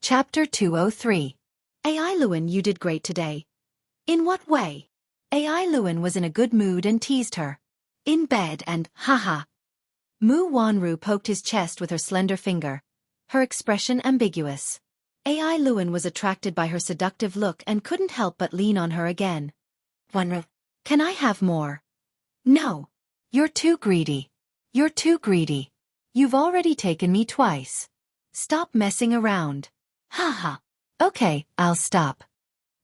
Chapter 203. AI Lewin, you did great today. In what way? AI Lewin was in a good mood and teased her. In bed and, haha. Mu Wanru poked his chest with her slender finger, her expression ambiguous. AI Lewin was attracted by her seductive look and couldn't help but lean on her again. Wanru, can I have more? No. You're too greedy. You're too greedy. You've already taken me twice. Stop messing around. Haha. Okay, I'll stop.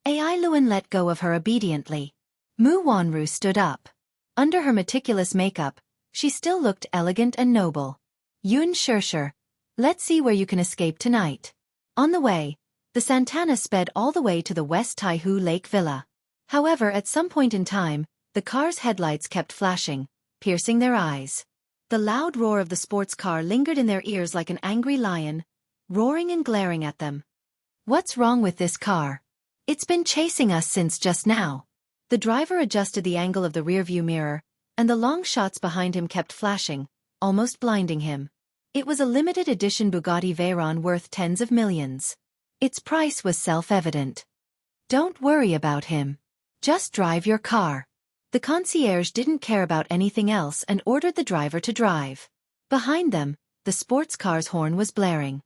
AI Lewin let go of her obediently. Mu Wanru stood up. Under her meticulous makeup, she still looked elegant and noble. Yun Shirshir, let's see where you can escape tonight. On the way, the Santana sped all the way to the West Taihu Lake Villa. However, at some point in time, the car's headlights kept flashing, piercing their eyes. The loud roar of the sports car lingered in their ears like an angry lion, roaring and glaring at them. What's wrong with this car? It's been chasing us since just now. The driver adjusted the angle of the rearview mirror, and the long shots behind him kept flashing, almost blinding him. It was a limited edition Bugatti Veyron worth tens of millions. Its price was self-evident. Don't worry about him. Just drive your car. The concierge didn't care about anything else and ordered the driver to drive. Behind them, the sports car's horn was blaring.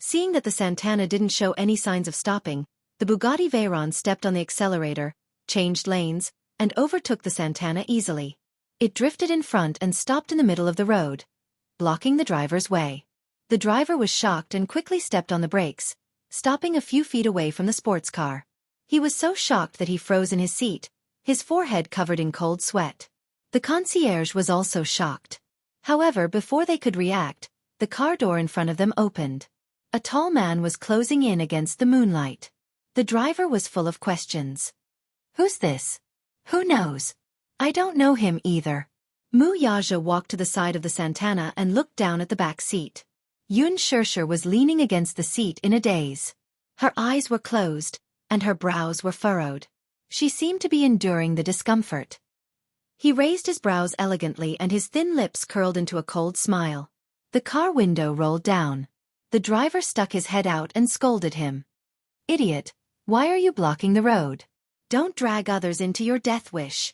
Seeing that the Santana didn't show any signs of stopping, the Bugatti Veyron stepped on the accelerator, changed lanes, and overtook the Santana easily. It drifted in front and stopped in the middle of the road, blocking the driver's way. The driver was shocked and quickly stepped on the brakes, stopping a few feet away from the sports car. He was so shocked that he froze in his seat, his forehead covered in cold sweat. The concierge was also shocked. However, before they could react, the car door in front of them opened. A tall man was closing in against the moonlight. The driver was full of questions. Who's this? Who knows? I don't know him either. Mu Yaja walked to the side of the Santana and looked down at the back seat. Yun Shirshir was leaning against the seat in a daze. Her eyes were closed, and her brows were furrowed. She seemed to be enduring the discomfort. He raised his brows elegantly and his thin lips curled into a cold smile. The car window rolled down. The driver stuck his head out and scolded him. Idiot, why are you blocking the road? Don't drag others into your death wish.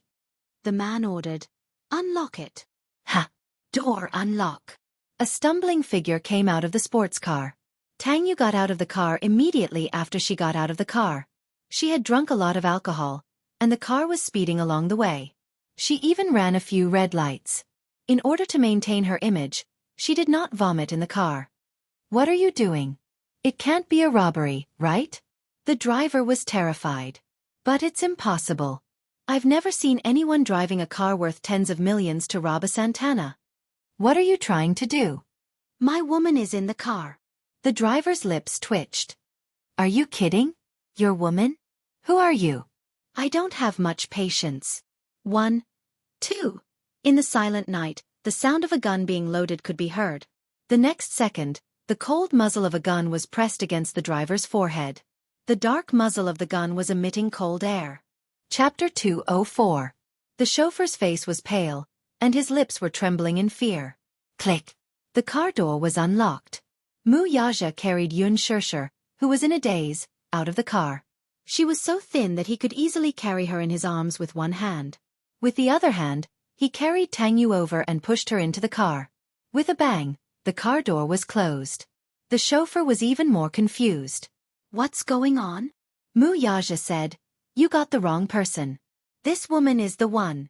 The man ordered. Unlock it. Ha! Door unlock. A stumbling figure came out of the sports car. Tang Yu got out of the car immediately after she got out of the car. She had drunk a lot of alcohol, and the car was speeding along the way. She even ran a few red lights. In order to maintain her image, she did not vomit in the car. What are you doing? It can't be a robbery, right? The driver was terrified. But it's impossible. I've never seen anyone driving a car worth tens of millions to rob a Santana. What are you trying to do? My woman is in the car. The driver's lips twitched. Are you kidding? Your woman? Who are you? I don't have much patience. 1, 2. In the silent night, the sound of a gun being loaded could be heard. The next second, the cold muzzle of a gun was pressed against the driver's forehead. The dark muzzle of the gun was emitting cold air. Chapter 204. The chauffeur's face was pale, and his lips were trembling in fear. Click. The car door was unlocked. Mu Yaja carried Yun Shirshir, who was in a daze, out of the car. She was so thin that he could easily carry her in his arms with one hand. With the other hand, he carried Tang Yu over and pushed her into the car. With a bang, the car door was closed. The chauffeur was even more confused. What's going on? Mu Yaja said, You got the wrong person. This woman is the one.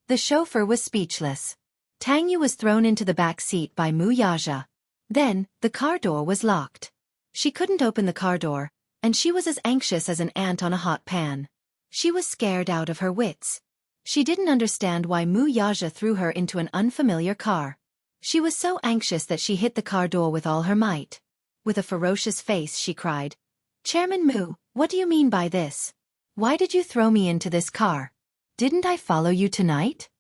The chauffeur was speechless. Tang Yu was thrown into the back seat by Mu Yaja. Then, the car door was locked. She couldn't open the car door, and she was as anxious as an ant on a hot pan. She was scared out of her wits. She didn't understand why Mu Yaja threw her into an unfamiliar car. She was so anxious that she hit the car door with all her might. With a ferocious face she cried, Chairman Mu, what do you mean by this? Why did you throw me into this car? Didn't I follow you tonight?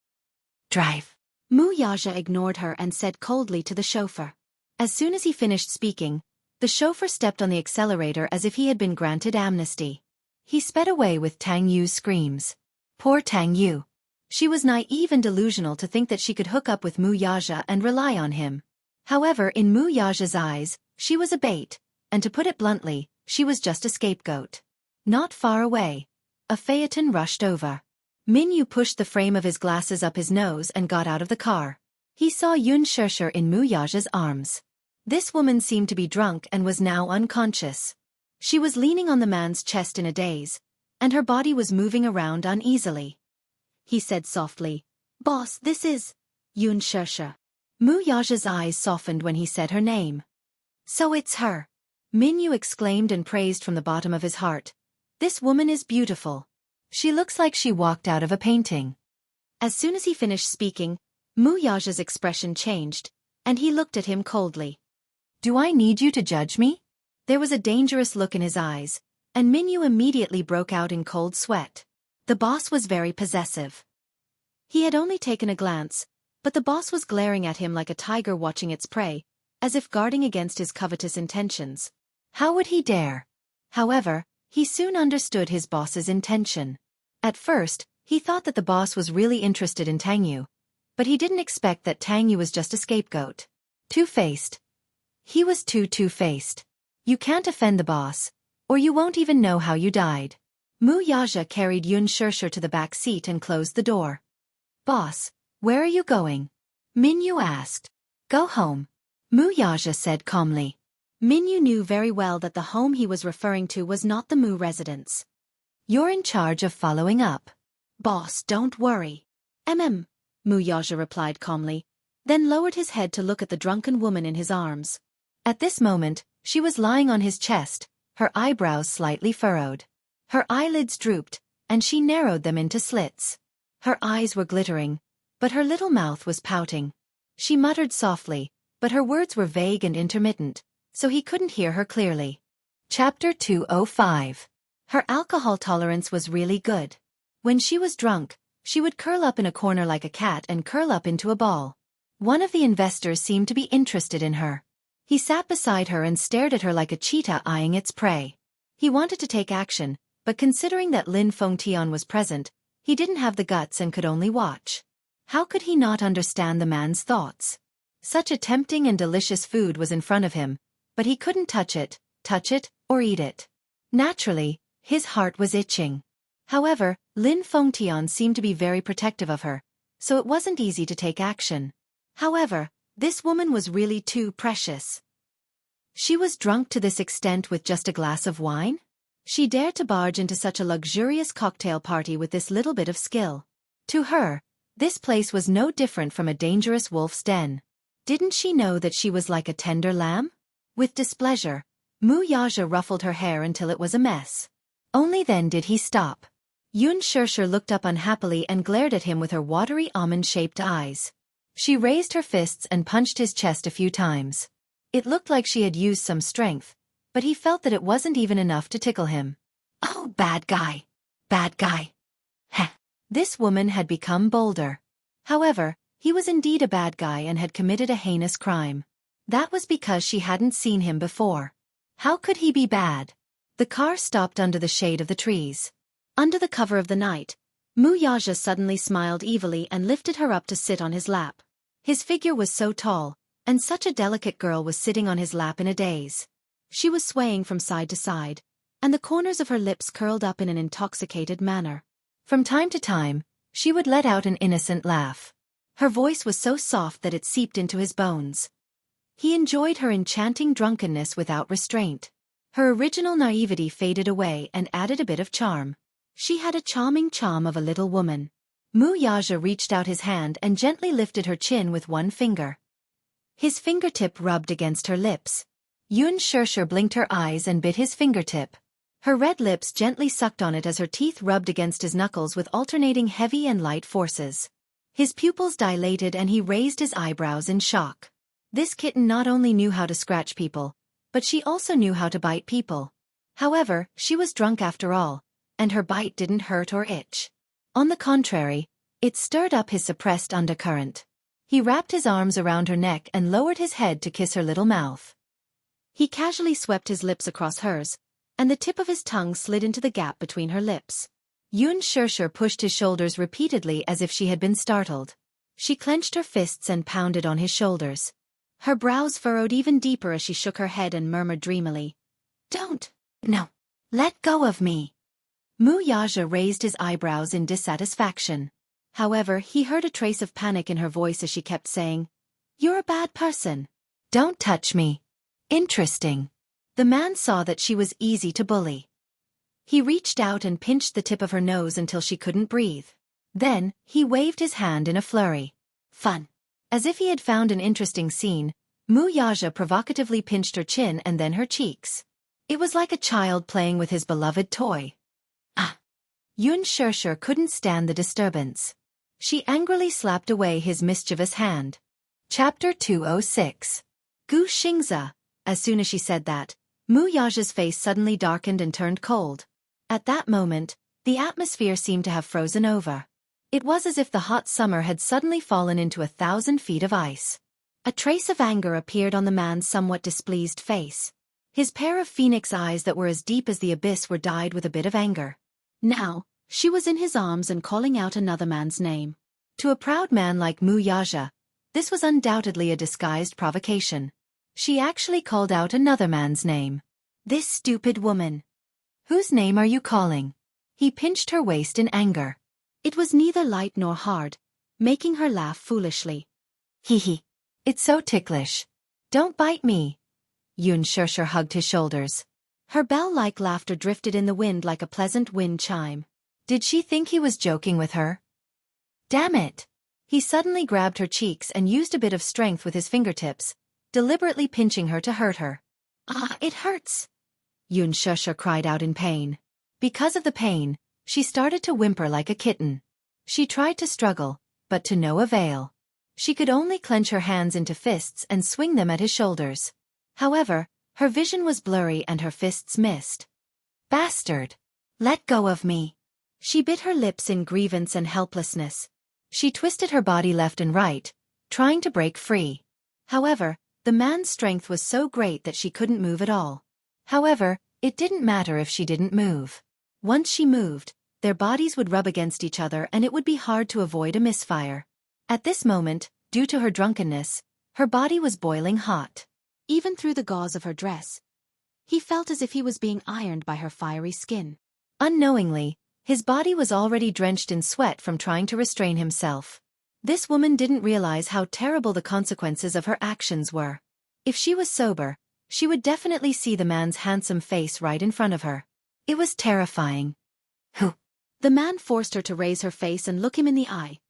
Drive. Mu Yaja ignored her and said coldly to the chauffeur. As soon as he finished speaking, the chauffeur stepped on the accelerator as if he had been granted amnesty. He sped away with Tang Yu's screams. Poor Tang Yu. She was naive and delusional to think that she could hook up with Mu Yaja and rely on him. However, in Mu Yaja's eyes, she was a bait, and to put it bluntly, she was just a scapegoat. Not far away, a phaeton rushed over. Minyu pushed the frame of his glasses up his nose and got out of the car. He saw Yun Shusher in Mu Yaja's arms. This woman seemed to be drunk and was now unconscious. She was leaning on the man's chest in a daze, and her body was moving around uneasily. He said softly, "Boss, this is Yun Shusher." Mu Yaja's eyes softened when he said her name. "So it's her." Minyu exclaimed and praised from the bottom of his heart. "This woman is beautiful. She looks like she walked out of a painting." As soon as he finished speaking, Mu Yaja's expression changed, and he looked at him coldly. "Do I need you to judge me?" There was a dangerous look in his eyes, and Minyu immediately broke out in cold sweat. The boss was very possessive. He had only taken a glance, but the boss was glaring at him like a tiger watching its prey, as if guarding against his covetous intentions. How would he dare? However, he soon understood his boss's intention. At first, he thought that the boss was really interested in Tangyu, but he didn't expect that Tangyu was just a scapegoat. Two-faced. He was too two-faced. You can't offend the boss, or you won't even know how you died. Mu Yaja carried Yun Shusher to the back seat and closed the door. "Boss, where are you going?" Minyu asked. "Go home," Mu Yaja said calmly. Minyu knew very well that the home he was referring to was not the Mu residence. "You're in charge of following up." "Boss, don't worry." Mu Yaja replied calmly, then lowered his head to look at the drunken woman in his arms. At this moment, she was lying on his chest, her eyebrows slightly furrowed. Her eyelids drooped, and she narrowed them into slits. Her eyes were glittering, but her little mouth was pouting. She muttered softly, but her words were vague and intermittent, so he couldn't hear her clearly. Chapter 205. Her alcohol tolerance was really good. When she was drunk, she would curl up in a corner like a cat and curl up into a ball. One of the investors seemed to be interested in her. He sat beside her and stared at her like a cheetah eyeing its prey. He wanted to take action, but considering that Lin Fengtian was present, he didn't have the guts and could only watch. How could he not understand the man's thoughts? Such a tempting and delicious food was in front of him, but he couldn't touch it, or eat it. Naturally, his heart was itching. However, Lin Fengtian seemed to be very protective of her, so it wasn't easy to take action. However, this woman was really too precious. She was drunk to this extent with just a glass of wine? She dared to barge into such a luxurious cocktail party with this little bit of skill. To her, this place was no different from a dangerous wolf's den. Didn't she know that she was like a tender lamb? With displeasure, Mu Yaja ruffled her hair until it was a mess. Only then did he stop. Yun Shusher looked up unhappily and glared at him with her watery almond-shaped eyes. She raised her fists and punched his chest a few times. It looked like she had used some strength, but he felt that it wasn't even enough to tickle him. Oh, bad guy. Bad guy. Heh. This woman had become bolder. However, he was indeed a bad guy and had committed a heinous crime. That was because she hadn't seen him before. How could he be bad? The car stopped under the shade of the trees. Under the cover of the night, Mu Yaja suddenly smiled evilly and lifted her up to sit on his lap. His figure was so tall, and such a delicate girl was sitting on his lap in a daze. She was swaying from side to side, and the corners of her lips curled up in an intoxicated manner. From time to time, she would let out an innocent laugh. Her voice was so soft that it seeped into his bones. He enjoyed her enchanting drunkenness without restraint. Her original naivety faded away and added a bit of charm. She had a charming charm of a little woman. Mu Yaja reached out his hand and gently lifted her chin with one finger. His fingertip rubbed against her lips. Yun Shusher blinked her eyes and bit his fingertip. Her red lips gently sucked on it as her teeth rubbed against his knuckles with alternating heavy and light forces. His pupils dilated and he raised his eyebrows in shock. This kitten not only knew how to scratch people, but she also knew how to bite people. However, she was drunk after all, and her bite didn't hurt or itch. On the contrary, it stirred up his suppressed undercurrent. He wrapped his arms around her neck and lowered his head to kiss her little mouth. He casually swept his lips across hers, and the tip of his tongue slid into the gap between her lips. Yun Shusher pushed his shoulders repeatedly as if she had been startled. She clenched her fists and pounded on his shoulders. Her brows furrowed even deeper as she shook her head and murmured dreamily, Don't. No. Let go of me. Mu Yaja raised his eyebrows in dissatisfaction. However, he heard a trace of panic in her voice as she kept saying, "You're a bad person. Don't touch me." Interesting. The man saw that she was easy to bully. He reached out and pinched the tip of her nose until she couldn't breathe. Then, he waved his hand in a flurry. Fun. As if he had found an interesting scene, Mu Yaja provocatively pinched her chin and then her cheeks. It was like a child playing with his beloved toy. Ah! Yun Shirshir couldn't stand the disturbance. She angrily slapped away his mischievous hand. Chapter 206. Gu Xingza. As soon as she said that, Mu Yaja's face suddenly darkened and turned cold. At that moment, the atmosphere seemed to have frozen over. It was as if the hot summer had suddenly fallen into 1,000 feet of ice. A trace of anger appeared on the man's somewhat displeased face. His pair of phoenix eyes that were as deep as the abyss were dyed with a bit of anger. Now, she was in his arms and calling out another man's name. To a proud man like Mu Yaja, this was undoubtedly a disguised provocation. She actually called out another man's name. This stupid woman. Whose name are you calling? He pinched her waist in anger. It was neither light nor hard, making her laugh foolishly. Hee hee. It's so ticklish. Don't bite me. Yun Shirshir hugged his shoulders. Her bell-like laughter drifted in the wind like a pleasant wind chime. Did she think he was joking with her? Damn it! He suddenly grabbed her cheeks and used a bit of strength with his fingertips, deliberately pinching her to hurt her. Ah, it hurts! Yun Shirshir cried out in pain. Because of the pain, she started to whimper like a kitten. She tried to struggle, but to no avail. She could only clench her hands into fists and swing them at his shoulders. However, her vision was blurry and her fists missed. Bastard! Let go of me! She bit her lips in grievance and helplessness. She twisted her body left and right, trying to break free. However, the man's strength was so great that she couldn't move at all. However, it didn't matter if she didn't move. Once she moved, their bodies would rub against each other and it would be hard to avoid a misfire. At this moment, due to her drunkenness, her body was boiling hot. Even through the gauze of her dress, he felt as if he was being ironed by her fiery skin. Unknowingly, his body was already drenched in sweat from trying to restrain himself. This woman didn't realize how terrible the consequences of her actions were. If she was sober, she would definitely see the man's handsome face right in front of her. It was terrifying. Who? The man forced her to raise her face and look him in the eye,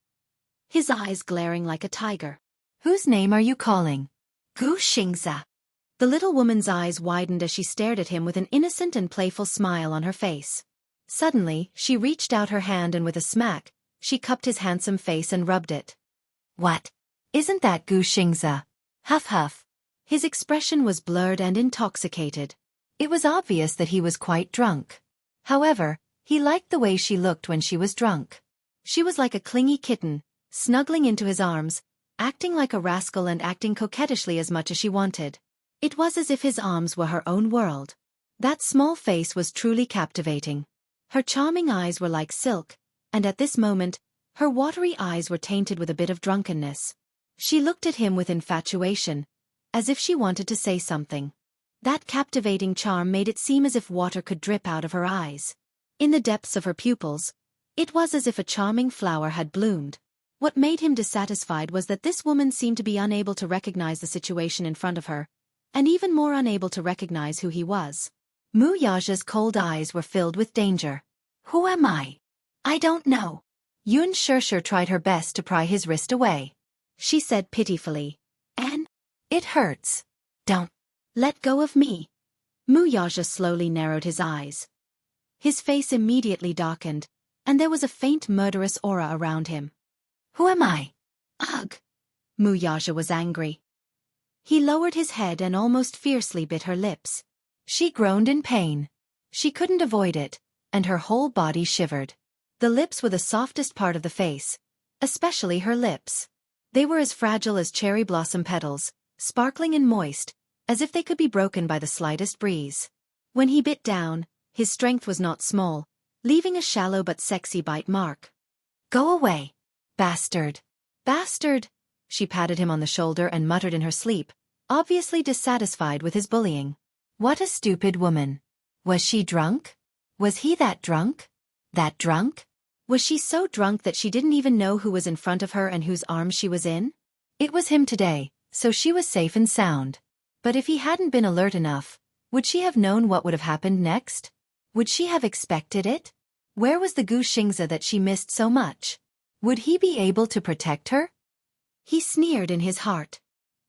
his eyes glaring like a tiger. Whose name are you calling? Gu Xingza. The little woman's eyes widened as she stared at him with an innocent and playful smile on her face. Suddenly, she reached out her hand and with a smack, she cupped his handsome face and rubbed it. What? Isn't that Gu Xingza? Huff huff. His expression was blurred and intoxicated. It was obvious that he was quite drunk. However, he liked the way she looked when she was drunk. She was like a clingy kitten, snuggling into his arms, acting like a rascal and acting coquettishly as much as she wanted. It was as if his arms were her own world. That small face was truly captivating. Her charming eyes were like silk, and at this moment, her watery eyes were tainted with a bit of drunkenness. She looked at him with infatuation, as if she wanted to say something. That captivating charm made it seem as if water could drip out of her eyes. In the depths of her pupils, it was as if a charming flower had bloomed. What made him dissatisfied was that this woman seemed to be unable to recognize the situation in front of her, and even more unable to recognize who he was. Mu Yaja's cold eyes were filled with danger. Who am I? I don't know. Yun Shirshir tried her best to pry his wrist away. She said pitifully, "Anne, it hurts. Don't. Let go of me." Mu Yaja slowly narrowed his eyes. His face immediately darkened, and there was a faint murderous aura around him. Who am I? Ugh! Mu Yaja was angry. He lowered his head and almost fiercely bit her lips. She groaned in pain. She couldn't avoid it, and her whole body shivered. The lips were the softest part of the face, especially her lips. They were as fragile as cherry blossom petals, sparkling and moist, as if they could be broken by the slightest breeze. When he bit down, his strength was not small, leaving a shallow but sexy bite mark. Go away. Bastard. Bastard! She patted him on the shoulder and muttered in her sleep, obviously dissatisfied with his bullying. What a stupid woman. Was she drunk? Was he that drunk? That drunk? Was she so drunk that she didn't even know who was in front of her and whose arms she was in? It was him today, so she was safe and sound. But if he hadn't been alert enough, would she have known what would have happened next? Would she have expected it? Where was the Gushingza that she missed so much? Would he be able to protect her? He sneered in his heart.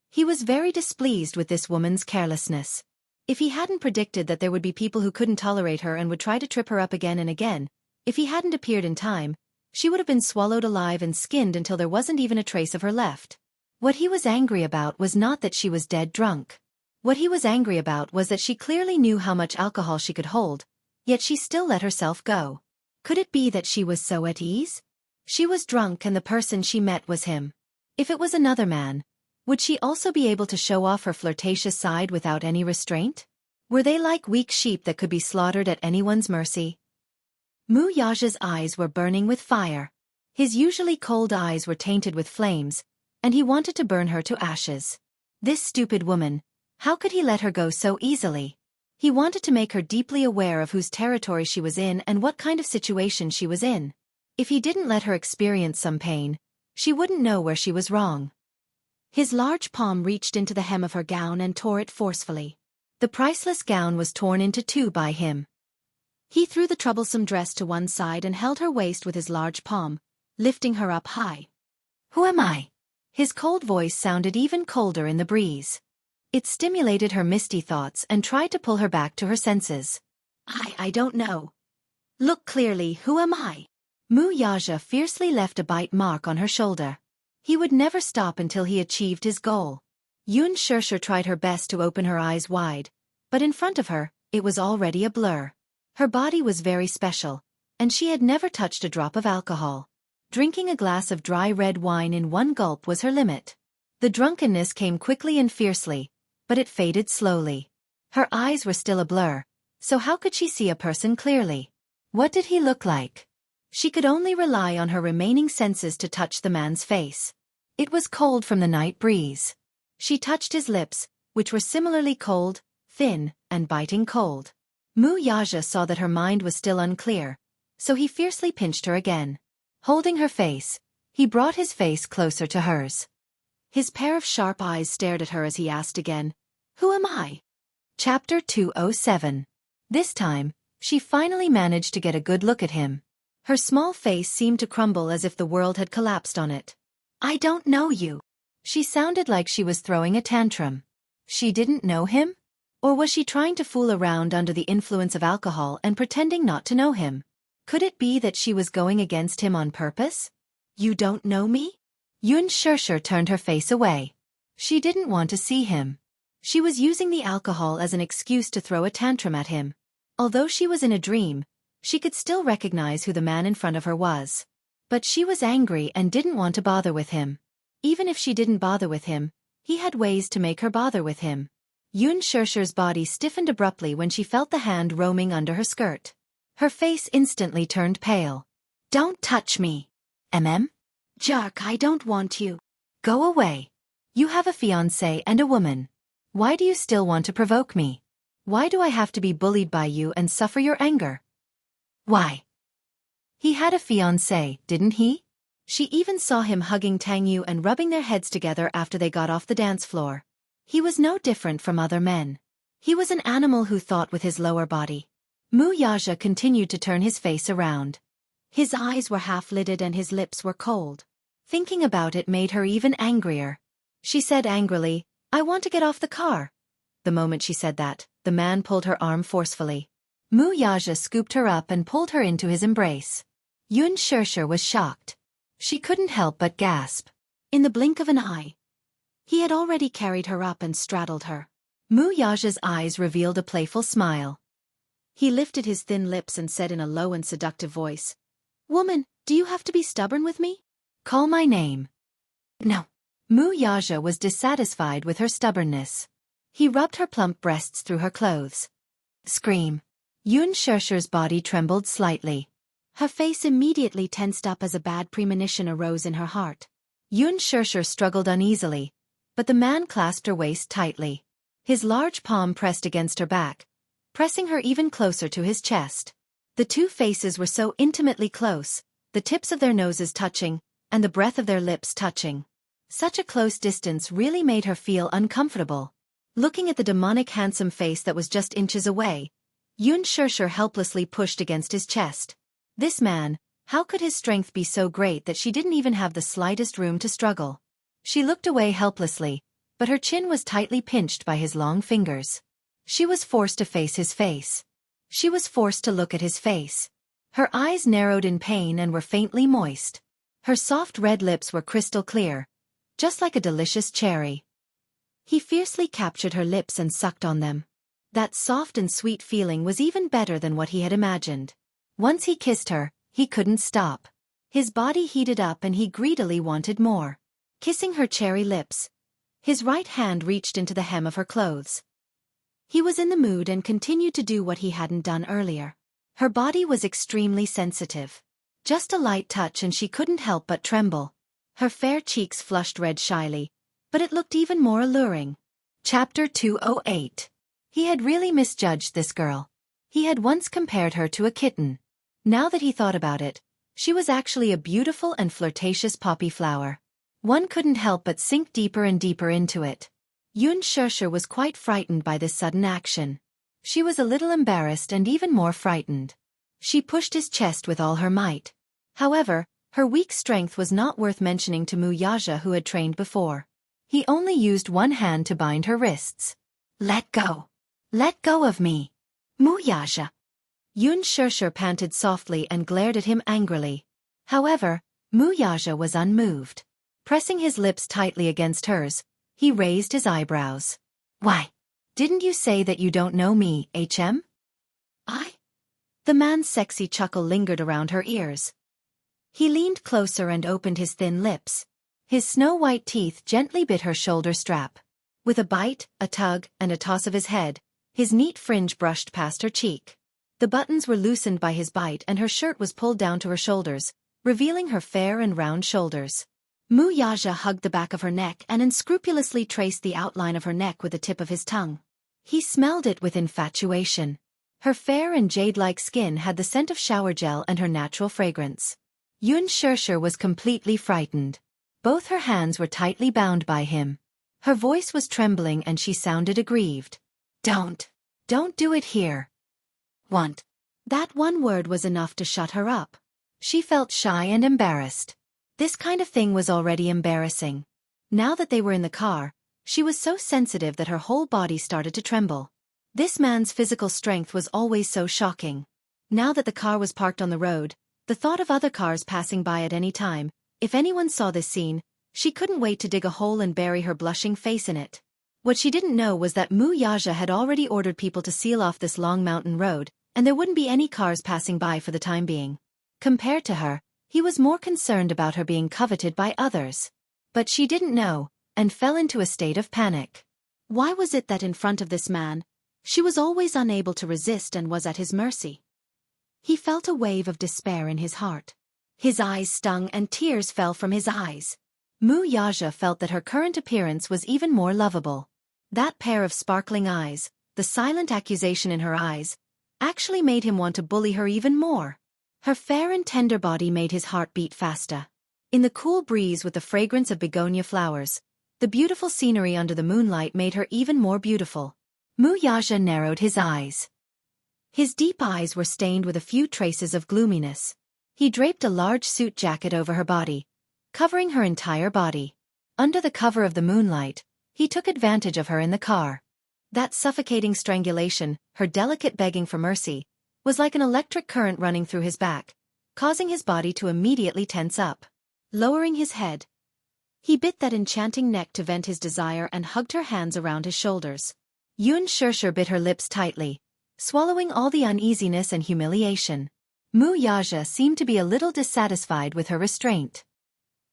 He was very displeased with this woman's carelessness. If he hadn't predicted that there would be people who couldn't tolerate her and would try to trip her up again and again, if he hadn't appeared in time, she would have been swallowed alive and skinned until there wasn't even a trace of her left. What he was angry about was not that she was dead drunk. What he was angry about was that she clearly knew how much alcohol she could hold, yet she still let herself go. Could it be that she was so at ease? She was drunk and the person she met was him. If it was another man, would she also be able to show off her flirtatious side without any restraint? Were they like weak sheep that could be slaughtered at anyone's mercy? Mu Yaja's eyes were burning with fire. His usually cold eyes were tainted with flames, and he wanted to burn her to ashes. This stupid woman, how could he let her go so easily? He wanted to make her deeply aware of whose territory she was in and what kind of situation she was in. If he didn't let her experience some pain, she wouldn't know where she was wrong. His large palm reached into the hem of her gown and tore it forcefully. The priceless gown was torn into two by him. He threw the troublesome dress to one side and held her waist with his large palm, lifting her up high. Who am I? His cold voice sounded even colder in the breeze. It stimulated her misty thoughts and tried to pull her back to her senses. I don't know. Look clearly, who am I? Mu Yaja fiercely left a bite mark on her shoulder. He would never stop until he achieved his goal. Yun Shirshir tried her best to open her eyes wide, but in front of her, it was already a blur. Her body was very special, and she had never touched a drop of alcohol. Drinking a glass of dry red wine in one gulp was her limit. The drunkenness came quickly and fiercely, but it faded slowly. Her eyes were still a blur, so how could she see a person clearly? What did he look like? She could only rely on her remaining senses to touch the man's face. It was cold from the night breeze. She touched his lips, which were similarly cold, thin, and biting cold. Mu Yaja saw that her mind was still unclear, so he fiercely pinched her again. Holding her face, he brought his face closer to hers. His pair of sharp eyes stared at her as he asked again, "Who am I?" Chapter 207. This time, she finally managed to get a good look at him. Her small face seemed to crumble as if the world had collapsed on it. "I don't know you." She sounded like she was throwing a tantrum. She didn't know him? Or was she trying to fool around under the influence of alcohol and pretending not to know him? Could it be that she was going against him on purpose? "You don't know me?" Yun Shirshir turned her face away. She didn't want to see him. She was using the alcohol as an excuse to throw a tantrum at him. Although she was in a dream, she could still recognize who the man in front of her was. But she was angry and didn't want to bother with him. Even if she didn't bother with him, he had ways to make her bother with him. Yun Shirshir's body stiffened abruptly when she felt the hand roaming under her skirt. Her face instantly turned pale. "Don't touch me. Jerk, I don't want you. Go away. You have a fiancé and a woman. Why do you still want to provoke me? Why do I have to be bullied by you and suffer your anger?" Why? He had a fiancé, didn't he? She even saw him hugging Tang Yu and rubbing their heads together after they got off the dance floor. He was no different from other men. He was an animal who thought with his lower body. Mu Yaja continued to turn his face around. His eyes were half-lidded and his lips were cold. Thinking about it made her even angrier. She said angrily, "I want to get off the car." The moment she said that, the man pulled her arm forcefully. Mu Yaja scooped her up and pulled her into his embrace. Yun Shirshir was shocked. She couldn't help but gasp. In the blink of an eye, he had already carried her up and straddled her. Mu Yaja's eyes revealed a playful smile. He lifted his thin lips and said in a low and seductive voice, "Woman, do you have to be stubborn with me? Call my name." No. Mu Yaja was dissatisfied with her stubbornness. He rubbed her plump breasts through her clothes. Scream. Yun Shirshir's body trembled slightly. Her face immediately tensed up as a bad premonition arose in her heart. Yun Shirshir struggled uneasily, but the man clasped her waist tightly. his large palm pressed against her back, pressing her even closer to his chest. The two faces were so intimately close, the tips of their noses touching, and the breath of their lips touching. Such a close distance really made her feel uncomfortable. Looking at the demonic handsome face that was just inches away, Yoon Shurshur helplessly pushed against his chest. This man, how could his strength be so great that she didn't even have the slightest room to struggle? She looked away helplessly, but her chin was tightly pinched by his long fingers. She was forced to face his face. She was forced to look at his face. Her eyes narrowed in pain and were faintly moist. Her soft red lips were crystal clear, just like a delicious cherry. He fiercely captured her lips and sucked on them. That soft and sweet feeling was even better than what he had imagined. Once he kissed her, he couldn't stop. His body heated up and he greedily wanted more. Kissing her cherry lips, his right hand reached into the hem of her clothes. He was in the mood and continued to do what he hadn't done earlier. Her body was extremely sensitive. Just a light touch and she couldn't help but tremble. Her fair cheeks flushed red shyly, but it looked even more alluring. Chapter 208. He had really misjudged this girl. He had once compared her to a kitten. Now that he thought about it, she was actually a beautiful and flirtatious poppy flower. One couldn't help but sink deeper and deeper into it. Yoon Shurshur was quite frightened by this sudden action. She was a little embarrassed and even more frightened. She pushed his chest with all her might. However, her weak strength was not worth mentioning to Mu Yaja, who had trained before. He only used one hand to bind her wrists. "Let go. Let go of me, Mu Yaja." Yoon Shurshur panted softly and glared at him angrily. However, Mu Yaja was unmoved. Pressing his lips tightly against hers, he raised his eyebrows. "Why? Didn't you say that you don't know me, HM?" "I?" The man's sexy chuckle lingered around her ears. He leaned closer and opened his thin lips. His snow-white teeth gently bit her shoulder strap. With a bite, a tug, and a toss of his head, his neat fringe brushed past her cheek. The buttons were loosened by his bite and her shirt was pulled down to her shoulders, revealing her fair and round shoulders. Mu Yaja hugged the back of her neck and unscrupulously traced the outline of her neck with the tip of his tongue. He smelled it with infatuation. Her fair and jade-like skin had the scent of shower gel and her natural fragrance. Yoon Shurshur was completely frightened. Both her hands were tightly bound by him. Her voice was trembling and she sounded aggrieved. Don't do it here." "Want." That one word was enough to shut her up. She felt shy and embarrassed. This kind of thing was already embarrassing. Now that they were in the car, she was so sensitive that her whole body started to tremble. This man's physical strength was always so shocking. Now that the car was parked on the road, the thought of other cars passing by at any time, if anyone saw this scene, she couldn't wait to dig a hole and bury her blushing face in it. What she didn't know was that Mu Yaja had already ordered people to seal off this long mountain road, and there wouldn't be any cars passing by for the time being. Compared to her, he was more concerned about her being coveted by others. But she didn't know, and fell into a state of panic. Why was it that in front of this man, she was always unable to resist and was at his mercy? He felt a wave of despair in his heart. His eyes stung and tears fell from his eyes. Mu Yaja felt that her current appearance was even more lovable. That pair of sparkling eyes, the silent accusation in her eyes, actually made him want to bully her even more. Her fair and tender body made his heart beat faster. In the cool breeze with the fragrance of begonia flowers, the beautiful scenery under the moonlight made her even more beautiful. Mu Yaja narrowed his eyes. His deep eyes were stained with a few traces of gloominess. He draped a large suit jacket over her body, covering her entire body. Under the cover of the moonlight, he took advantage of her in the car. That suffocating strangulation, her delicate begging for mercy, was like an electric current running through his back, causing his body to immediately tense up. Lowering his head, he bit that enchanting neck to vent his desire and hugged her hands around his shoulders. Yoon Shurshur bit her lips tightly, swallowing all the uneasiness and humiliation. Mu Yaja seemed to be a little dissatisfied with her restraint.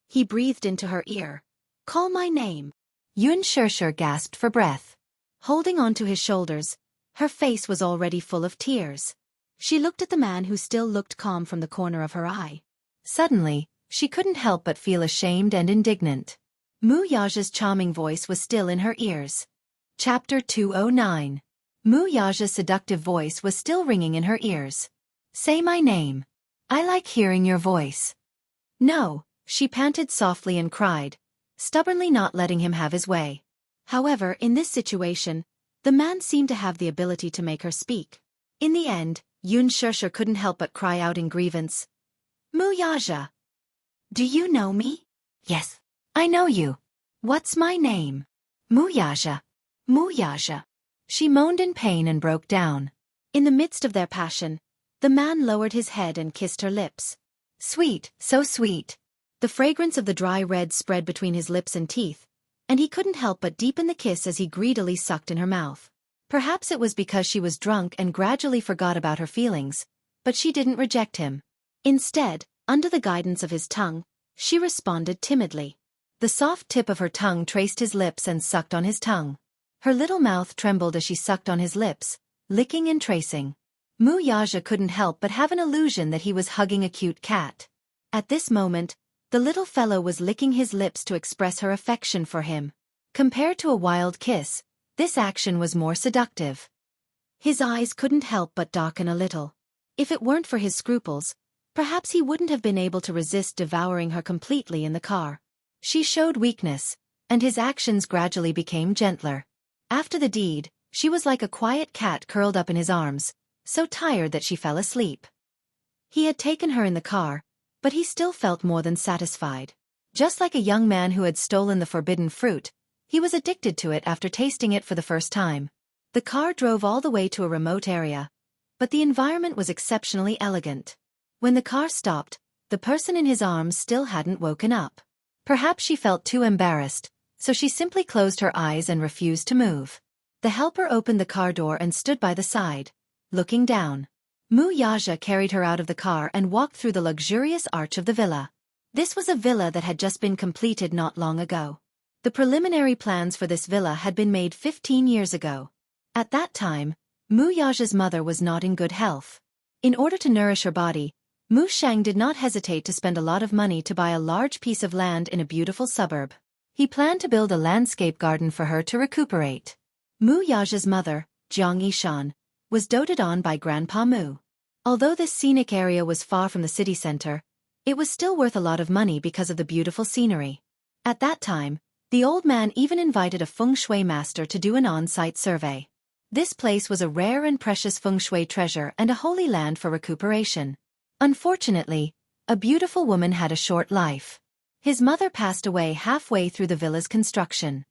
He breathed into her ear. "Call my name." Yoon Shurshur gasped for breath. Holding onto his shoulders, her face was already full of tears. She looked at the man who still looked calm from the corner of her eye. Suddenly, she couldn't help but feel ashamed and indignant. Mu Yaja's charming voice was still in her ears. Chapter 209. Mu Yaja's seductive voice was still ringing in her ears. Say my name. I like hearing your voice. No, she panted softly and cried, stubbornly not letting him have his way. However, in this situation, the man seemed to have the ability to make her speak. In the end, Yun Shusher couldn't help but cry out in grievance. Mu Yaja. Do you know me? Yes, I know you. What's my name? Mu Yaja. Mu Yaja. She moaned in pain and broke down. In the midst of their passion, the man lowered his head and kissed her lips. Sweet, so sweet. The fragrance of the dry red spread between his lips and teeth, and he couldn't help but deepen the kiss as he greedily sucked in her mouth. Perhaps it was because she was drunk and gradually forgot about her feelings, but she didn't reject him. Instead, under the guidance of his tongue, she responded timidly. The soft tip of her tongue traced his lips and sucked on his tongue. Her little mouth trembled as she sucked on his lips, licking and tracing. Mu Yaja couldn't help but have an illusion that he was hugging a cute cat. At this moment, the little fellow was licking his lips to express her affection for him. Compared to a wild kiss, this action was more seductive. His eyes couldn't help but darken a little. If it weren't for his scruples, perhaps he wouldn't have been able to resist devouring her completely in the car. She showed weakness, and his actions gradually became gentler. After the deed, she was like a quiet cat curled up in his arms, so tired that she fell asleep. He had taken her in the car, but he still felt more than satisfied. Just like a young man who had stolen the forbidden fruit, he was addicted to it after tasting it for the first time. The car drove all the way to a remote area, but the environment was exceptionally elegant. When the car stopped, the person in his arms still hadn't woken up. Perhaps she felt too embarrassed, so she simply closed her eyes and refused to move. The helper opened the car door and stood by the side, looking down. Mu Yaja carried her out of the car and walked through the luxurious arch of the villa. This was a villa that had just been completed not long ago. The preliminary plans for this villa had been made 15 years ago. At that time, Mu Yaja's mother was not in good health. In order to nourish her body, Mu Shang did not hesitate to spend a lot of money to buy a large piece of land in a beautiful suburb. He planned to build a landscape garden for her to recuperate. Mu Yaja's mother, Jiang Yishan, was doted on by Grandpa Mu. Although this scenic area was far from the city center, it was still worth a lot of money because of the beautiful scenery. At that time, the old man even invited a feng shui master to do an on-site survey. This place was a rare and precious feng shui treasure and a holy land for recuperation. Unfortunately, a beautiful woman had a short life. His mother passed away halfway through the villa's construction.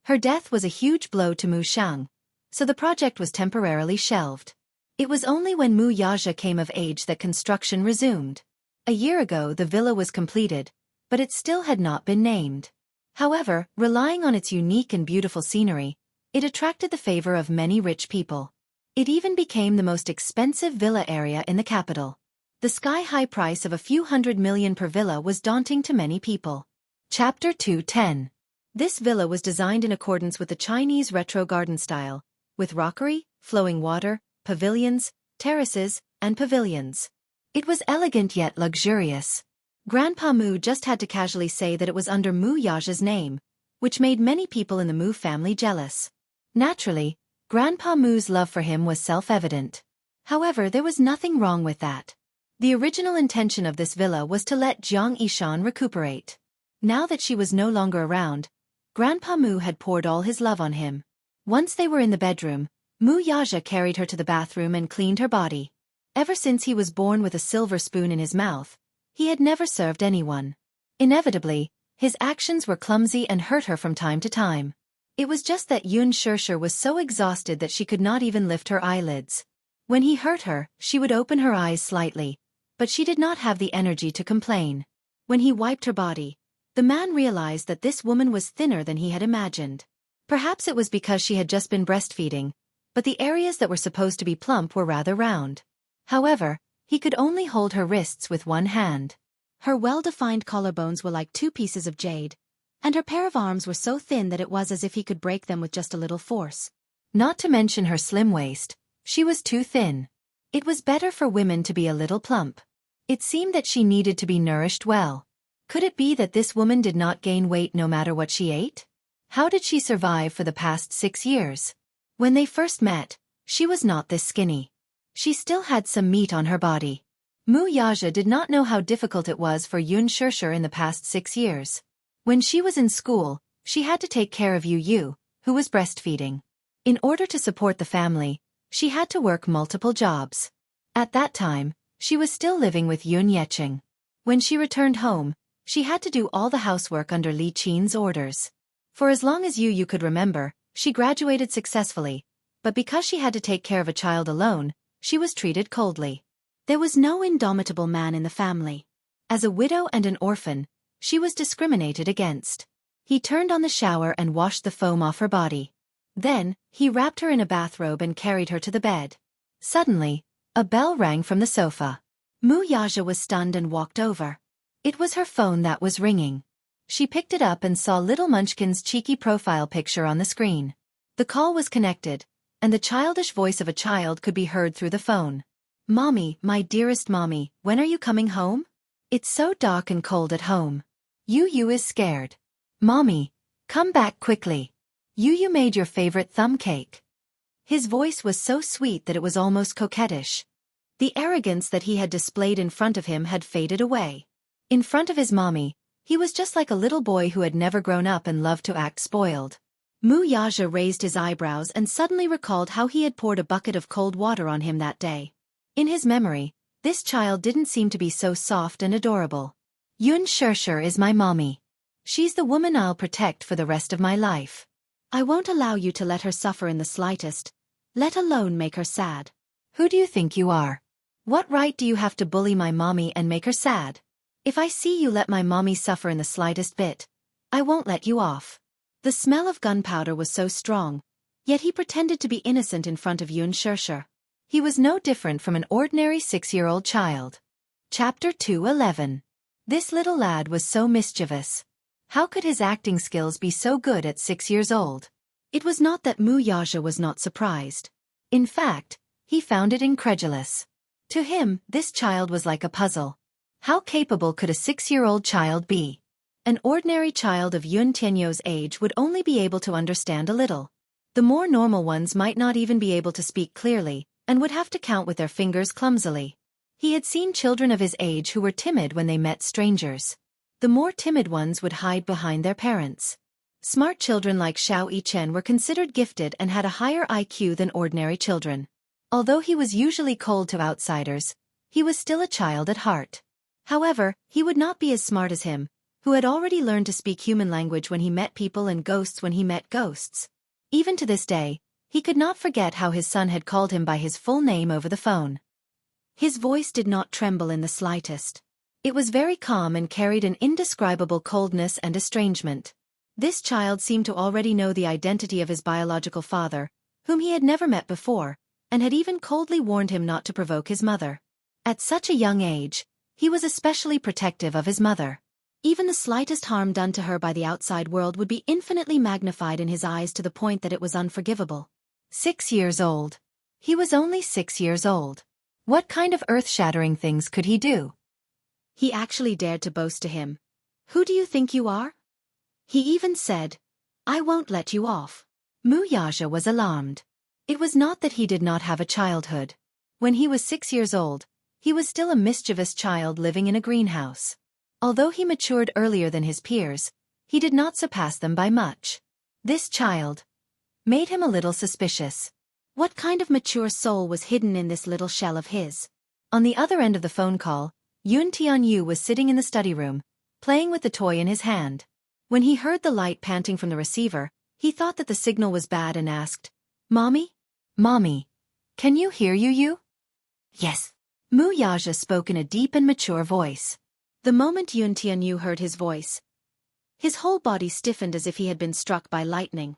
Her death was a huge blow to Mu Shang, so the project was temporarily shelved. It was only when Mu Yaja came of age that construction resumed. A year ago the villa was completed, but it still had not been named. However, relying on its unique and beautiful scenery, it attracted the favor of many rich people. It even became the most expensive villa area in the capital. The sky-high price of a few $100 million per villa was daunting to many people. Chapter 210. This villa was designed in accordance with the Chinese retro garden style, with rockery, flowing water, pavilions, terraces, and pavilions. It was elegant yet luxurious. Grandpa Mu just had to casually say that it was under Mu Yaja's name, which made many people in the Mu family jealous. Naturally, Grandpa Mu's love for him was self-evident. However, there was nothing wrong with that. The original intention of this villa was to let Jiang Yishan recuperate. Now that she was no longer around, Grandpa Mu had poured all his love on him. Once they were in the bedroom, Mu Yaja carried her to the bathroom and cleaned her body. Ever since he was born with a silver spoon in his mouth, he had never served anyone. Inevitably, his actions were clumsy and hurt her from time to time. It was just that Yun Shusher was so exhausted that she could not even lift her eyelids. When he hurt her, she would open her eyes slightly, but she did not have the energy to complain. When he wiped her body, the man realized that this woman was thinner than he had imagined. Perhaps it was because she had just been breastfeeding, but the areas that were supposed to be plump were rather round. However, he could only hold her wrists with one hand. Her well-defined collarbones were like two pieces of jade, and her pair of arms were so thin that it was as if he could break them with just a little force. Not to mention her slim waist, she was too thin. It was better for women to be a little plump. It seemed that she needed to be nourished well. Could it be that this woman did not gain weight no matter what she ate? How did she survive for the past 6 years? When they first met, she was not this skinny. She still had some meat on her body. Mu Yaja did not know how difficult it was for Yun Shirshir in the past 6 years. When she was in school, she had to take care of Yu Yu, who was breastfeeding. In order to support the family, she had to work multiple jobs. At that time, she was still living with Yun Yecheng. When she returned home, she had to do all the housework under Li Qin's orders. For as long as Yu Yu could remember, she graduated successfully, but because she had to take care of a child alone, she was treated coldly. There was no indomitable man in the family. As a widow and an orphan, she was discriminated against. He turned on the shower and washed the foam off her body. Then, he wrapped her in a bathrobe and carried her to the bed. Suddenly, a bell rang from the sofa. Mu Yaja was stunned and walked over. It was her phone that was ringing. She picked it up and saw little Munchkin's cheeky profile picture on the screen. The call was connected, and the childish voice of a child could be heard through the phone. "Mommy, my dearest mommy, when are you coming home? It's so dark and cold at home. Yu Yu is scared. Mommy, come back quickly. Yu Yu made your favorite thumb cake." His voice was so sweet that it was almost coquettish. The arrogance that he had displayed in front of him had faded away. In front of his mommy, he was just like a little boy who had never grown up and loved to act spoiled. Mu Yaja raised his eyebrows and suddenly recalled how he had poured a bucket of cold water on him that day. In his memory, this child didn't seem to be so soft and adorable. "Yun Shirshir is my mommy. She's the woman I'll protect for the rest of my life. I won't allow you to let her suffer in the slightest, let alone make her sad. Who do you think you are? What right do you have to bully my mommy and make her sad? If I see you let my mommy suffer in the slightest bit, I won't let you off." The smell of gunpowder was so strong, yet he pretended to be innocent in front of Yun Shirshir. He was no different from an ordinary 6-year-old child. Chapter 2:11. This little lad was so mischievous. How could his acting skills be so good at 6 years old? It was not that Mu Yaja was not surprised. In fact, he found it incredulous. To him, this child was like a puzzle. How capable could a 6-year-old child be? An ordinary child of Yun Tianyou's age would only be able to understand a little. The more normal ones might not even be able to speak clearly, and would have to count with their fingers clumsily. He had seen children of his age who were timid when they met strangers. The more timid ones would hide behind their parents. Smart children like Xiao Yichen were considered gifted and had a higher IQ than ordinary children. Although he was usually cold to outsiders, he was still a child at heart. However, he would not be as smart as him, who had already learned to speak human language when he met people and ghosts when he met ghosts. Even to this day, he could not forget how his son had called him by his full name over the phone. His voice did not tremble in the slightest. It was very calm and carried an indescribable coldness and estrangement. This child seemed to already know the identity of his biological father, whom he had never met before, and had even coldly warned him not to provoke his mother. At such a young age, he was especially protective of his mother. Even the slightest harm done to her by the outside world would be infinitely magnified in his eyes to the point that it was unforgivable. 6 years old. He was only 6 years old. What kind of earth-shattering things could he do? He actually dared to boast to him. "Who do you think you are?" He even said, "I won't let you off." Mu Yaja was alarmed. It was not that he did not have a childhood. When he was 6 years old, he was still a mischievous child living in a greenhouse. Although he matured earlier than his peers, he did not surpass them by much. This child made him a little suspicious. What kind of mature soul was hidden in this little shell of his? On the other end of the phone call, Yun Tianyu was sitting in the study room, playing with the toy in his hand. When he heard the light panting from the receiver, he thought that the signal was bad and asked, "Mommy? Mommy, can you hear Yu?" "Yes." Mu Yaja spoke in a deep and mature voice. The moment Yun Tianyu heard his voice, his whole body stiffened as if he had been struck by lightning.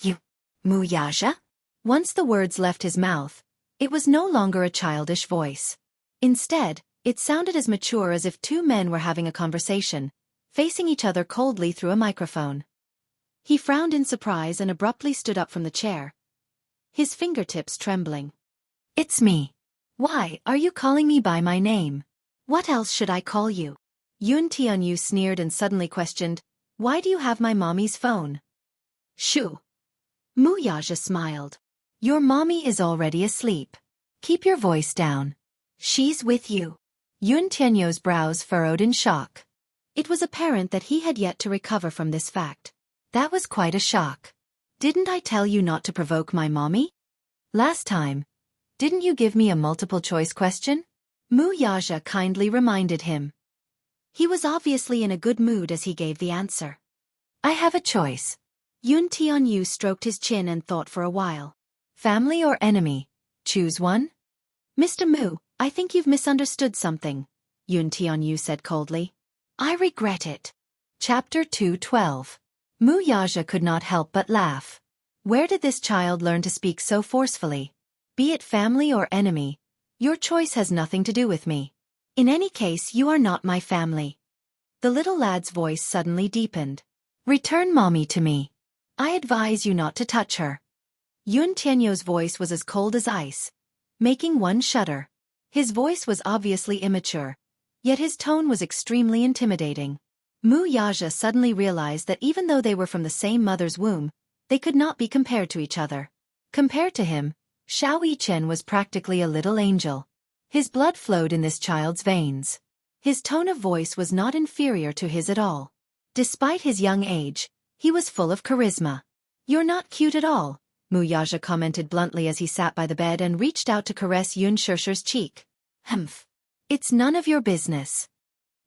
"You, Mu Yaja?" Once the words left his mouth, it was no longer a childish voice. Instead, it sounded as mature as if two men were having a conversation, facing each other coldly through a microphone. He frowned in surprise and abruptly stood up from the chair, his fingertips trembling. "It's me. Why are you calling me by my name? What else should I call you?" Yun Tianyu sneered and suddenly questioned, "Why do you have my mommy's phone?" Shoo. Muyaja smiled. Your mommy is already asleep. Keep your voice down. She's with you. Yun Tianyo's brows furrowed in shock. It was apparent that he had yet to recover from this fact. That was quite a shock. Didn't I tell you not to provoke my mommy? Last time. Didn't you give me a multiple-choice question? Muyaja kindly reminded him. He was obviously in a good mood as he gave the answer. I have a choice. Yun Tianyu stroked his chin and thought for a while. Family or enemy? Choose one? Mr. Mu, I think you've misunderstood something, Yun Tianyu said coldly. I regret it. Chapter 212. Muyaja could not help but laugh. Where did this child learn to speak so forcefully? Be it family or enemy, your choice has nothing to do with me. In any case, you are not my family. The little lad's voice suddenly deepened. Return mommy to me. I advise you not to touch her. Yun Tianyo's voice was as cold as ice, making one shudder. His voice was obviously immature, yet his tone was extremely intimidating. Muyaja suddenly realized that even though they were from the same mother's womb, they could not be compared to each other. Compared to him, Xiao Yichen was practically a little angel. His blood flowed in this child's veins. His tone of voice was not inferior to his at all. Despite his young age, he was full of charisma. You're not cute at all, Muyaja commented bluntly as he sat by the bed and reached out to caress Yun Shusher's cheek. Humph. It's none of your business.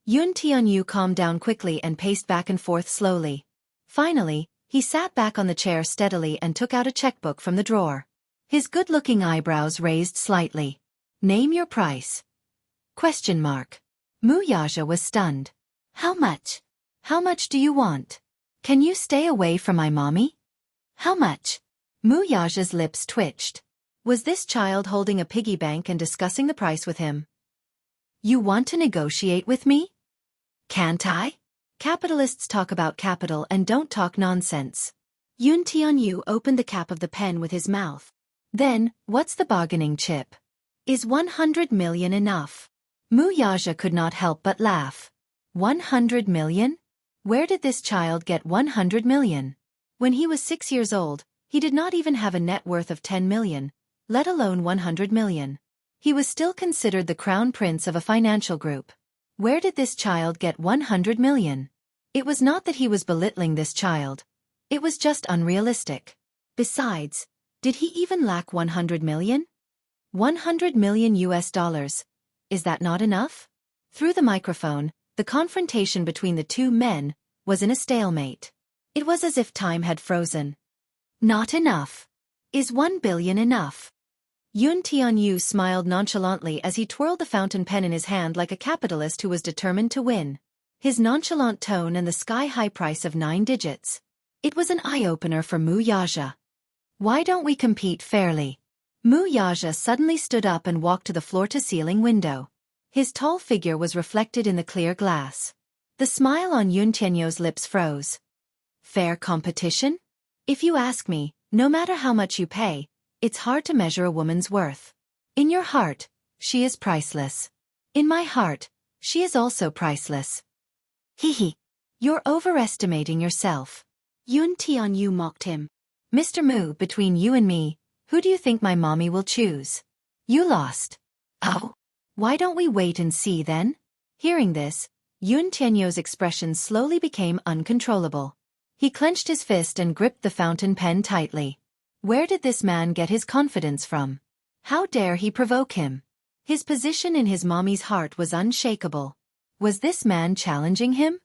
Yun Tianyu calmed down quickly and paced back and forth slowly. Finally, he sat back on the chair steadily and took out a checkbook from the drawer. His good-looking eyebrows raised slightly. Name your price. ? Muyaja was stunned. How much? How much do you want? Can you stay away from my mommy? How much? Muyaja's lips twitched. Was this child holding a piggy bank and discussing the price with him? You want to negotiate with me? Can't I? Capitalists talk about capital and don't talk nonsense. Yun Tianyu opened the cap of the pen with his mouth. Then, what's the bargaining chip? Is 100 million enough? Muyaja could not help but laugh. 100 million? Where did this child get 100 million? When he was 6 years old, he did not even have a net worth of 10 million, let alone 100 million. He was still considered the crown prince of a financial group. Where did this child get 100 million? It was not that he was belittling this child. It was just unrealistic. Besides, did he even lack 100 million? 100 million US dollars. Is that not enough? Through the microphone, the confrontation between the two men was in a stalemate. It was as if time had frozen. Not enough. Is 1 billion enough? Yun Tianyu smiled nonchalantly as he twirled the fountain pen in his hand like a capitalist who was determined to win. His nonchalant tone and the sky-high price of 9 digits. It was an eye-opener for Muyaja. Why don't we compete fairly? Muyaja suddenly stood up and walked to the floor-to-ceiling window. His tall figure was reflected in the clear glass. The smile on Yun Tianyo's lips froze. Fair competition? If you ask me, no matter how much you pay, it's hard to measure a woman's worth. In your heart, she is priceless. In my heart, she is also priceless. Hee. You're overestimating yourself. Yun Tianyu mocked him. Mr. Mu, between you and me, who do you think my mommy will choose? You lost. Oh. Why don't we wait and see then? Hearing this, Yun Tianyo's expression slowly became uncontrollable. He clenched his fist and gripped the fountain pen tightly. Where did this man get his confidence from? How dare he provoke him? His position in his mommy's heart was unshakable. Was this man challenging him?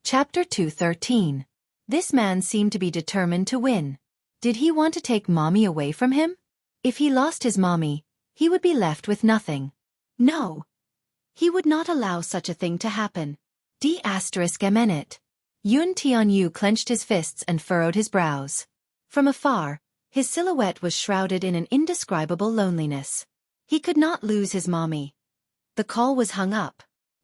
Chapter 213. This man seemed to be determined to win. Did he want to take mommy away from him? If he lost his mommy, he would be left with nothing. No. He would not allow such a thing to happen. D***. Yun Tianyu clenched his fists and furrowed his brows. From afar, his silhouette was shrouded in an indescribable loneliness. He could not lose his mommy. The call was hung up.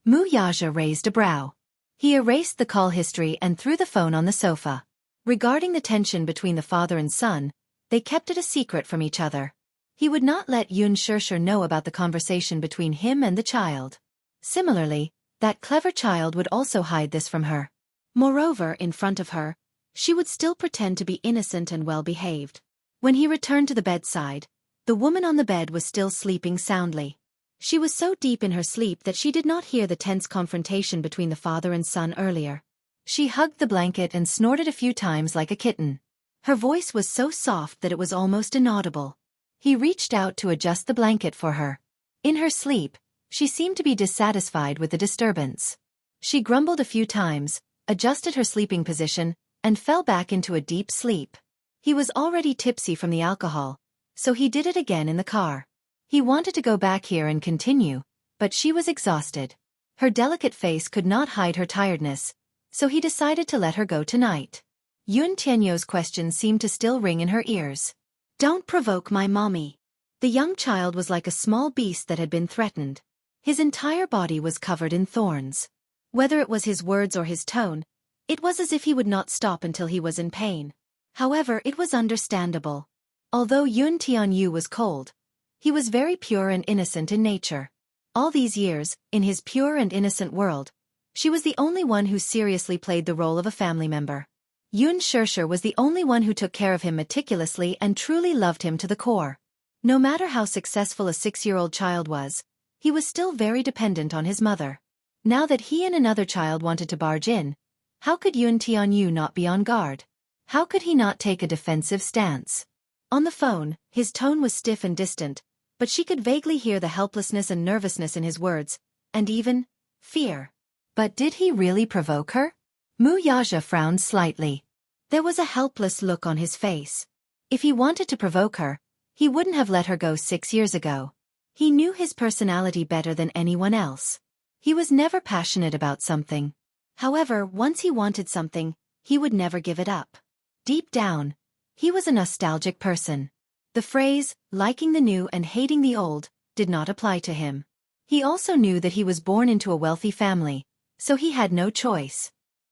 Muyaja raised a brow. He erased the call history and threw the phone on the sofa. Regarding the tension between the father and son, they kept it a secret from each other. He would not let Yun Shusher know about the conversation between him and the child. Similarly, that clever child would also hide this from her. Moreover, in front of her, she would still pretend to be innocent and well-behaved. When he returned to the bedside, the woman on the bed was still sleeping soundly. She was so deep in her sleep that she did not hear the tense confrontation between the father and son earlier. She hugged the blanket and snorted a few times like a kitten. Her voice was so soft that it was almost inaudible. He reached out to adjust the blanket for her. In her sleep, she seemed to be dissatisfied with the disturbance. She grumbled a few times, adjusted her sleeping position, and fell back into a deep sleep. He was already tipsy from the alcohol, so he did it again in the car. He wanted to go back here and continue, but she was exhausted. Her delicate face could not hide her tiredness, so he decided to let her go tonight. Yun Tianyo's question seemed to still ring in her ears. "Don't provoke my mommy." The young child was like a small beast that had been threatened. His entire body was covered in thorns. Whether it was his words or his tone, it was as if he would not stop until he was in pain. However, it was understandable. Although Yun Tianyu was cold, he was very pure and innocent in nature. All these years, in his pure and innocent world, she was the only one who seriously played the role of a family member. Yun Shishir was the only one who took care of him meticulously and truly loved him to the core. No matter how successful a 6-year-old child was, he was still very dependent on his mother. Now that he and another child wanted to barge in, how could Yun Tianyu not be on guard? How could he not take a defensive stance? On the phone, his tone was stiff and distant, but she could vaguely hear the helplessness and nervousness in his words, and even fear. But did he really provoke her? Mu Yaja frowned slightly. There was a helpless look on his face. If he wanted to provoke her, he wouldn't have let her go 6 years ago. He knew his personality better than anyone else. He was never passionate about something. However, once he wanted something, he would never give it up. Deep down, he was a nostalgic person. The phrase, liking the new and hating the old, did not apply to him. He also knew that he was born into a wealthy family, so he had no choice.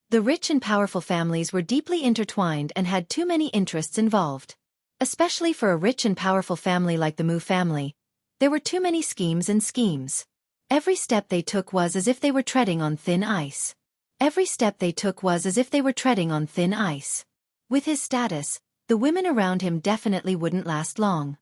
The rich and powerful families were deeply intertwined and had too many interests involved. Especially for a rich and powerful family like the Mu family, there were too many schemes and schemes. Every step they took was as if they were treading on thin ice. Every step they took was as if they were treading on thin ice. With his status, the women around him definitely wouldn't last long.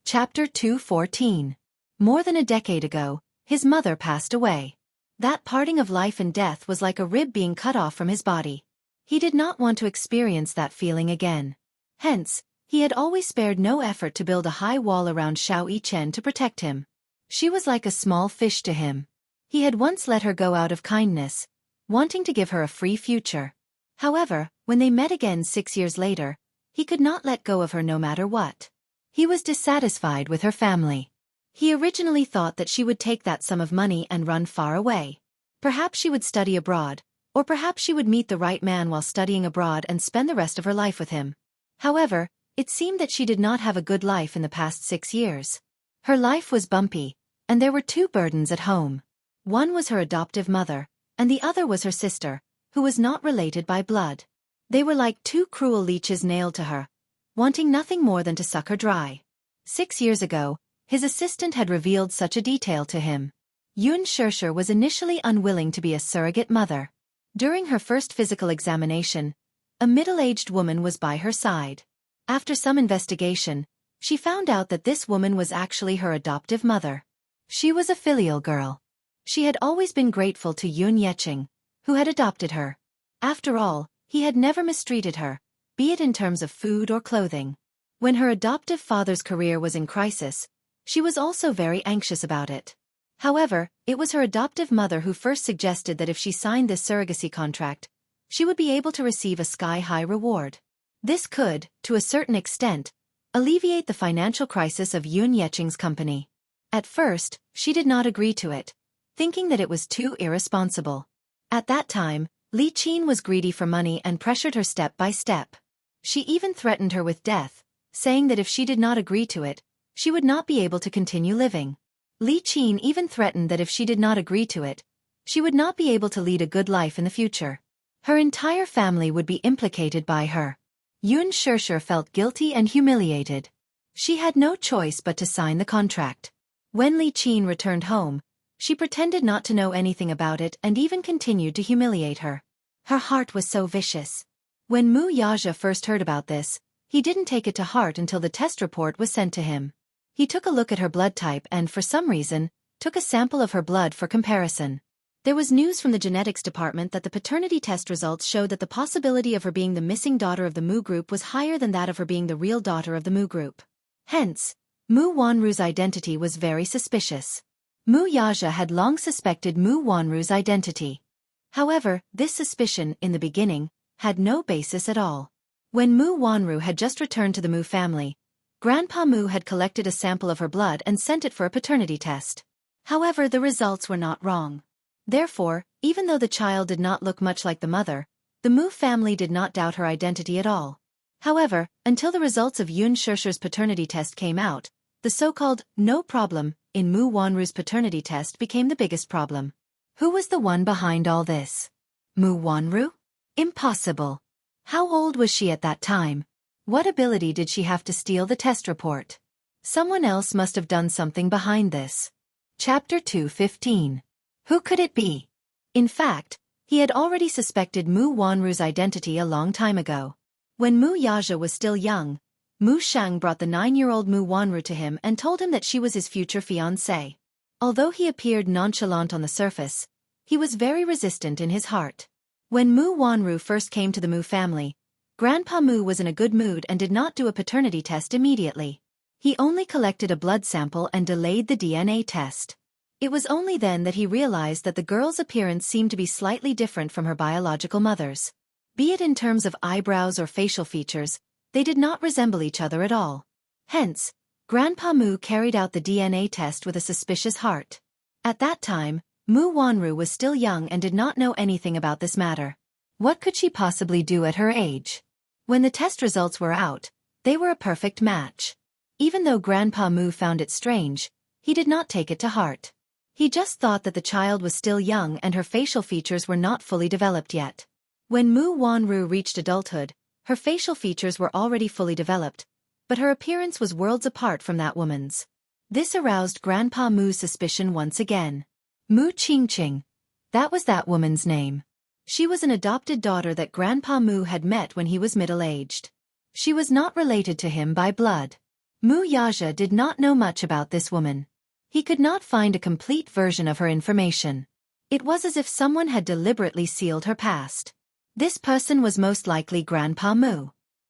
Chapter 214. More than a decade ago, his mother passed away. That parting of life and death was like a rib being cut off from his body. He did not want to experience that feeling again. Hence, he had always spared no effort to build a high wall around Xiao Yichen to protect him. She was like a small fish to him. He had once let her go out of kindness, wanting to give her a free future. However, when they met again 6 years later, he could not let go of her no matter what. He was dissatisfied with her family. He originally thought that she would take that sum of money and run far away. Perhaps she would study abroad, or perhaps she would meet the right man while studying abroad and spend the rest of her life with him. However, it seemed that she did not have a good life in the past 6 years. Her life was bumpy, and there were 2 burdens at home. One was her adoptive mother, and the other was her sister, who was not related by blood. They were like 2 cruel leeches nailed to her, wanting nothing more than to suck her dry. 6 years ago, his assistant had revealed such a detail to him. Yun Shishir was initially unwilling to be a surrogate mother. During her first physical examination, a middle-aged woman was by her side. After some investigation, she found out that this woman was actually her adoptive mother. She was a filial girl. She had always been grateful to Yun Yeqing, who had adopted her. After all, he had never mistreated her, be it in terms of food or clothing. When her adoptive father's career was in crisis, she was also very anxious about it. However, it was her adoptive mother who first suggested that if she signed this surrogacy contract, she would be able to receive a sky-high reward. This could, to a certain extent, alleviate the financial crisis of Yun Yeqing's company. At first, she did not agree to it, thinking that it was too irresponsible. At that time, Li Qin was greedy for money and pressured her step by step. She even threatened her with death, saying that if she did not agree to it, she would not be able to continue living. Li Qin even threatened that if she did not agree to it, she would not be able to lead a good life in the future. Her entire family would be implicated by her. Yun Shishir felt guilty and humiliated. She had no choice but to sign the contract. When Li Qin returned home, she pretended not to know anything about it and even continued to humiliate her. Her heart was so vicious. When Mu Yaja first heard about this, he didn't take it to heart until the test report was sent to him. He took a look at her blood type and, for some reason, took a sample of her blood for comparison. There was news from the genetics department that the paternity test results showed that the possibility of her being the missing daughter of the Mu group was higher than that of her being the real daughter of the Mu group. Hence, Mu Wanru's identity was very suspicious. Mu Yaja had long suspected Mu Wanru's identity. However, this suspicion, in the beginning, had no basis at all. When Mu Wanru had just returned to the Mu family, Grandpa Mu had collected a sample of her blood and sent it for a paternity test. However, the results were not wrong. Therefore, even though the child did not look much like the mother, the Mu family did not doubt her identity at all. However, until the results of Yun Shirshir's paternity test came out, the so-called no problem in Mu Wanru's paternity test became the biggest problem. Who was the one behind all this? Mu Wanru? Impossible. How old was she at that time? What ability did she have to steal the test report? Someone else must have done something behind this. Chapter 2:15. Who could it be? In fact, he had already suspected Mu Wanru's identity a long time ago. When Mu Yaja was still young, Mu Shang brought the 9-year-old Mu Wanru to him and told him that she was his future fiancée. Although he appeared nonchalant on the surface, he was very resistant in his heart. When Mu Wanru first came to the Mu family, Grandpa Mu was in a good mood and did not do a paternity test immediately. He only collected a blood sample and delayed the DNA test. It was only then that he realized that the girl's appearance seemed to be slightly different from her biological mother's. Be it in terms of eyebrows or facial features, they did not resemble each other at all. Hence, Grandpa Mu carried out the DNA test with a suspicious heart. At that time, Mu Wanru was still young and did not know anything about this matter. What could she possibly do at her age? When the test results were out, they were a perfect match. Even though Grandpa Mu found it strange, he did not take it to heart. He just thought that the child was still young and her facial features were not fully developed yet. When Mu Wanru reached adulthood, her facial features were already fully developed, but her appearance was worlds apart from that woman's. This aroused Grandpa Mu's suspicion once again. Mu Qingqing. That was that woman's name. She was an adopted daughter that Grandpa Mu had met when he was middle-aged. She was not related to him by blood. Mu Yaja did not know much about this woman. He could not find a complete version of her information. It was as if someone had deliberately sealed her past. This person was most likely Grandpa Mu.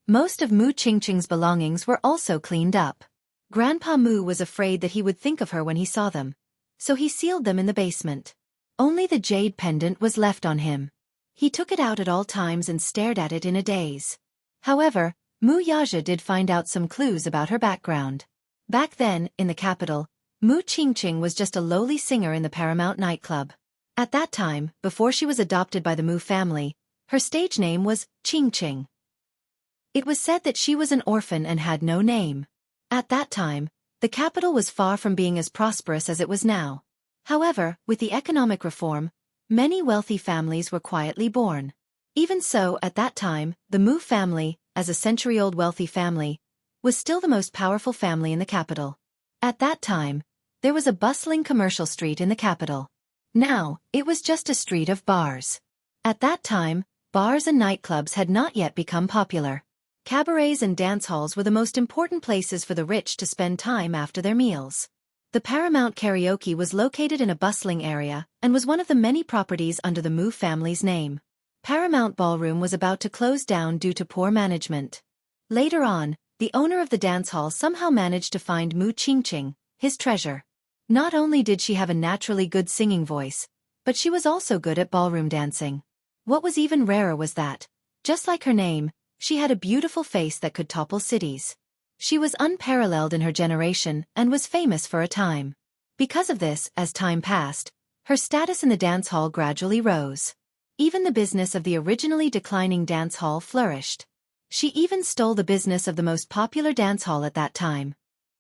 Most of Mu Qingqing's belongings were also cleaned up. Grandpa Mu was afraid that he would think of her when he saw them, so he sealed them in the basement. Only the jade pendant was left on him. He took it out at all times and stared at it in a daze. However, Mu Yaja did find out some clues about her background. Back then, in the capital, Mu Qingqing was just a lowly singer in the Paramount nightclub. At that time, before she was adopted by the Mu family, her stage name was Qingqing. It was said that she was an orphan and had no name. At that time, the capital was far from being as prosperous as it was now. However, with the economic reform, many wealthy families were quietly born. Even so, at that time, the Mu family, as a century-old wealthy family, was still the most powerful family in the capital. At that time, there was a bustling commercial street in the capital. Now, it was just a street of bars. At that time, bars and nightclubs had not yet become popular. Cabarets and dance halls were the most important places for the rich to spend time after their meals. The Paramount Karaoke was located in a bustling area and was one of the many properties under the Mu family's name. Paramount Ballroom was about to close down due to poor management. Later on, the owner of the dance hall somehow managed to find Mu Qingqing, his treasure. Not only did she have a naturally good singing voice, but she was also good at ballroom dancing. What was even rarer was that, just like her name, she had a beautiful face that could topple cities. She was unparalleled in her generation and was famous for a time. Because of this, as time passed, her status in the dance hall gradually rose. Even the business of the originally declining dance hall flourished. She even stole the business of the most popular dance hall at that time.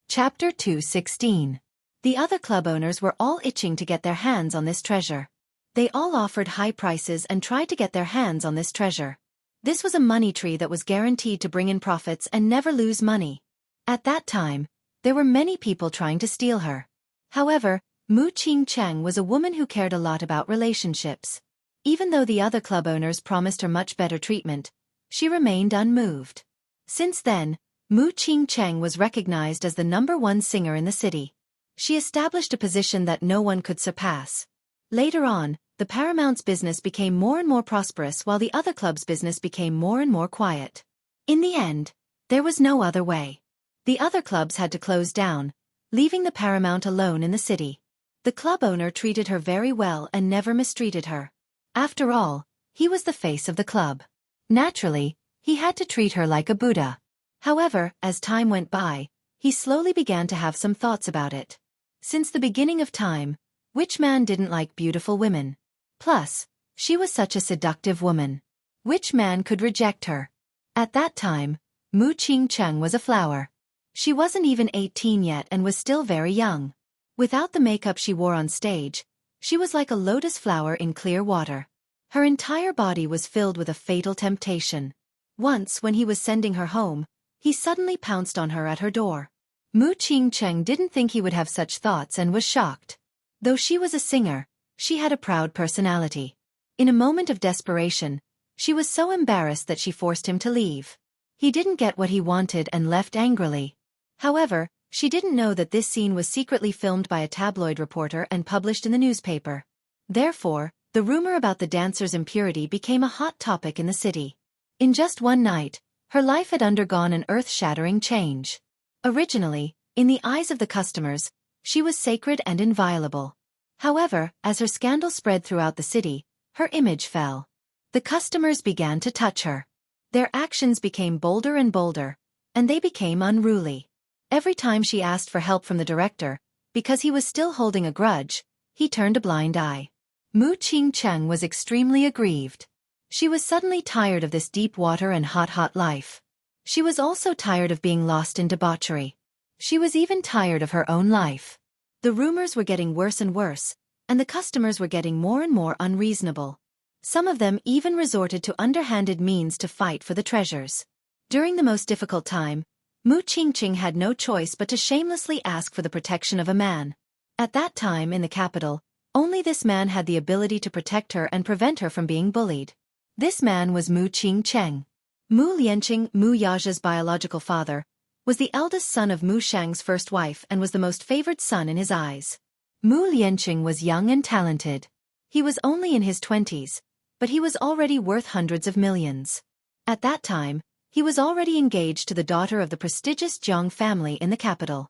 Chapter 2:16. The other club owners were all itching to get their hands on this treasure. They all offered high prices and tried to get their hands on this treasure. This was a money tree that was guaranteed to bring in profits and never lose money. At that time, there were many people trying to steal her. However, Mu Qingqing was a woman who cared a lot about relationships. Even though the other club owners promised her much better treatment, She remained unmoved. Since then, Mu Qingcheng was recognized as the #1 singer in the city. She established a position that no one could surpass. Later on, the Paramount's business became more and more prosperous while the other club's business became more and more quiet. In the end, there was no other way. The other clubs had to close down, leaving the Paramount alone in the city. The club owner treated her very well and never mistreated her. After all, he was the face of the club. Naturally, he had to treat her like a Buddha. However, as time went by, he slowly began to have some thoughts about it. Since the beginning of time, which man didn't like beautiful women? Plus, she was such a seductive woman. Which man could reject her? At that time, Mu Qingcheng was a flower. She wasn't even 18 yet and was still very young. Without the makeup she wore on stage, she was like a lotus flower in clear water. Her entire body was filled with a fatal temptation. Once, when he was sending her home, he suddenly pounced on her at her door. Mu Qingcheng didn't think he would have such thoughts and was shocked. Though she was a singer, she had a proud personality. In a moment of desperation, she was so embarrassed that she forced him to leave. He didn't get what he wanted and left angrily. However, she didn't know that this scene was secretly filmed by a tabloid reporter and published in the newspaper. Therefore, the rumor about the dancer's impurity became a hot topic in the city. In just one night, her life had undergone an earth-shattering change. Originally, in the eyes of the customers, she was sacred and inviolable. However, as her scandal spread throughout the city, her image fell. The customers began to touch her. Their actions became bolder and bolder, and they became unruly. Every time she asked for help from the director, because he was still holding a grudge, he turned a blind eye. Mu Qingcheng was extremely aggrieved. She was suddenly tired of this deep water and hot life. She was also tired of being lost in debauchery. She was even tired of her own life. The rumors were getting worse and worse, and the customers were getting more and more unreasonable. Some of them even resorted to underhanded means to fight for the treasures. During the most difficult time, Mu Qingcheng had no choice but to shamelessly ask for the protection of a man. At that time in the capital, only this man had the ability to protect her and prevent her from being bullied. This man was Mu Qingcheng. Mu Lianqing, Mu Yaja's biological father, was the eldest son of Mu Shang's first wife and was the most favored son in his eyes. Mu Lianqing was young and talented. He was only in his 20s, but he was already worth hundreds of millions. At that time, he was already engaged to the daughter of the prestigious Jiang family in the capital.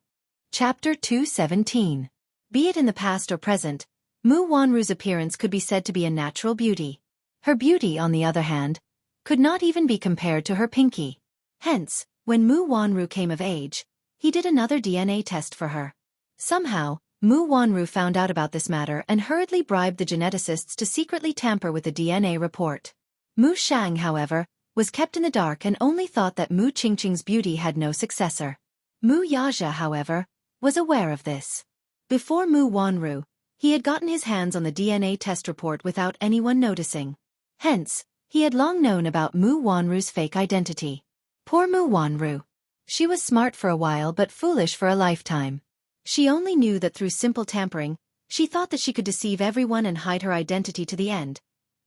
Chapter 217. Be it in the past or present, Mu Wanru's appearance could be said to be a natural beauty. Her beauty, on the other hand, could not even be compared to her pinky. Hence, when Mu Wanru came of age, he did another DNA test for her. Somehow, Mu Wanru found out about this matter and hurriedly bribed the geneticists to secretly tamper with the DNA report. Mu Shang, however, was kept in the dark and only thought that Mu Qingcheng's beauty had no successor. Mu Yaja, however, was aware of this. Before Mu Wanru, he had gotten his hands on the DNA test report without anyone noticing. Hence, he had long known about Mu Wanru's fake identity. Poor Mu Wanru. She was smart for a while but foolish for a lifetime. She only knew that through simple tampering, she thought that she could deceive everyone and hide her identity to the end,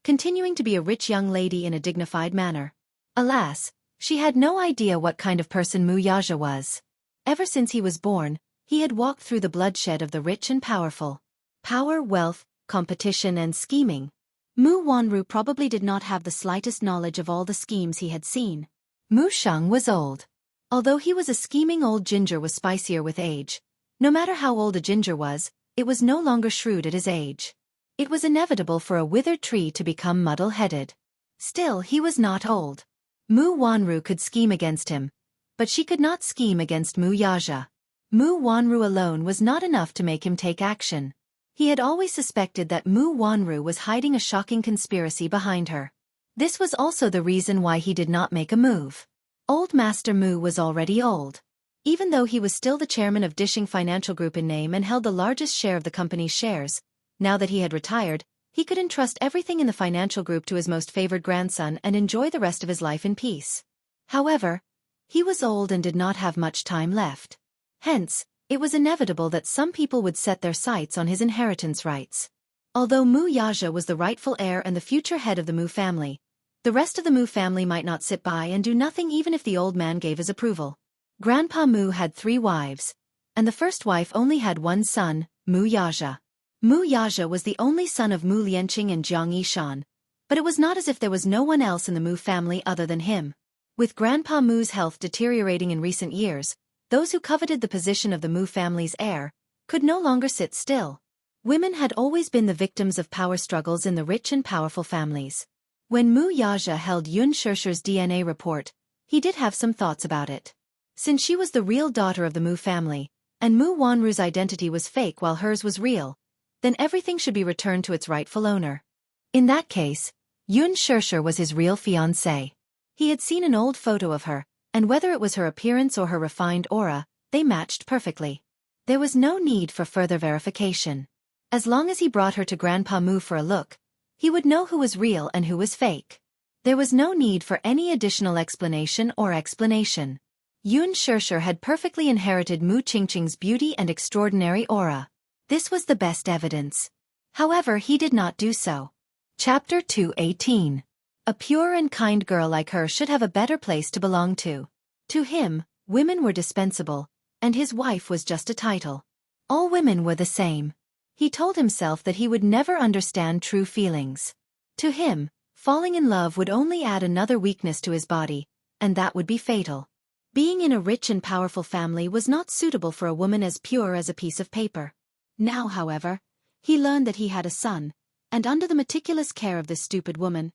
continuing to be a rich young lady in a dignified manner. Alas, she had no idea what kind of person Mu Yaja was. Ever since he was born, he had walked through the bloodshed of the rich and powerful. Power, wealth, competition and scheming. Mu Wanru probably did not have the slightest knowledge of all the schemes he had seen. Mu Shang was old. Although he was a scheming old ginger was spicier with age. No matter how old a ginger was, it was no longer shrewd at his age. It was inevitable for a withered tree to become muddle-headed. Still, he was not old. Mu Wanru could scheme against him, but she could not scheme against Mu Yaja. Mu Wanru alone was not enough to make him take action. He had always suspected that Mu Wanru was hiding a shocking conspiracy behind her. This was also the reason why he did not make a move. Old Master Mu was already old. Even though he was still the chairman of Dishing Financial Group in name and held the largest share of the company's shares, now that he had retired, he could entrust everything in the financial group to his most favored grandson and enjoy the rest of his life in peace. However, he was old and did not have much time left. Hence, it was inevitable that some people would set their sights on his inheritance rights. Although Mu Yaja was the rightful heir and the future head of the Mu family, The rest of the Mu family might not sit by and do nothing even if the old man gave his approval. Grandpa Mu had 3 wives, and the first wife only had 1 son, Mu Yaja. Mu Yaja was the only son of Mu Lianqing and Jiang Yishan, but it was not as if there was no one else in the Mu family other than him. With Grandpa Mu's health deteriorating in recent years, those who coveted the position of the Mu family's heir could no longer sit still. Women had always been the victims of power struggles in the rich and powerful families. When Mu Yaja held Yun Shishir's DNA report, he did have some thoughts about it. Since she was the real daughter of the Mu family, and Mu Wanru's identity was fake while hers was real, then everything should be returned to its rightful owner. In that case, Yun Shishir was his real fiancée. He had seen an old photo of her, and whether it was her appearance or her refined aura, they matched perfectly. There was no need for further verification. As long as he brought her to Grandpa Mu for a look, he would know who was real and who was fake. There was no need for any additional explanation or explanation. Yun Shishir had perfectly inherited Mu Qingqing's beauty and extraordinary aura. This was the best evidence. However, he did not do so. Chapter 218. A pure and kind girl like her should have a better place to belong to. To him, women were dispensable, and his wife was just a title. All women were the same. He told himself that he would never understand true feelings. To him, falling in love would only add another weakness to his body, and that would be fatal. Being in a rich and powerful family was not suitable for a woman as pure as a piece of paper. Now, however, he learned that he had a son, and under the meticulous care of this stupid woman,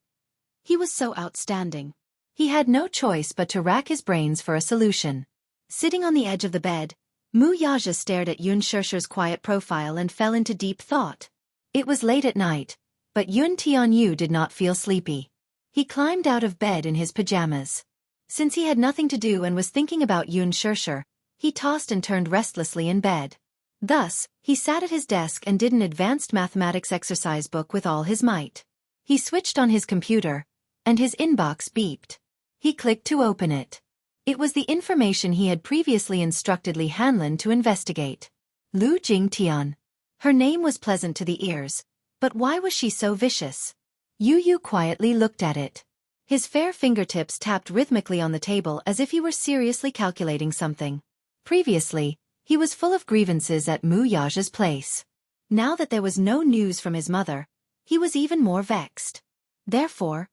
he was so outstanding. He had no choice but to rack his brains for a solution. Sitting on the edge of the bed, Mu Yaja stared at Yun Shishir's quiet profile and fell into deep thought. It was late at night, but Yun Tianyu did not feel sleepy. He climbed out of bed in his pajamas. Since he had nothing to do and was thinking about Yun Shishir, he tossed and turned restlessly in bed. Thus, he sat at his desk and did an advanced mathematics exercise book with all his might. He switched on his computer, and his inbox beeped. He clicked to open it. It was the information he had previously instructed Li Hanlin to investigate. Lu Jingtian. Her name was pleasant to the ears, but why was she so vicious? Yu Yu quietly looked at it. His fair fingertips tapped rhythmically on the table as if he were seriously calculating something. Previously, he was full of grievances at Mu Yaja's place. Now that there was no news from his mother, he was even more vexed. Therefore,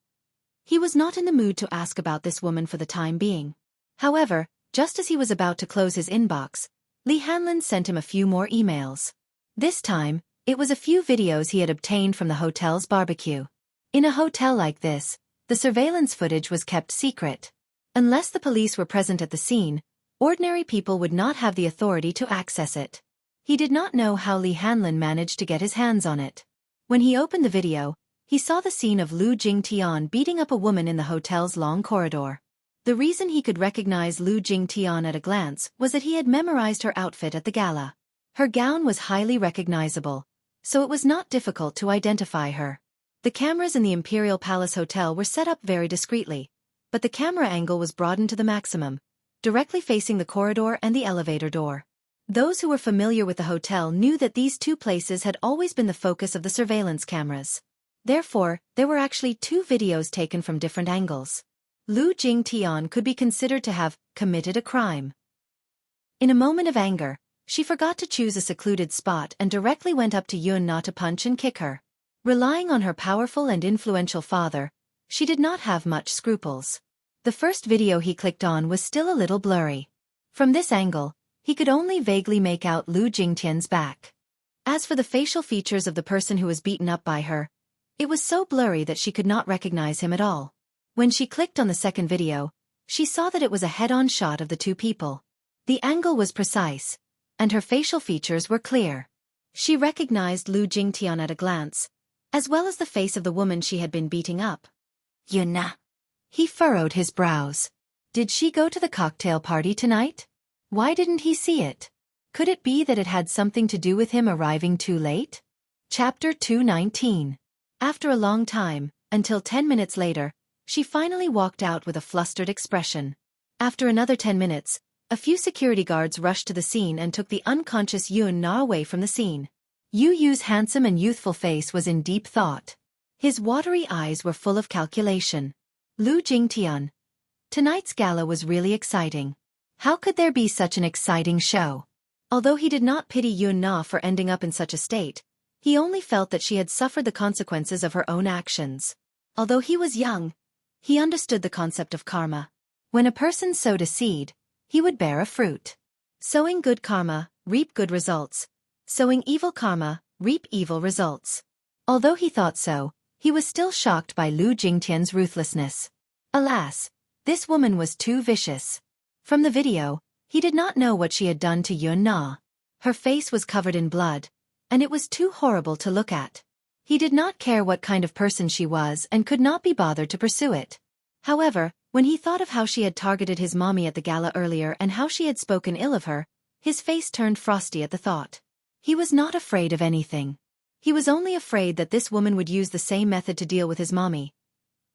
he was not in the mood to ask about this woman for the time being. However, just as he was about to close his inbox, Li Hanlin sent him a few more emails. This time, it was a few videos he had obtained from the hotel's barbecue. In a hotel like this, the surveillance footage was kept secret. Unless the police were present at the scene, ordinary people would not have the authority to access it. He did not know how Li Hanlin managed to get his hands on it. When he opened the video, he saw the scene of Lu Jingtian beating up a woman in the hotel's long corridor. The reason he could recognize Lu Jingtian at a glance was that he had memorized her outfit at the gala. Her gown was highly recognizable, so it was not difficult to identify her. The cameras in the Imperial Palace Hotel were set up very discreetly, but the camera angle was broadened to the maximum, directly facing the corridor and the elevator door. Those who were familiar with the hotel knew that these two places had always been the focus of the surveillance cameras. Therefore, there were actually 2 videos taken from different angles. Lu Jingtian could be considered to have committed a crime. In a moment of anger, she forgot to choose a secluded spot and directly went up to Yun Na to punch and kick her. Relying on her powerful and influential father, she did not have much scruples. The first video he clicked on was still a little blurry. From this angle, he could only vaguely make out Lu Jingtian's back. As for the facial features of the person who was beaten up by her, it was so blurry that she could not recognize him at all. When she clicked on the second video, she saw that it was a head-on shot of the 2 people. The angle was precise, and her facial features were clear. She recognized Lu Jingtian at a glance, as well as the face of the woman she had been beating up. Yuna. He furrowed his brows. Did she go to the cocktail party tonight? Why didn't he see it? Could it be that it had something to do with him arriving too late? Chapter 219. After a long time, until 10 minutes later, she finally walked out with a flustered expression. After another 10 minutes, a few security guards rushed to the scene and took the unconscious Yun Na away from the scene. Yu Yu's handsome and youthful face was in deep thought. His watery eyes were full of calculation. Lu Jingtian. Tonight's gala was really exciting. How could there be such an exciting show? Although he did not pity Yun Na for ending up in such a state, he only felt that she had suffered the consequences of her own actions. Although he was young, he understood the concept of karma. When a person sowed a seed, he would bear a fruit. Sowing good karma, reap good results. Sowing evil karma, reap evil results. Although he thought so, he was still shocked by Lu Jingtian's ruthlessness. Alas, this woman was too vicious. From the video, he did not know what she had done to Yun Na. Her face was covered in blood, and it was too horrible to look at. He did not care what kind of person she was and could not be bothered to pursue it. However, when he thought of how she had targeted his mommy at the gala earlier and how she had spoken ill of her, his face turned frosty at the thought. He was not afraid of anything. He was only afraid that this woman would use the same method to deal with his mommy.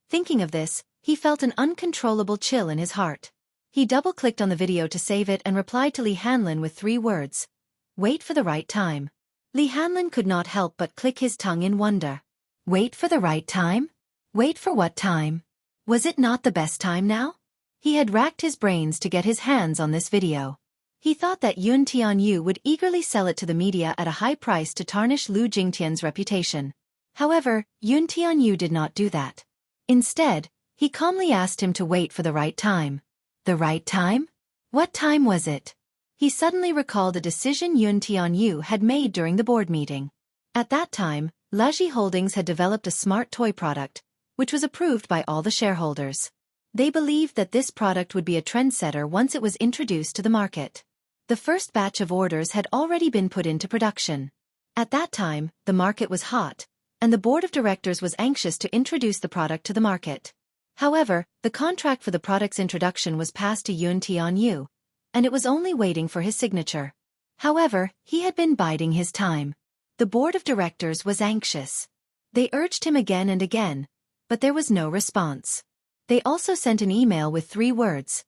Thinking of this, he felt an uncontrollable chill in his heart. He double-clicked on the video to save it and replied to Li Hanlin with 3 words. Wait for the right time. Li Hanlin could not help but click his tongue in wonder. Wait for the right time? Wait for what time? Was it not the best time now? He had racked his brains to get his hands on this video. He thought that Yun Tianyu would eagerly sell it to the media at a high price to tarnish Lu Jingtian's reputation. However, Yun Tianyu did not do that. Instead, he calmly asked him to wait for the right time. The right time? What time was it? He suddenly recalled a decision Yun Tianyu had made during the board meeting. At that time, Laji Holdings had developed a smart toy product, which was approved by all the shareholders. They believed that this product would be a trendsetter once it was introduced to the market. The first batch of orders had already been put into production. At that time, the market was hot, and the board of directors was anxious to introduce the product to the market. However, the contract for the product's introduction was passed to Yun Tianyu, and it was only waiting for his signature. However, he had been biding his time. The board of directors was anxious. They urged him again and again, but there was no response. They also sent an email with 3 words.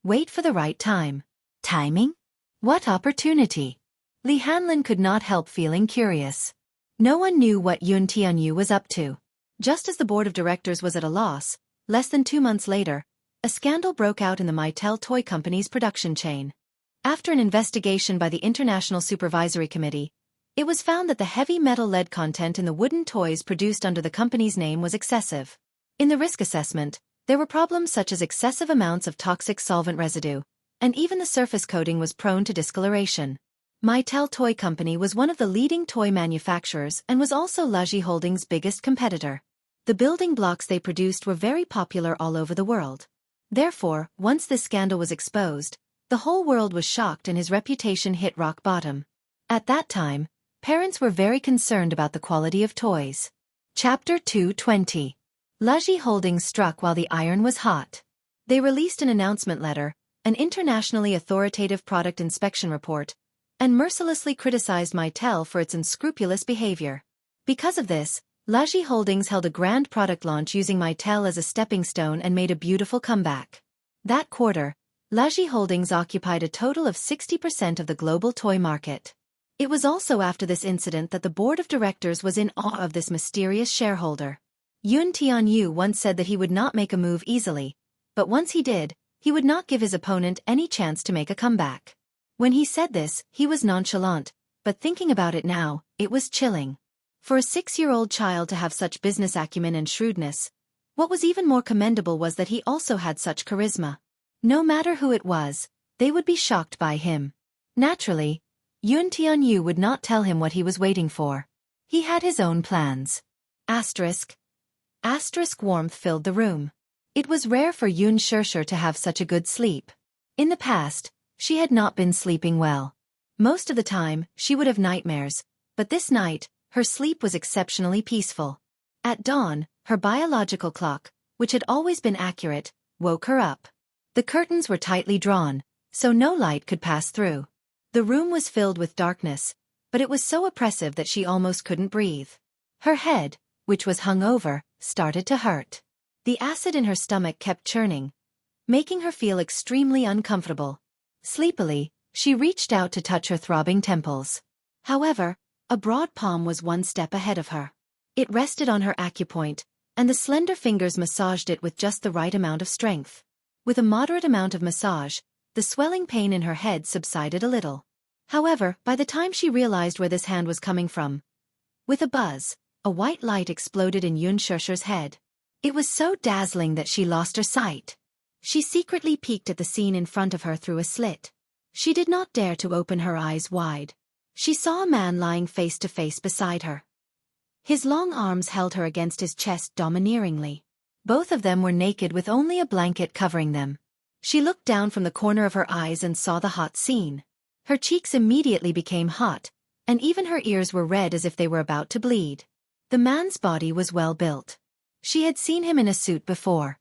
Wait for the right time. Timing? What opportunity? Li Hanlin could not help feeling curious. No one knew what Yun Tianyu was up to. Just as the board of directors was at a loss, less than 2 months later, a scandal broke out in the Mattel toy company's production chain. After an investigation by the International Supervisory Committee, it was found that the heavy metal lead content in the wooden toys produced under the company's name was excessive. In the risk assessment, there were problems such as excessive amounts of toxic solvent residue, and even the surface coating was prone to discoloration. Mattel Toy Company was one of the leading toy manufacturers and was also Laji Holdings' biggest competitor. The building blocks they produced were very popular all over the world. Therefore, once this scandal was exposed, the whole world was shocked and his reputation hit rock bottom. At that time, parents were very concerned about the quality of toys. Chapter 220. Laji Holdings struck while the iron was hot. They released an announcement letter, an internationally authoritative product inspection report, and mercilessly criticized Mattel for its unscrupulous behavior. Because of this, Laji Holdings held a grand product launch using Mattel as a stepping stone and made a beautiful comeback. That quarter, Laji Holdings occupied a total of 60% of the global toy market. It was also after this incident that the board of directors was in awe of this mysterious shareholder. Yun Tianyu once said that he would not make a move easily, but once he did, he would not give his opponent any chance to make a comeback. When he said this, he was nonchalant, but thinking about it now, it was chilling. For a 6-year-old child to have such business acumen and shrewdness, what was even more commendable was that he also had such charisma. No matter who it was, they would be shocked by him. Naturally, Yun Tianyu would not tell him what he was waiting for. He had his own plans. Asterisk warmth filled the room. It was rare for Yun Shirshir to have such a good sleep. In the past, she had not been sleeping well. Most of the time, she would have nightmares, but this night, her sleep was exceptionally peaceful. At dawn, her biological clock, which had always been accurate, woke her up. The curtains were tightly drawn, so no light could pass through. The room was filled with darkness, but it was so oppressive that she almost couldn't breathe. Her head, which was hung over, started to hurt. The acid in her stomach kept churning, making her feel extremely uncomfortable. Sleepily, she reached out to touch her throbbing temples. However, a broad palm was one step ahead of her. It rested on her acupoint, and the slender fingers massaged it with just the right amount of strength. With a moderate amount of massage, the swelling pain in her head subsided a little. However, by the time she realized where this hand was coming from, with a buzz, a white light exploded in Yun Shusher's head. It was so dazzling that she lost her sight. She secretly peeked at the scene in front of her through a slit. She did not dare to open her eyes wide. She saw a man lying face to face beside her. His long arms held her against his chest domineeringly. Both of them were naked with only a blanket covering them. She looked down from the corner of her eyes and saw the hot scene. Her cheeks immediately became hot, and even her ears were red as if they were about to bleed. The man's body was well built. She had seen him in a suit before.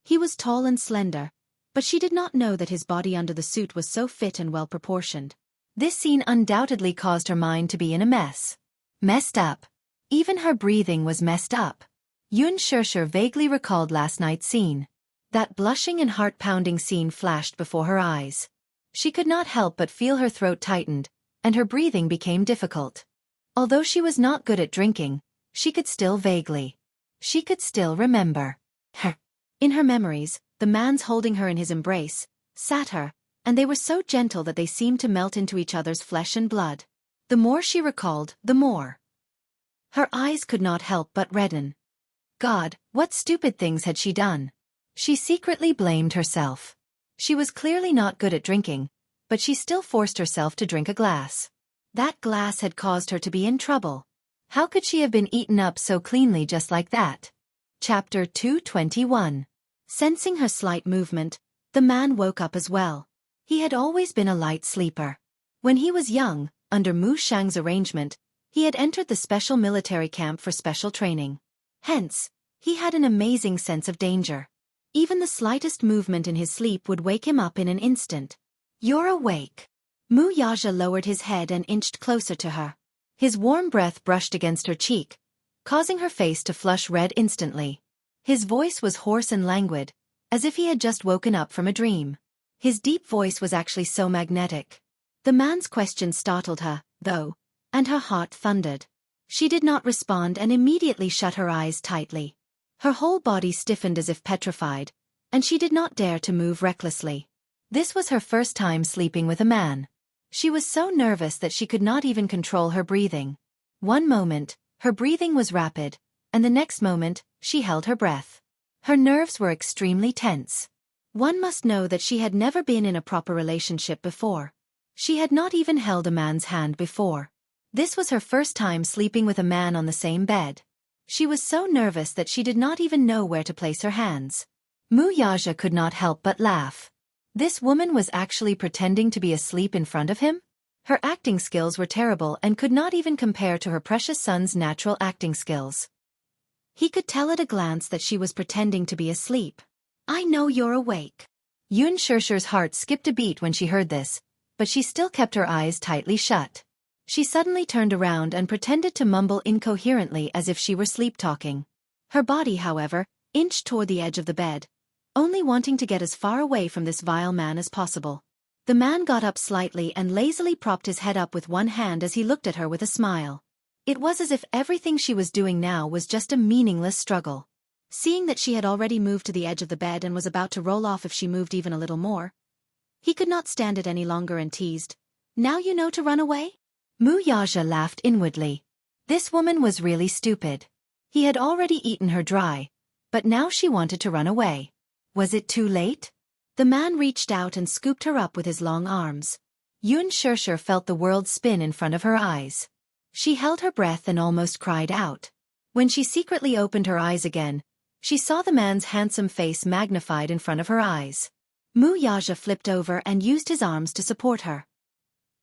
He was tall and slender, but she did not know that his body under the suit was so fit and well proportioned. This scene undoubtedly caused her mind to be in a mess. Messed up. Even her breathing was messed up. Yun Shusher vaguely recalled last night's scene. That blushing and heart-pounding scene flashed before her eyes. She could not help but feel her throat tightened, and her breathing became difficult. Although she was not good at drinking, she could still remember. In her memories, the man's holding her in his embrace, sat her, and they were so gentle that they seemed to melt into each other's flesh and blood. The more she recalled, the more her eyes could not help but redden. God, what stupid things had she done? She secretly blamed herself. She was clearly not good at drinking, but she still forced herself to drink a glass. That glass had caused her to be in trouble. How could she have been eaten up so cleanly just like that? Chapter 221. Sensing her slight movement, the man woke up as well. He had always been a light sleeper. When he was young, under Mu Shang's arrangement, he had entered the special military camp for special training. Hence, he had an amazing sense of danger. Even the slightest movement in his sleep would wake him up in an instant. "You're awake." Mu Yaja lowered his head and inched closer to her. His warm breath brushed against her cheek, causing her face to flush red instantly. His voice was hoarse and languid, as if he had just woken up from a dream. His deep voice was actually so magnetic. The man's question startled her, though, and her heart thundered. She did not respond and immediately shut her eyes tightly. Her whole body stiffened as if petrified, and she did not dare to move recklessly. This was her first time sleeping with a man. She was so nervous that she could not even control her breathing. One moment, her breathing was rapid, and the next moment, she held her breath. Her nerves were extremely tense. One must know that she had never been in a proper relationship before. She had not even held a man's hand before. This was her first time sleeping with a man on the same bed. She was so nervous that she did not even know where to place her hands. Mu Yaja could not help but laugh. This woman was actually pretending to be asleep in front of him? Her acting skills were terrible and could not even compare to her precious son's natural acting skills. He could tell at a glance that she was pretending to be asleep. "I know you're awake." Yun Shusher's heart skipped a beat when she heard this, but she still kept her eyes tightly shut. She suddenly turned around and pretended to mumble incoherently as if she were sleep-talking. Her body, however, inched toward the edge of the bed, only wanting to get as far away from this vile man as possible. The man got up slightly and lazily propped his head up with one hand as he looked at her with a smile. It was as if everything she was doing now was just a meaningless struggle. Seeing that she had already moved to the edge of the bed and was about to roll off if she moved even a little more, he could not stand it any longer and teased, "Now you know to run away?" Mu Yaja laughed inwardly. This woman was really stupid. He had already eaten her dry, but now she wanted to run away. Was it too late? The man reached out and scooped her up with his long arms. Yun Shusher felt the world spin in front of her eyes. She held her breath and almost cried out. When she secretly opened her eyes again, she saw the man's handsome face magnified in front of her eyes. Mu Yaja flipped over and used his arms to support her.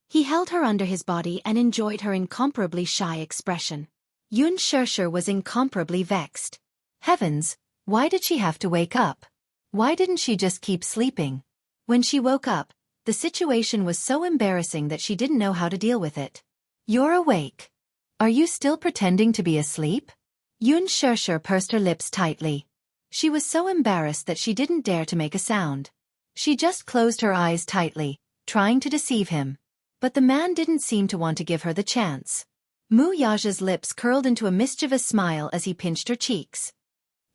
He held her under his body and enjoyed her incomparably shy expression. Yun Shusher was incomparably vexed. Heavens, why did she have to wake up? Why didn't she just keep sleeping? When she woke up, the situation was so embarrassing that she didn't know how to deal with it. "You're awake. Are you still pretending to be asleep?" Yun Shusher pursed her lips tightly. She was so embarrassed that she didn't dare to make a sound. She just closed her eyes tightly, trying to deceive him. But the man didn't seem to want to give her the chance. Mu Yaja's lips curled into a mischievous smile as he pinched her cheeks.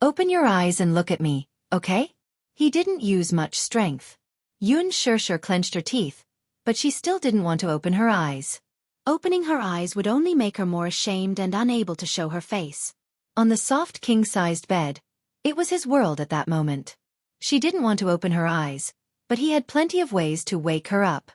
Open your eyes and look at me, okay? He didn't use much strength. Yun Shirshir clenched her teeth, but she still didn't want to open her eyes. Opening her eyes would only make her more ashamed and unable to show her face. On the soft king-sized bed, it was his world at that moment. She didn't want to open her eyes, but he had plenty of ways to wake her up.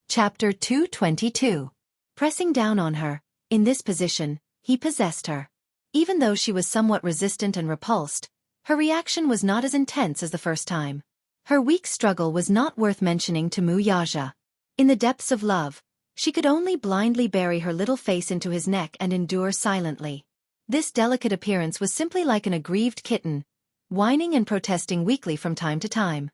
Chapter 222. Pressing down on her, in this position, he possessed her. Even though she was somewhat resistant and repulsed, her reaction was not as intense as the first time. Her weak struggle was not worth mentioning to Mu Yaja. In the depths of love, she could only blindly bury her little face into his neck and endure silently. This delicate appearance was simply like an aggrieved kitten, whining and protesting weakly from time to time.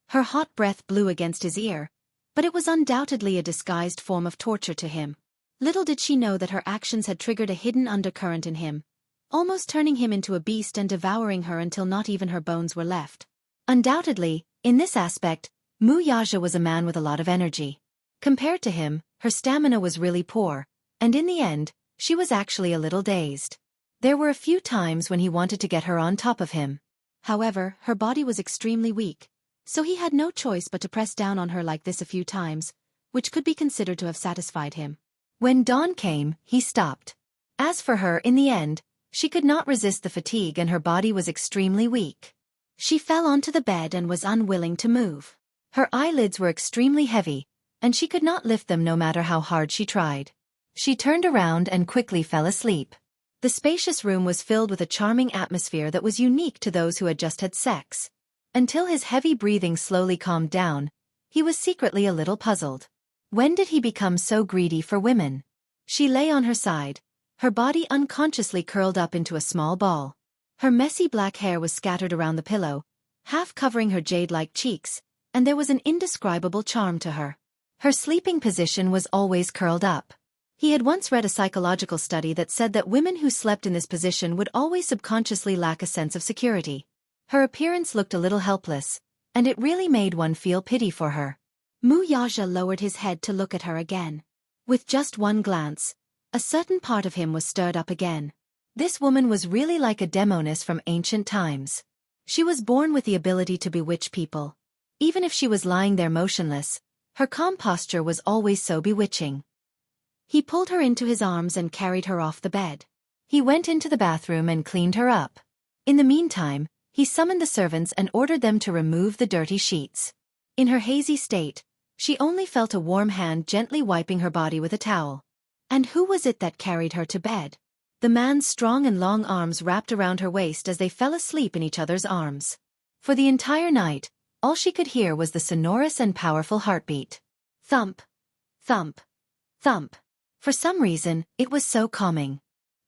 Her hot breath blew against his ear, but it was undoubtedly a disguised form of torture to him. Little did she know that her actions had triggered a hidden undercurrent in him, almost turning him into a beast and devouring her until not even her bones were left. Undoubtedly, in this aspect, Mu Yaja was a man with a lot of energy. Compared to him, her stamina was really poor, and in the end, she was actually a little dazed. There were a few times when he wanted to get her on top of him. However, her body was extremely weak, so he had no choice but to press down on her like this a few times, which could be considered to have satisfied him. When dawn came, he stopped. As for her, in the end, she could not resist the fatigue and her body was extremely weak. She fell onto the bed and was unwilling to move. Her eyelids were extremely heavy, and she could not lift them no matter how hard she tried. She turned around and quickly fell asleep. The spacious room was filled with a charming atmosphere that was unique to those who had just had sex. Until his heavy breathing slowly calmed down, he was secretly a little puzzled. When did he become so greedy for women? She lay on her side, her body unconsciously curled up into a small ball. Her messy black hair was scattered around the pillow, half covering her jade-like cheeks, and there was an indescribable charm to her. Her sleeping position was always curled up. He had once read a psychological study that said that women who slept in this position would always subconsciously lack a sense of security. Her appearance looked a little helpless, and it really made one feel pity for her. Mu Yaja lowered his head to look at her again. With just one glance, a certain part of him was stirred up again. This woman was really like a demoness from ancient times. She was born with the ability to bewitch people. Even if she was lying there motionless, her calm posture was always so bewitching. He pulled her into his arms and carried her off the bed. He went into the bathroom and cleaned her up. In the meantime, he summoned the servants and ordered them to remove the dirty sheets. In her hazy state, she only felt a warm hand gently wiping her body with a towel. And who was it that carried her to bed? The man's strong and long arms wrapped around her waist as they fell asleep in each other's arms. For the entire night, all she could hear was the sonorous and powerful heartbeat. Thump, thump, thump. For some reason, it was so calming.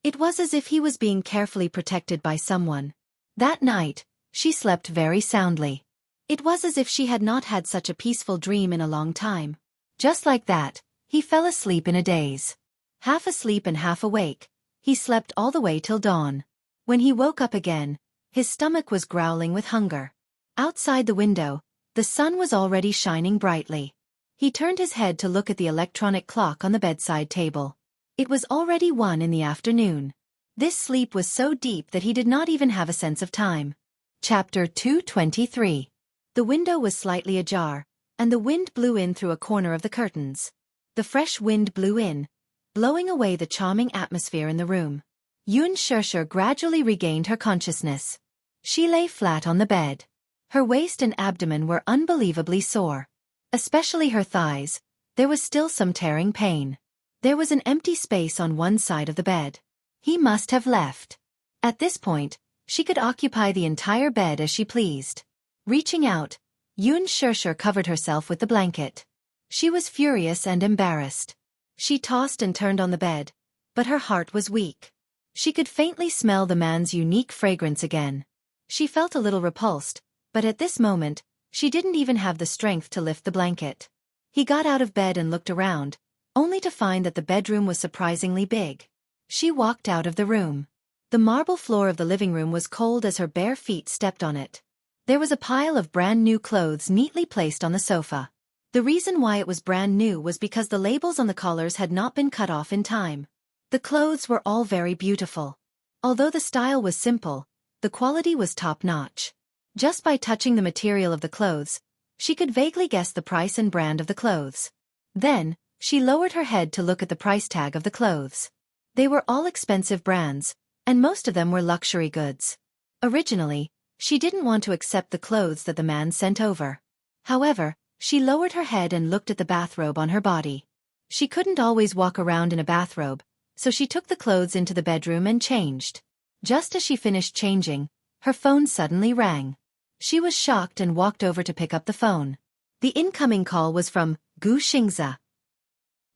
It was as if he was being carefully protected by someone. That night, she slept very soundly. It was as if she had not had such a peaceful dream in a long time. Just like that, he fell asleep in a daze. Half asleep and half awake, he slept all the way till dawn. When he woke up again, his stomach was growling with hunger. Outside the window, the sun was already shining brightly. He turned his head to look at the electronic clock on the bedside table. It was already 1 in the afternoon. This sleep was so deep that he did not even have a sense of time. Chapter 223. The window was slightly ajar, and the wind blew in through a corner of the curtains. The fresh wind blew in, blowing away the charming atmosphere in the room. Yun Shirshir gradually regained her consciousness. She lay flat on the bed. Her waist and abdomen were unbelievably sore. Especially her thighs, there was still some tearing pain. There was an empty space on one side of the bed. He must have left. At this point, she could occupy the entire bed as she pleased. Reaching out, Yun Shirshir covered herself with the blanket. She was furious and embarrassed. She tossed and turned on the bed, but her heart was weak. She could faintly smell the man's unique fragrance again. She felt a little repulsed, but at this moment, she didn't even have the strength to lift the blanket. He got out of bed and looked around, only to find that the bedroom was surprisingly big. She walked out of the room. The marble floor of the living room was cold as her bare feet stepped on it. There was a pile of brand new clothes neatly placed on the sofa. The reason why it was brand new was because the labels on the collars had not been cut off in time. The clothes were all very beautiful. Although the style was simple, The quality was top-notch. Just by touching the material of the clothes, she could vaguely guess the price and brand of the clothes. Then, she lowered her head to look at the price tag of the clothes. They were all expensive brands, and most of them were luxury goods. Originally, she didn't want to accept the clothes that the man sent over. However, she lowered her head and looked at the bathrobe on her body. She couldn't always walk around in a bathrobe, so she took the clothes into the bedroom and changed. Just as she finished changing, her phone suddenly rang. She was shocked and walked over to pick up the phone. The incoming call was from Gu Xingze.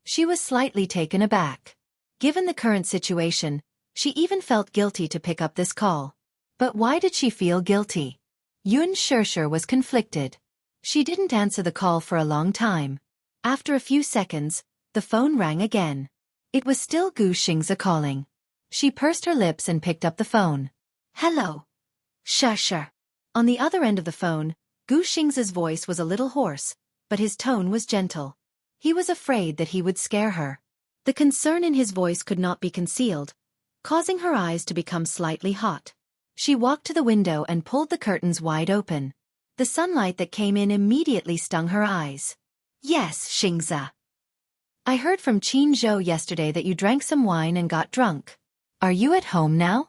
She was slightly taken aback. Given the current situation, she even felt guilty to pick up this call. But why did she feel guilty? Yun Shishir was conflicted. She didn't answer the call for a long time. After a few seconds, the phone rang again. It was still Gu Xingze calling. She pursed her lips and picked up the phone. Hello. Shishir. On the other end of the phone, Gu Xingze's voice was a little hoarse, but his tone was gentle. He was afraid that he would scare her. The concern in his voice could not be concealed, causing her eyes to become slightly hot. She walked to the window and pulled the curtains wide open. The sunlight that came in immediately stung her eyes. Yes, Xingze. I heard from Qin Zhou yesterday that you drank some wine and got drunk. Are you at home now?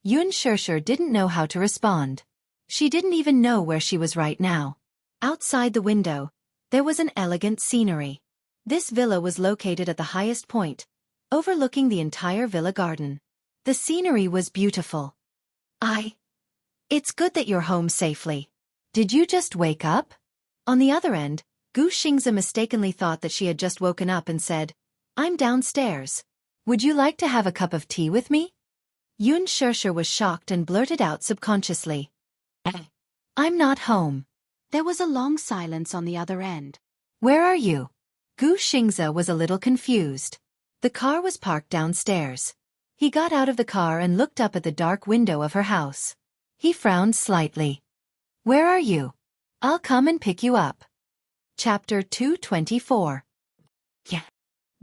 Yun Shishir didn't know how to respond. She didn't even know where she was right now. Outside the window, there was an elegant scenery. This villa was located at the highest point, overlooking the entire villa garden. The scenery was beautiful. It's good that you're home safely. Did you just wake up? On the other end, Gu Xingze mistakenly thought that she had just woken up and said, I'm downstairs. Would you like to have a cup of tea with me? Yun Shishir was shocked and blurted out subconsciously. I'm not home. There was a long silence on the other end. Where are you? Gu Xingze was a little confused. The car was parked downstairs. He got out of the car and looked up at the dark window of her house. He frowned slightly. Where are you? I'll come and pick you up. Chapter 224.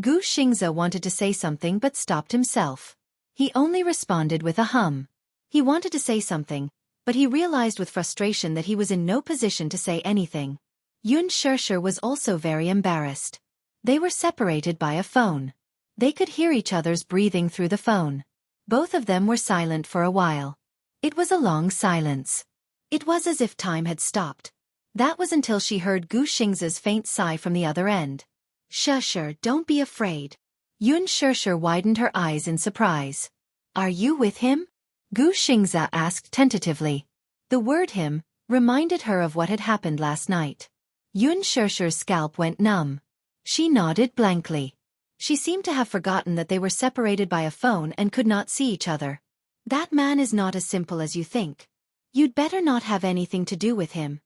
Gu Xingze wanted to say something but stopped himself. He only responded with a hum. He wanted to say something, but he realized with frustration that he was in no position to say anything. Yun Shishir was also very embarrassed. They were separated by a phone. They could hear each other's breathing through the phone. Both of them were silent for a while. It was a long silence. It was as if time had stopped. That was until she heard Gu Xingze's faint sigh from the other end. Shishir, don't be afraid. Yun Shishir widened her eyes in surprise. Are you with him? Gu Xingze asked tentatively. The word him reminded her of what had happened last night. Yun Shishir's scalp went numb. She nodded blankly. She seemed to have forgotten that they were separated by a phone and could not see each other. That man is not as simple as you think. You'd better not have anything to do with him.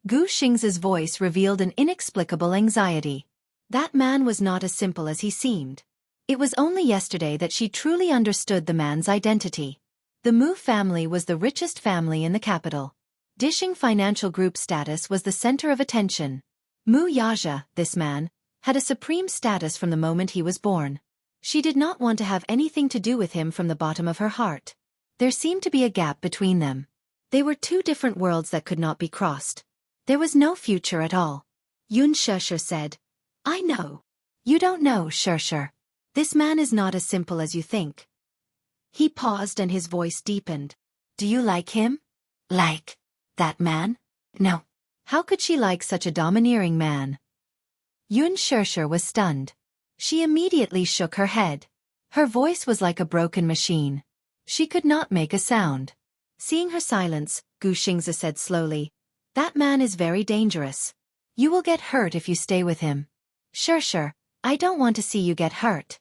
Gu Xingze's voice revealed an inexplicable anxiety. That man was not as simple as he seemed. It was only yesterday that she truly understood the man's identity. The Mu family was the richest family in the capital. Dishing financial group status was the center of attention. Mu Yaja, this man, had a supreme status from the moment he was born. She did not want to have anything to do with him from the bottom of her heart. There seemed to be a gap between them. They were two different worlds that could not be crossed. There was no future at all. Yun Shishir said, I know. You don't know, Shishir. This man is not as simple as you think. He paused and his voice deepened. Do you like him? Like that man? No. How could she like such a domineering man? Yun Shishir was stunned. She immediately shook her head. Her voice was like a broken machine. She could not make a sound. Seeing her silence, Gu Xingze said slowly, That man is very dangerous. You will get hurt if you stay with him. Shishir, I don't want to see you get hurt.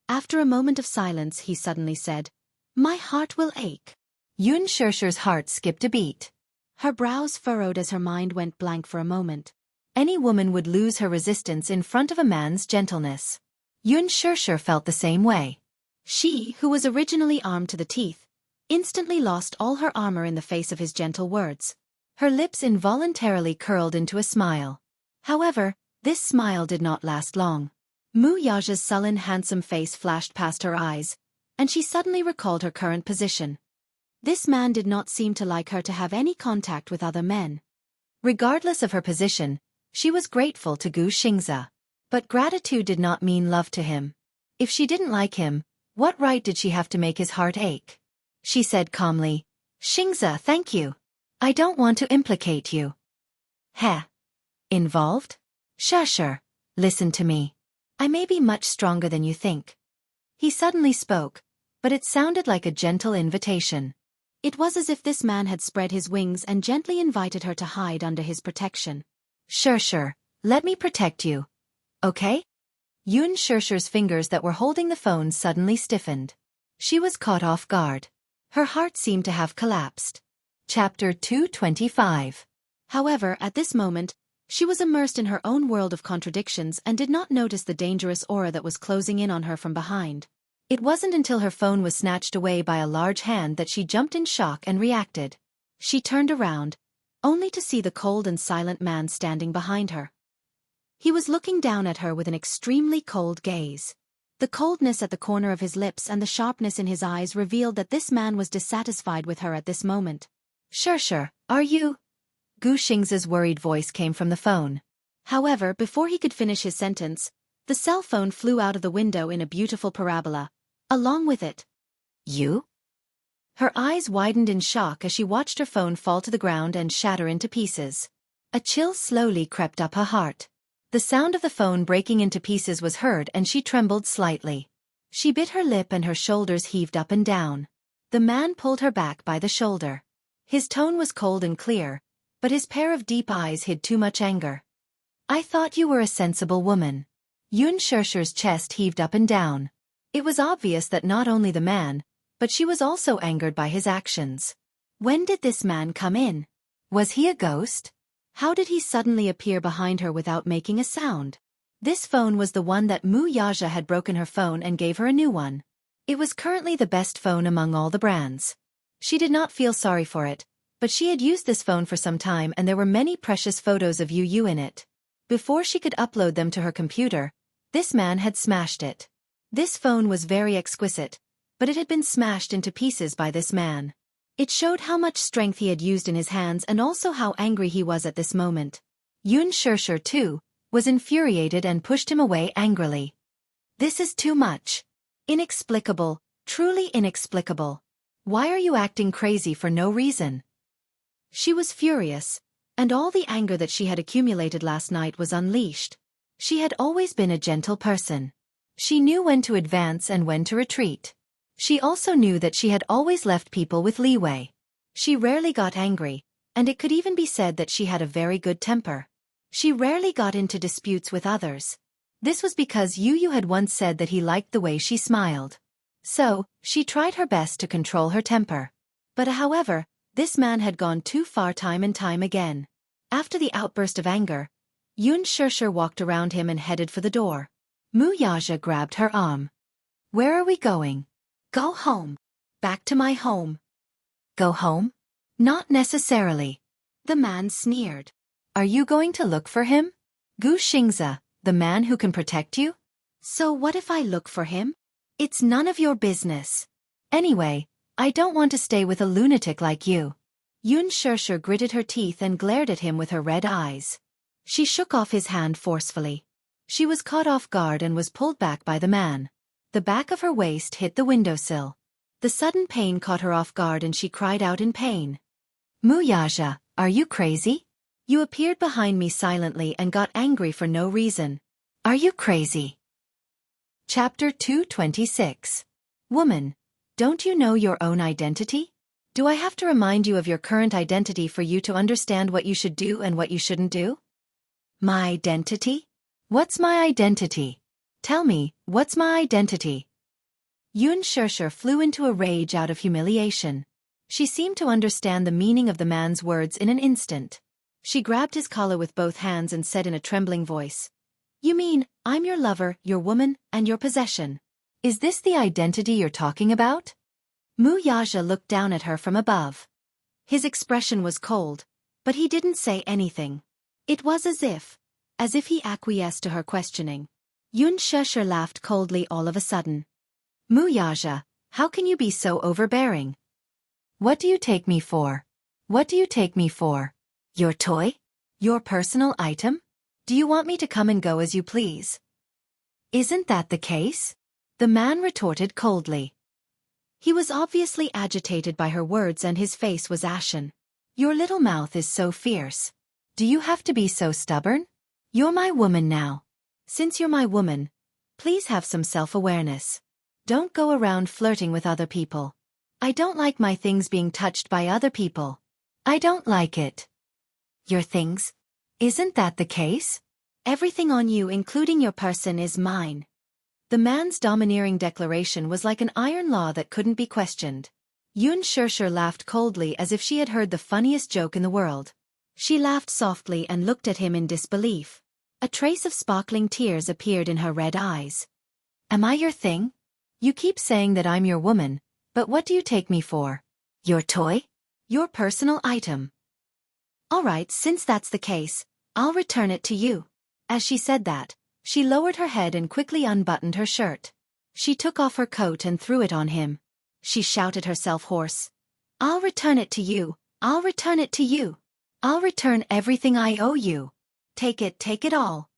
After a moment of silence, he suddenly said, My heart will ache. Yun Shishir's heart skipped a beat. Her brows furrowed as her mind went blank for a moment. Any woman would lose her resistance in front of a man's gentleness. Yun Shishir felt the same way. She, who was originally armed to the teeth, instantly lost all her armor in the face of his gentle words. Her lips involuntarily curled into a smile. However, this smile did not last long. Mu Yaja's sullen, handsome face flashed past her eyes, and she suddenly recalled her current position. This man did not seem to like her to have any contact with other men. Regardless of her position, she was grateful to Gu Xingze. But gratitude did not mean love to him. If she didn't like him, what right did she have to make his heart ache? She said calmly, "Xingze, thank you. I don't want to implicate you." Heh. Involved? Sure. Listen to me. I may be much stronger than you think. He suddenly spoke, but it sounded like a gentle invitation. It was as if this man had spread his wings and gently invited her to hide under his protection. Sure. Let me protect you. Okay? Yun Shurshu's fingers that were holding the phone suddenly stiffened. She was caught off guard. Her heart seemed to have collapsed. Chapter 225. However, at this moment, she was immersed in her own world of contradictions and did not notice the dangerous aura that was closing in on her from behind. It wasn't until her phone was snatched away by a large hand that she jumped in shock and reacted. She turned around, only to see the cold and silent man standing behind her. He was looking down at her with an extremely cold gaze. The coldness at the corner of his lips and the sharpness in his eyes revealed that this man was dissatisfied with her at this moment. Sure, are you? Gu Xingze's worried voice came from the phone. However, before he could finish his sentence, the cell phone flew out of the window in a beautiful parabola. Along with it. You? Her eyes widened in shock as she watched her phone fall to the ground and shatter into pieces. A chill slowly crept up her heart. The sound of the phone breaking into pieces was heard and she trembled slightly. She bit her lip and her shoulders heaved up and down. The man pulled her back by the shoulder. His tone was cold and clear, but his pair of deep eyes hid too much anger. I thought you were a sensible woman. Yun Shurshu's chest heaved up and down. It was obvious that not only the man, but she was also angered by his actions. When did this man come in? Was he a ghost? How did he suddenly appear behind her without making a sound? This phone was the one that Mu Yaja had broken her phone and gave her a new one. It was currently the best phone among all the brands. She did not feel sorry for it, but she had used this phone for some time and there were many precious photos of Yu in it. Before she could upload them to her computer, this man had smashed it. This phone was very exquisite, but it had been smashed into pieces by this man. It showed how much strength he had used in his hands and also how angry he was at this moment. Yun Shurshu, too, was infuriated and pushed him away angrily. This is too much. Inexplicable, truly inexplicable. Why are you acting crazy for no reason? She was furious, and all the anger that she had accumulated last night was unleashed. She had always been a gentle person. She knew when to advance and when to retreat. She also knew that she had always left people with leeway. She rarely got angry, and it could even be said that she had a very good temper. She rarely got into disputes with others. This was because Yu had once said that he liked the way she smiled. So, she tried her best to control her temper. But however, this man had gone too far time and time again. After the outburst of anger, Yun Shurshu walked around him and headed for the door. Mu Yaja grabbed her arm. Where are we going? Go home. Back to my home. Go home? Not necessarily. The man sneered. Are you going to look for him? Gu Xingze, the man who can protect you? So what if I look for him? It's none of your business. Anyway, I don't want to stay with a lunatic like you. Yun Shurshu gritted her teeth and glared at him with her red eyes. She shook off his hand forcefully. She was caught off guard and was pulled back by the man. The back of her waist hit the windowsill. The sudden pain caught her off guard and she cried out in pain. Mu Yaja, are you crazy? You appeared behind me silently and got angry for no reason. Are you crazy? Chapter 226. Woman, don't you know your own identity? Do I have to remind you of your current identity for you to understand what you should do and what you shouldn't do? My identity? What's my identity? Tell me, what's my identity? Yun Shurshu flew into a rage out of humiliation. She seemed to understand the meaning of the man's words in an instant. She grabbed his collar with both hands and said in a trembling voice, You mean, I'm your lover, your woman, and your possession. Is this the identity you're talking about? Mu Yaja looked down at her from above. His expression was cold, but he didn't say anything. It was as if he acquiesced to her questioning. Yun Shurshu laughed coldly all of a sudden. Mu Yaja, how can you be so overbearing? What do you take me for? What do you take me for? Your toy? Your personal item? Do you want me to come and go as you please? Isn't that the case? The man retorted coldly. He was obviously agitated by her words and his face was ashen. Your little mouth is so fierce. Do you have to be so stubborn? You're my woman now. Since you're my woman, please have some self-awareness. Don't go around flirting with other people. I don't like my things being touched by other people. I don't like it. Your things? Isn't that the case? Everything on you, including your person, is mine. The man's domineering declaration was like an iron law that couldn't be questioned. Yun Shirshir laughed coldly as if she had heard the funniest joke in the world. She laughed softly and looked at him in disbelief. A trace of sparkling tears appeared in her red eyes. Am I your thing? You keep saying that I'm your woman, but what do you take me for? Your toy? Your personal item? All right, since that's the case, I'll return it to you. As she said that, she lowered her head and quickly unbuttoned her shirt. She took off her coat and threw it on him. She shouted herself hoarse. I'll return it to you. I'll return it to you. I'll return everything I owe you. Take it all.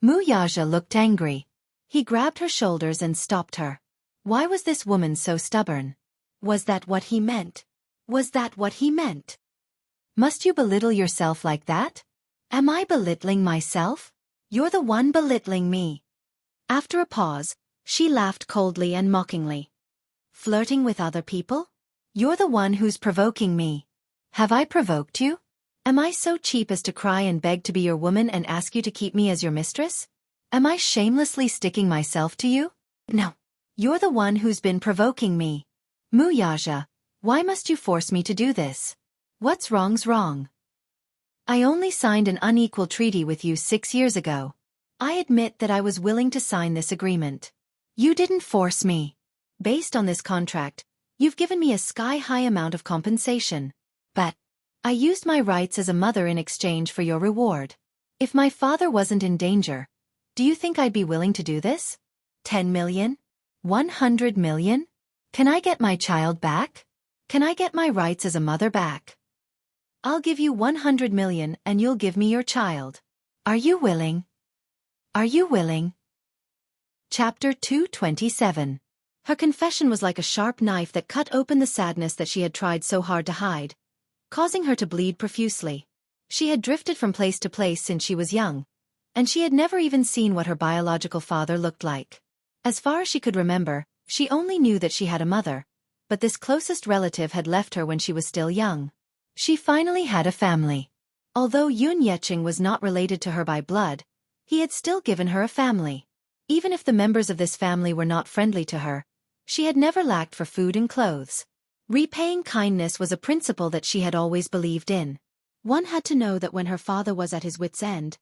Muyaja looked angry. He grabbed her shoulders and stopped her. Why was this woman so stubborn? Was that what he meant? Was that what he meant? Must you belittle yourself like that? Am I belittling myself? You're the one belittling me. After a pause, she laughed coldly and mockingly. Flirting with other people? You're the one who's provoking me. Have I provoked you? Am I so cheap as to cry and beg to be your woman and ask you to keep me as your mistress? Am I shamelessly sticking myself to you? No. You're the one who's been provoking me. Muyaja, why must you force me to do this? What's wrong's wrong. I only signed an unequal treaty with you 6 years ago. I admit that I was willing to sign this agreement. You didn't force me. Based on this contract, you've given me a sky-high amount of compensation. But I used my rights as a mother in exchange for your reward. If my father wasn't in danger, do you think I'd be willing to do this? 10 million? 100 million? Can I get my child back? Can I get my rights as a mother back? I'll give you 100 million and you'll give me your child. Are you willing? Are you willing? Chapter 227. Her confession was like a sharp knife that cut open the sadness that she had tried so hard to hide, causing her to bleed profusely. She had drifted from place to place since she was young, and she had never even seen what her biological father looked like. As far as she could remember, she only knew that she had a mother, but this closest relative had left her when she was still young. She finally had a family. Although Yun Yeching was not related to her by blood, he had still given her a family. Even if the members of this family were not friendly to her, she had never lacked for food and clothes. Repaying kindness was a principle that she had always believed in. One had to know that when her father was at his wit's end,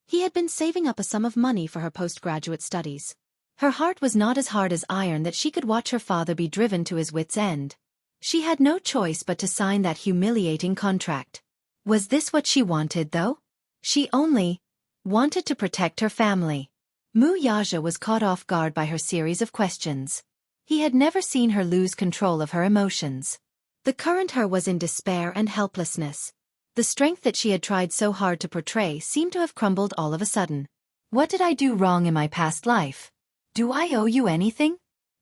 he had been saving up a sum of money for her postgraduate studies. Her heart was not as hard as iron that she could watch her father be driven to his wit's end. She had no choice but to sign that humiliating contract. Was this what she wanted, though? She only wanted to protect her family. Muyaja was caught off guard by her series of questions. He had never seen her lose control of her emotions. The current her was in despair and helplessness. The strength that she had tried so hard to portray seemed to have crumbled all of a sudden. What did I do wrong in my past life? Do I owe you anything?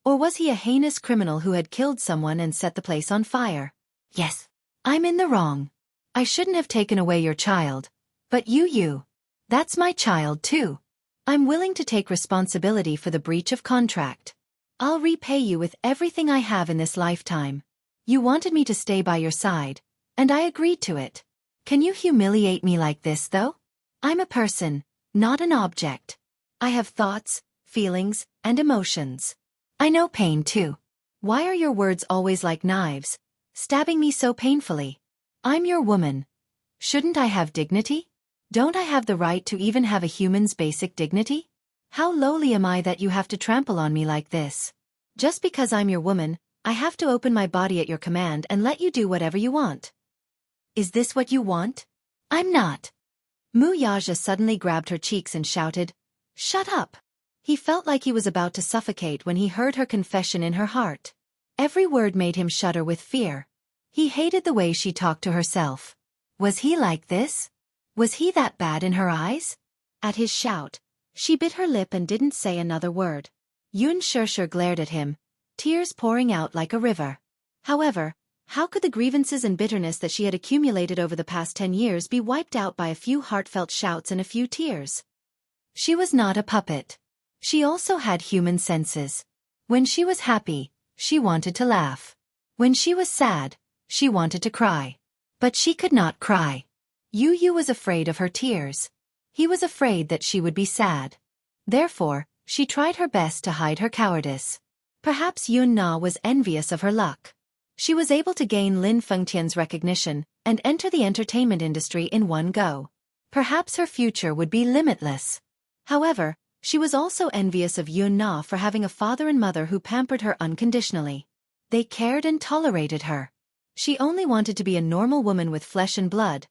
Or was he a heinous criminal who had killed someone and set the place on fire? Yes, I'm in the wrong. I shouldn't have taken away your child. But you. That's my child too. I'm willing to take responsibility for the breach of contract. I'll repay you with everything I have in this lifetime. You wanted me to stay by your side, and I agreed to it. Can you humiliate me like this, though? I'm a person, not an object. I have thoughts, feelings, and emotions. I know pain too. Why are your words always like knives, stabbing me so painfully? I'm your woman. Shouldn't I have dignity? Don't I have the right to even have a human's basic dignity? How lowly am I that you have to trample on me like this? Just because I'm your woman, I have to open my body at your command and let you do whatever you want. Is this what you want? I'm not. Muyaja suddenly grabbed her cheeks and shouted, "Shut up!" He felt like he was about to suffocate when he heard her confession in her heart. Every word made him shudder with fear. He hated the way she talked to herself. Was he like this? Was he that bad in her eyes? At his shout, she bit her lip and didn't say another word. Yun Shusher glared at him, tears pouring out like a river. However, how could the grievances and bitterness that she had accumulated over the past 10 years be wiped out by a few heartfelt shouts and a few tears? She was not a puppet. She also had human senses. When she was happy, she wanted to laugh. When she was sad, she wanted to cry. But she could not cry. Yu was afraid of her tears. He was afraid that she would be sad. Therefore, she tried her best to hide her cowardice. Perhaps Yun Na was envious of her luck. She was able to gain Lin Fengtian's recognition and enter the entertainment industry in one go. Perhaps her future would be limitless. However, she was also envious of Yun Na for having a father and mother who pampered her unconditionally. They cared and tolerated her. She only wanted to be a normal woman with flesh and blood,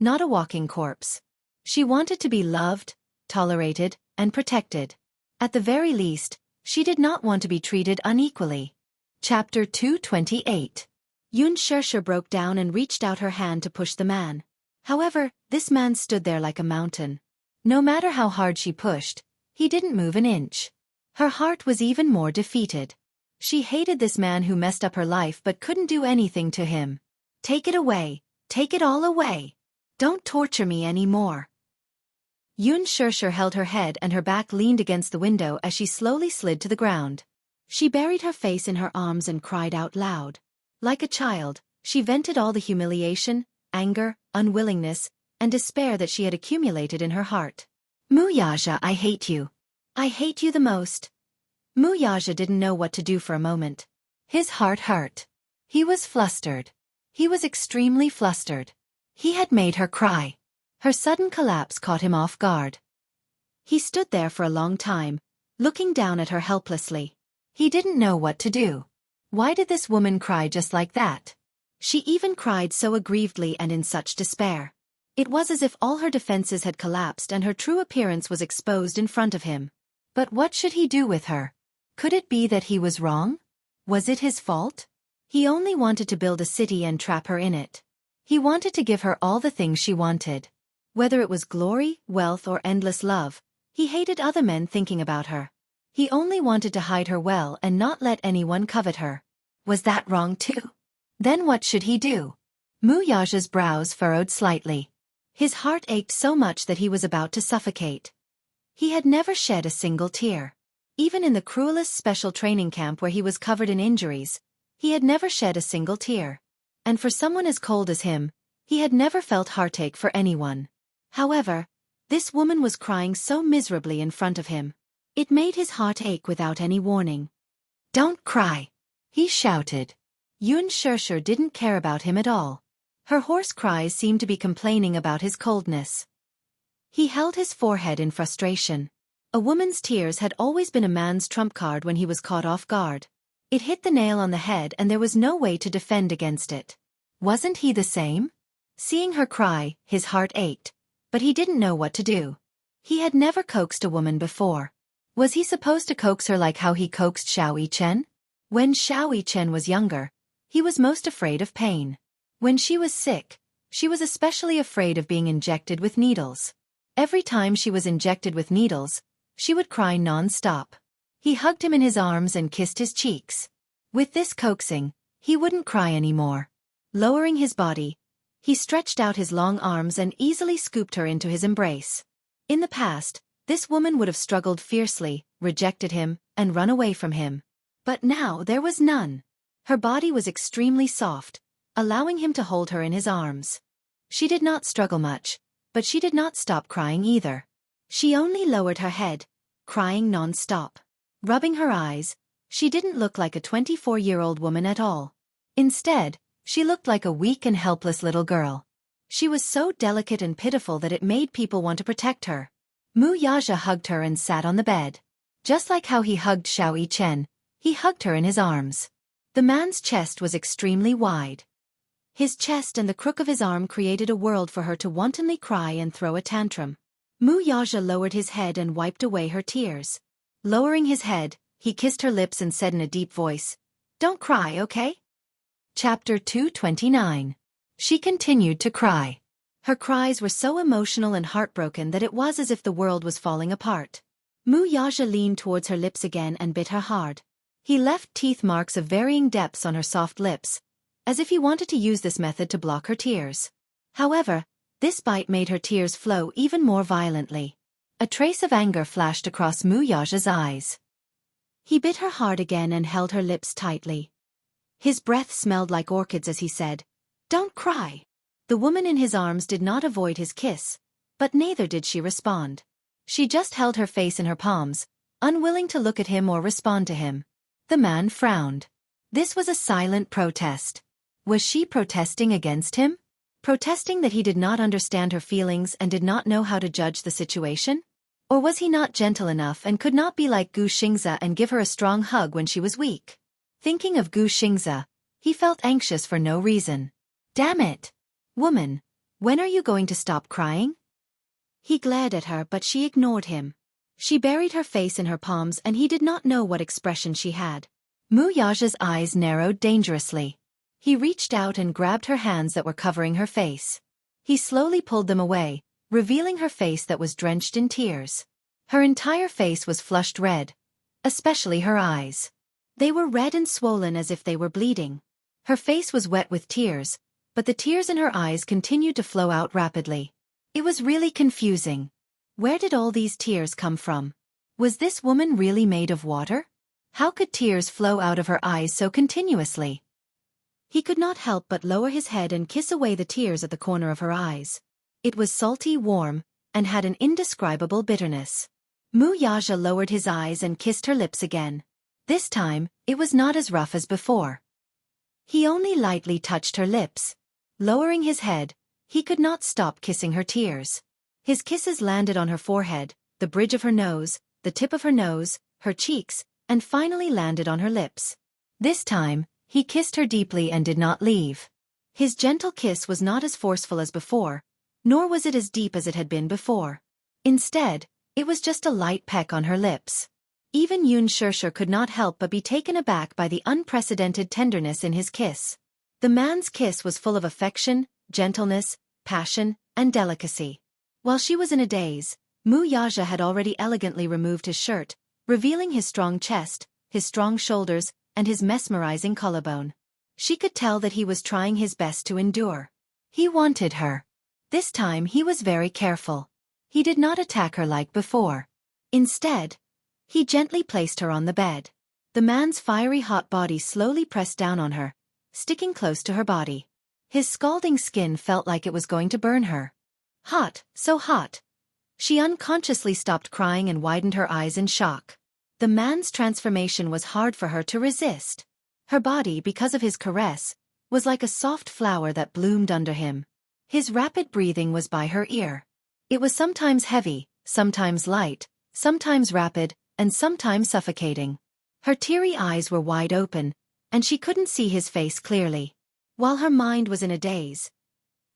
not a walking corpse. She wanted to be loved, tolerated, and protected. At the very least, she did not want to be treated unequally. Chapter 228. Yun Shusher broke down and reached out her hand to push the man. However, this man stood there like a mountain. No matter how hard she pushed, he didn't move an inch. Her heart was even more defeated. She hated this man who messed up her life but couldn't do anything to him. Take it away. Take it all away. Don't torture me anymore. Yun Shusher held her head and her back leaned against the window as she slowly slid to the ground. She buried her face in her arms and cried out loud. Like a child, she vented all the humiliation, anger, unwillingness, and despair that she had accumulated in her heart. Muyaja, I hate you. I hate you the most. Muyaja didn't know what to do for a moment. His heart hurt. He was flustered. He was extremely flustered. He had made her cry. Her sudden collapse caught him off guard. He stood there for a long time, looking down at her helplessly. He didn't know what to do. Why did this woman cry just like that? She even cried so aggrievedly and in such despair. It was as if all her defenses had collapsed and her true appearance was exposed in front of him. But what should he do with her? Could it be that he was wrong? Was it his fault? He only wanted to build a city and trap her in it. He wanted to give her all the things she wanted. Whether it was glory, wealth, or endless love, he hated other men thinking about her. He only wanted to hide her well and not let anyone covet her. Was that wrong too? Then what should he do? Muyaja's brows furrowed slightly. His heart ached so much that he was about to suffocate. He had never shed a single tear. Even in the cruelest special training camp where he was covered in injuries, he had never shed a single tear. And for someone as cold as him, he had never felt heartache for anyone. However, this woman was crying so miserably in front of him. It made his heart ache without any warning. Don't cry, he shouted. Yun Shusher didn't care about him at all. Her hoarse cries seemed to be complaining about his coldness. He held his forehead in frustration. A woman's tears had always been a man's trump card when he was caught off guard. It hit the nail on the head and there was no way to defend against it. Wasn't he the same? Seeing her cry, his heart ached, but he didn't know what to do. He had never coaxed a woman before. Was he supposed to coax her like how he coaxed Xiao Yichen? When Xiao Yichen was younger, he was most afraid of pain. When she was sick, she was especially afraid of being injected with needles. Every time she was injected with needles, she would cry non-stop. He hugged him in his arms and kissed his cheeks. With this coaxing, he wouldn't cry anymore. Lowering his body, he stretched out his long arms and easily scooped her into his embrace. In the past, this woman would have struggled fiercely, rejected him, and run away from him. But now there was none. Her body was extremely soft, allowing him to hold her in his arms. She did not struggle much, but she did not stop crying either. She only lowered her head, crying non-stop. Rubbing her eyes, she didn't look like a 24-year-old woman at all. Instead, she looked like a weak and helpless little girl. She was so delicate and pitiful that it made people want to protect her. Muyaja hugged her and sat on the bed. Just like how he hugged Xiao Yichen, he hugged her in his arms. The man's chest was extremely wide. His chest and the crook of his arm created a world for her to wantonly cry and throw a tantrum. Muyaja lowered his head and wiped away her tears. Lowering his head, he kissed her lips and said in a deep voice, "Don't cry, okay?" Chapter 229. She continued to cry. Her cries were so emotional and heartbroken that it was as if the world was falling apart. Mu Yaja leaned towards her lips again and bit her hard. He left teeth marks of varying depths on her soft lips, as if he wanted to use this method to block her tears. However, this bite made her tears flow even more violently. A trace of anger flashed across Mu Yaja's eyes. He bit her hard again and held her lips tightly. His breath smelled like orchids as he said, "Don't cry." The woman in his arms did not avoid his kiss, but neither did she respond. She just held her face in her palms, unwilling to look at him or respond to him. The man frowned. This was a silent protest. Was she protesting against him? Protesting that he did not understand her feelings and did not know how to judge the situation? Or was he not gentle enough and could not be like Gu Xingzi and give her a strong hug when she was weak? Thinking of Gu Xingzi, he felt anxious for no reason. Damn it! Woman, when are you going to stop crying? He glared at her but she ignored him. She buried her face in her palms and he did not know what expression she had. Mu Yaja's eyes narrowed dangerously. He reached out and grabbed her hands that were covering her face. He slowly pulled them away, revealing her face that was drenched in tears. Her entire face was flushed red, especially her eyes. They were red and swollen as if they were bleeding. Her face was wet with tears, but the tears in her eyes continued to flow out rapidly. It was really confusing. Where did all these tears come from? Was this woman really made of water? How could tears flow out of her eyes so continuously? He could not help but lower his head and kiss away the tears at the corner of her eyes. It was salty, warm, and had an indescribable bitterness. Mu Yaja lowered his eyes and kissed her lips again. This time, it was not as rough as before. He only lightly touched her lips. Lowering his head, he could not stop kissing her tears. His kisses landed on her forehead, the bridge of her nose, the tip of her nose, her cheeks, and finally landed on her lips. This time, he kissed her deeply and did not leave. His gentle kiss was not as forceful as before, nor was it as deep as it had been before. Instead, it was just a light peck on her lips. Even Yun Shirshir could not help but be taken aback by the unprecedented tenderness in his kiss. The man's kiss was full of affection, gentleness, passion, and delicacy. While she was in a daze, Mu Yaja had already elegantly removed his shirt, revealing his strong chest, his strong shoulders, and his mesmerizing collarbone. She could tell that he was trying his best to endure. He wanted her. This time he was very careful. He did not attack her like before. Instead, he gently placed her on the bed. The man's fiery hot body slowly pressed down on her, sticking close to her body. His scalding skin felt like it was going to burn her. Hot, so hot. She unconsciously stopped crying and widened her eyes in shock. The man's transformation was hard for her to resist. Her body, because of his caress, was like a soft flower that bloomed under him. His rapid breathing was by her ear. It was sometimes heavy, sometimes light, sometimes rapid, and sometimes suffocating. Her teary eyes were wide open, and she couldn't see his face clearly. While her mind was in a daze,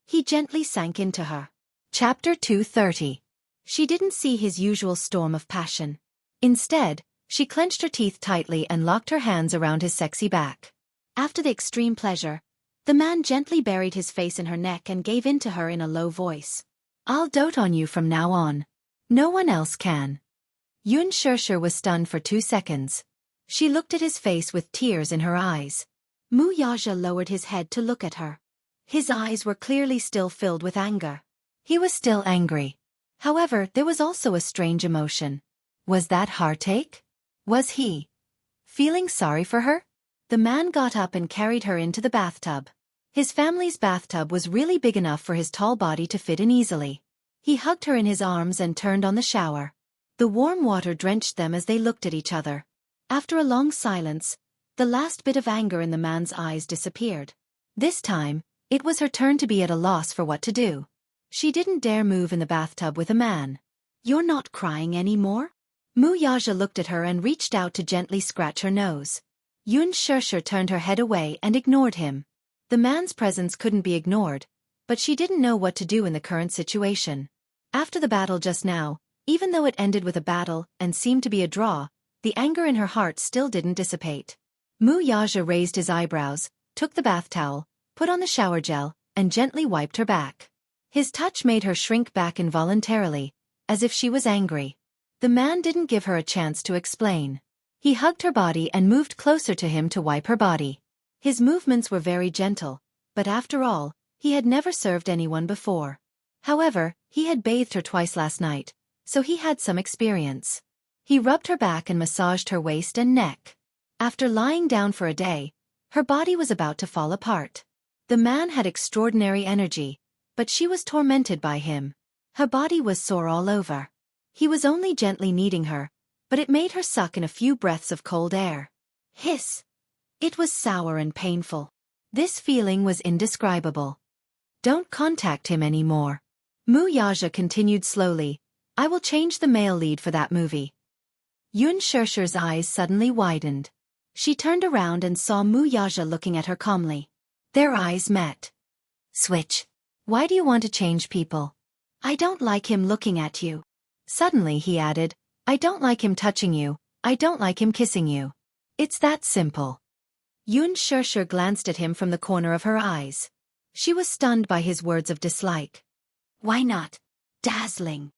he gently sank into her. Chapter 230. She didn't see his usual storm of passion. Instead, she clenched her teeth tightly and locked her hands around his sexy back. After the extreme pleasure, the man gently buried his face in her neck and gave in to her in a low voice. "I'll dote on you from now on. No one else can." Yun Shirshir was stunned for 2 seconds. She looked at his face with tears in her eyes. Mu Yaja lowered his head to look at her. His eyes were clearly still filled with anger. He was still angry. However, there was also a strange emotion. Was that heartache? Was he feeling sorry for her? The man got up and carried her into the bathtub. His family's bathtub was really big enough for his tall body to fit in easily. He hugged her in his arms and turned on the shower. The warm water drenched them as they looked at each other. After a long silence, the last bit of anger in the man's eyes disappeared. This time, it was her turn to be at a loss for what to do. She didn't dare move in the bathtub with a man. "You're not crying anymore?" Mu Yaja looked at her and reached out to gently scratch her nose. Yun Shirshir turned her head away and ignored him. The man's presence couldn't be ignored, but she didn't know what to do in the current situation. After the battle just now, even though it ended with a battle and seemed to be a draw, the anger in her heart still didn't dissipate. Mu Yaja raised his eyebrows, took the bath towel, put on the shower gel, and gently wiped her back. His touch made her shrink back involuntarily, as if she was angry. The man didn't give her a chance to explain. He hugged her body and moved closer to him to wipe her body. His movements were very gentle, but after all, he had never served anyone before. However, he had bathed her twice last night, so he had some experience. He rubbed her back and massaged her waist and neck. After lying down for a day, her body was about to fall apart. The man had extraordinary energy, but she was tormented by him. Her body was sore all over. He was only gently kneading her, but it made her suck in a few breaths of cold air. Hiss! It was sour and painful. This feeling was indescribable. Don't contact him anymore. Mu Yaja continued slowly. I will change the male lead for that movie. Yun Shirshir's eyes suddenly widened. She turned around and saw Mu Yaja looking at her calmly. Their eyes met. Switch. Why do you want to change people? I don't like him looking at you. Suddenly he added, I don't like him touching you, I don't like him kissing you. It's that simple. Yun Shirshir glanced at him from the corner of her eyes. She was stunned by his words of dislike. Why not? Dazzling.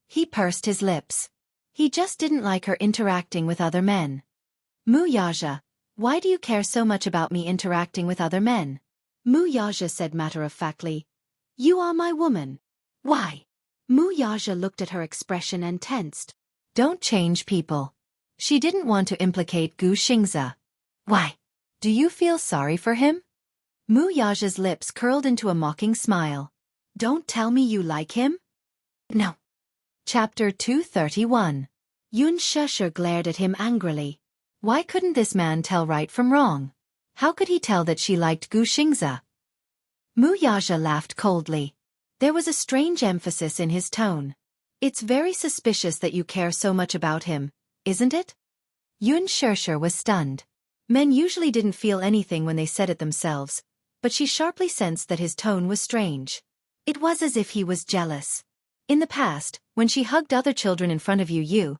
He pursed his lips. He just didn't like her interacting with other men. Mu Yaja, why do you care so much about me interacting with other men? Mu Yaja said matter-of-factly. You are my woman. Why? Mu Yaja looked at her expression and tensed. Don't change people. She didn't want to implicate Gu Xingze. Why? Do you feel sorry for him? Mu Yaja's lips curled into a mocking smile. Don't tell me you like him? No. Chapter 231. Yun Shirshir glared at him angrily. Why couldn't this man tell right from wrong? How could he tell that she liked Gu Xingze? Mu Yaja laughed coldly. There was a strange emphasis in his tone. It's very suspicious that you care so much about him, isn't it? Yun Shirshir was stunned. Men usually didn't feel anything when they said it themselves, but she sharply sensed that his tone was strange. It was as if he was jealous. In the past, when she hugged other children in front of Yu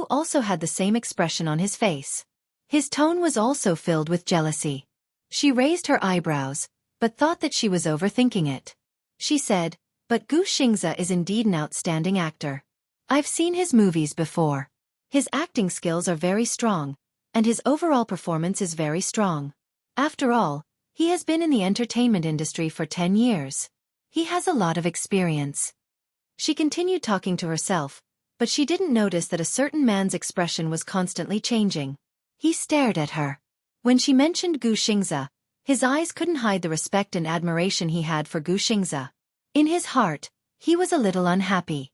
also had the same expression on his face. His tone was also filled with jealousy. She raised her eyebrows, but thought that she was overthinking it. She said, but Gu Xingze is indeed an outstanding actor. I've seen his movies before. His acting skills are very strong, and his overall performance is very strong. After all, he has been in the entertainment industry for 10 years. He has a lot of experience. She continued talking to herself, but she didn't notice that a certain man's expression was constantly changing. He stared at her. When she mentioned Gu Xingze, his eyes couldn't hide the respect and admiration he had for Gu Xingze. In his heart, he was a little unhappy.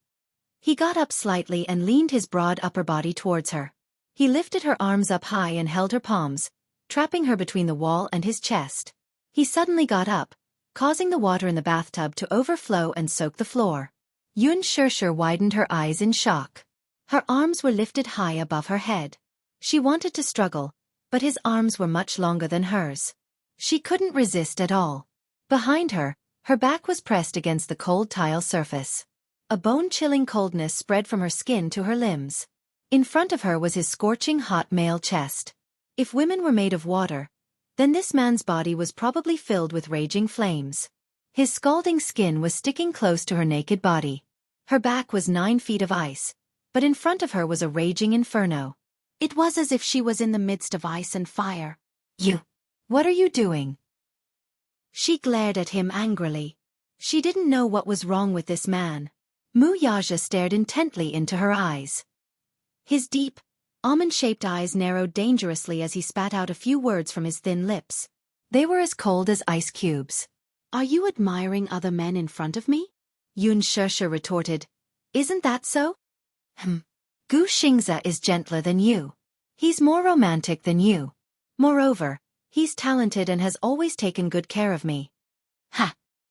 He got up slightly and leaned his broad upper body towards her. He lifted her arms up high and held her palms, trapping her between the wall and his chest. He suddenly got up, causing the water in the bathtub to overflow and soak the floor. Yun Shirshir widened her eyes in shock. Her arms were lifted high above her head. She wanted to struggle, but his arms were much longer than hers. She couldn't resist at all. Behind her, her back was pressed against the cold tile surface. A bone-chilling coldness spread from her skin to her limbs. In front of her was his scorching hot male chest. If women were made of water, then this man's body was probably filled with raging flames. His scalding skin was sticking close to her naked body. Her back was 9 feet of ice, but in front of her was a raging inferno. It was as if she was in the midst of ice and fire. What are you doing? She glared at him angrily. She didn't know what was wrong with this man. Mu Yaja stared intently into her eyes. His deep, almond-shaped eyes narrowed dangerously as he spat out a few words from his thin lips. They were as cold as ice cubes. Are you admiring other men in front of me? Yun Shirshir retorted. Isn't that so? Gu Xingze is gentler than you. He's more romantic than you. Moreover, he's talented and has always taken good care of me.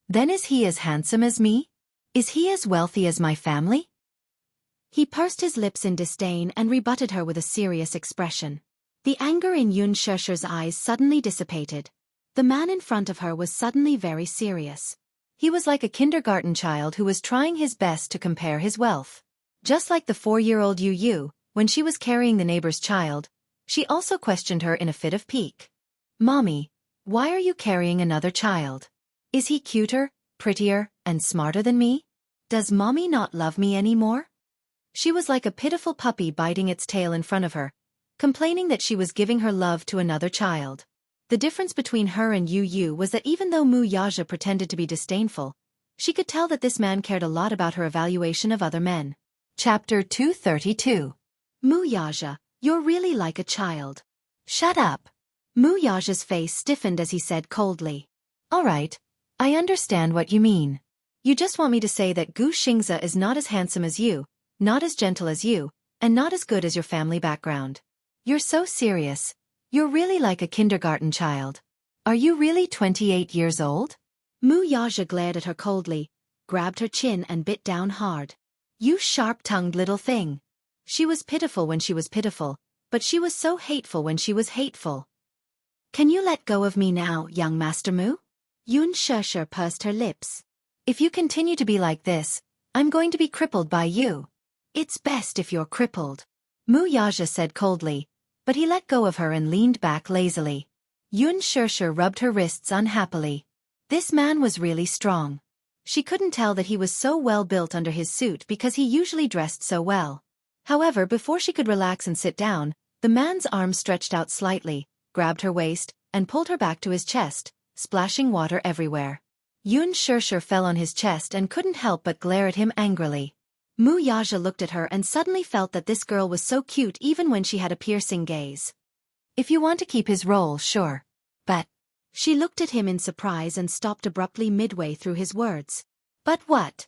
Then is he as handsome as me? Is he as wealthy as my family? He pursed his lips in disdain and rebutted her with a serious expression. The anger in Yun Shirshir's eyes suddenly dissipated. The man in front of her was suddenly very serious. He was like a kindergarten child who was trying his best to compare his wealth. Just like the 4-year-old Yu, when she was carrying the neighbor's child, she also questioned her in a fit of pique. Mommy, Why are you carrying another child? Is he cuter, prettier, and smarter than me? Does mommy not love me anymore? She was like a pitiful puppy biting its tail in front of her, complaining that she was giving her love to another child. The difference between her and Yu Yu was that even though Mu Yaja pretended to be disdainful, she could tell that this man cared a lot about her evaluation of other men. Chapter 232. Mu Yaja, you're really like a child. Shut up. Mu Yaja's face stiffened as he said coldly. All right, I understand what you mean. You just want me to say that Gu Xingze is not as handsome as you, not as gentle as you, and not as good as your family background. You're so serious. You're really like a kindergarten child. Are you really 28 years old? Mu Yaja glared at her coldly, grabbed her chin and bit down hard. You sharp-tongued little thing. She was pitiful when she was pitiful, but she was so hateful when she was hateful. Can you let go of me now, young Master Mu? Yun Sheshe pursed her lips. If you continue to be like this, I'm going to be crippled by you. It's best if you're crippled. Mu Yaja said coldly, but he let go of her and leaned back lazily. Yun Sheshe rubbed her wrists unhappily. This man was really strong. She couldn't tell that he was so well built under his suit because he usually dressed so well. However, before she could relax and sit down, the man's arm stretched out slightly, grabbed her waist, and pulled her back to his chest, splashing water everywhere. Yun Sheshe fell on his chest and couldn't help but glare at him angrily. Mu Yaja looked at her and suddenly felt that this girl was so cute even when she had a piercing gaze. If you want to keep his role, sure. But... She looked at him in surprise and stopped abruptly midway through his words. But what?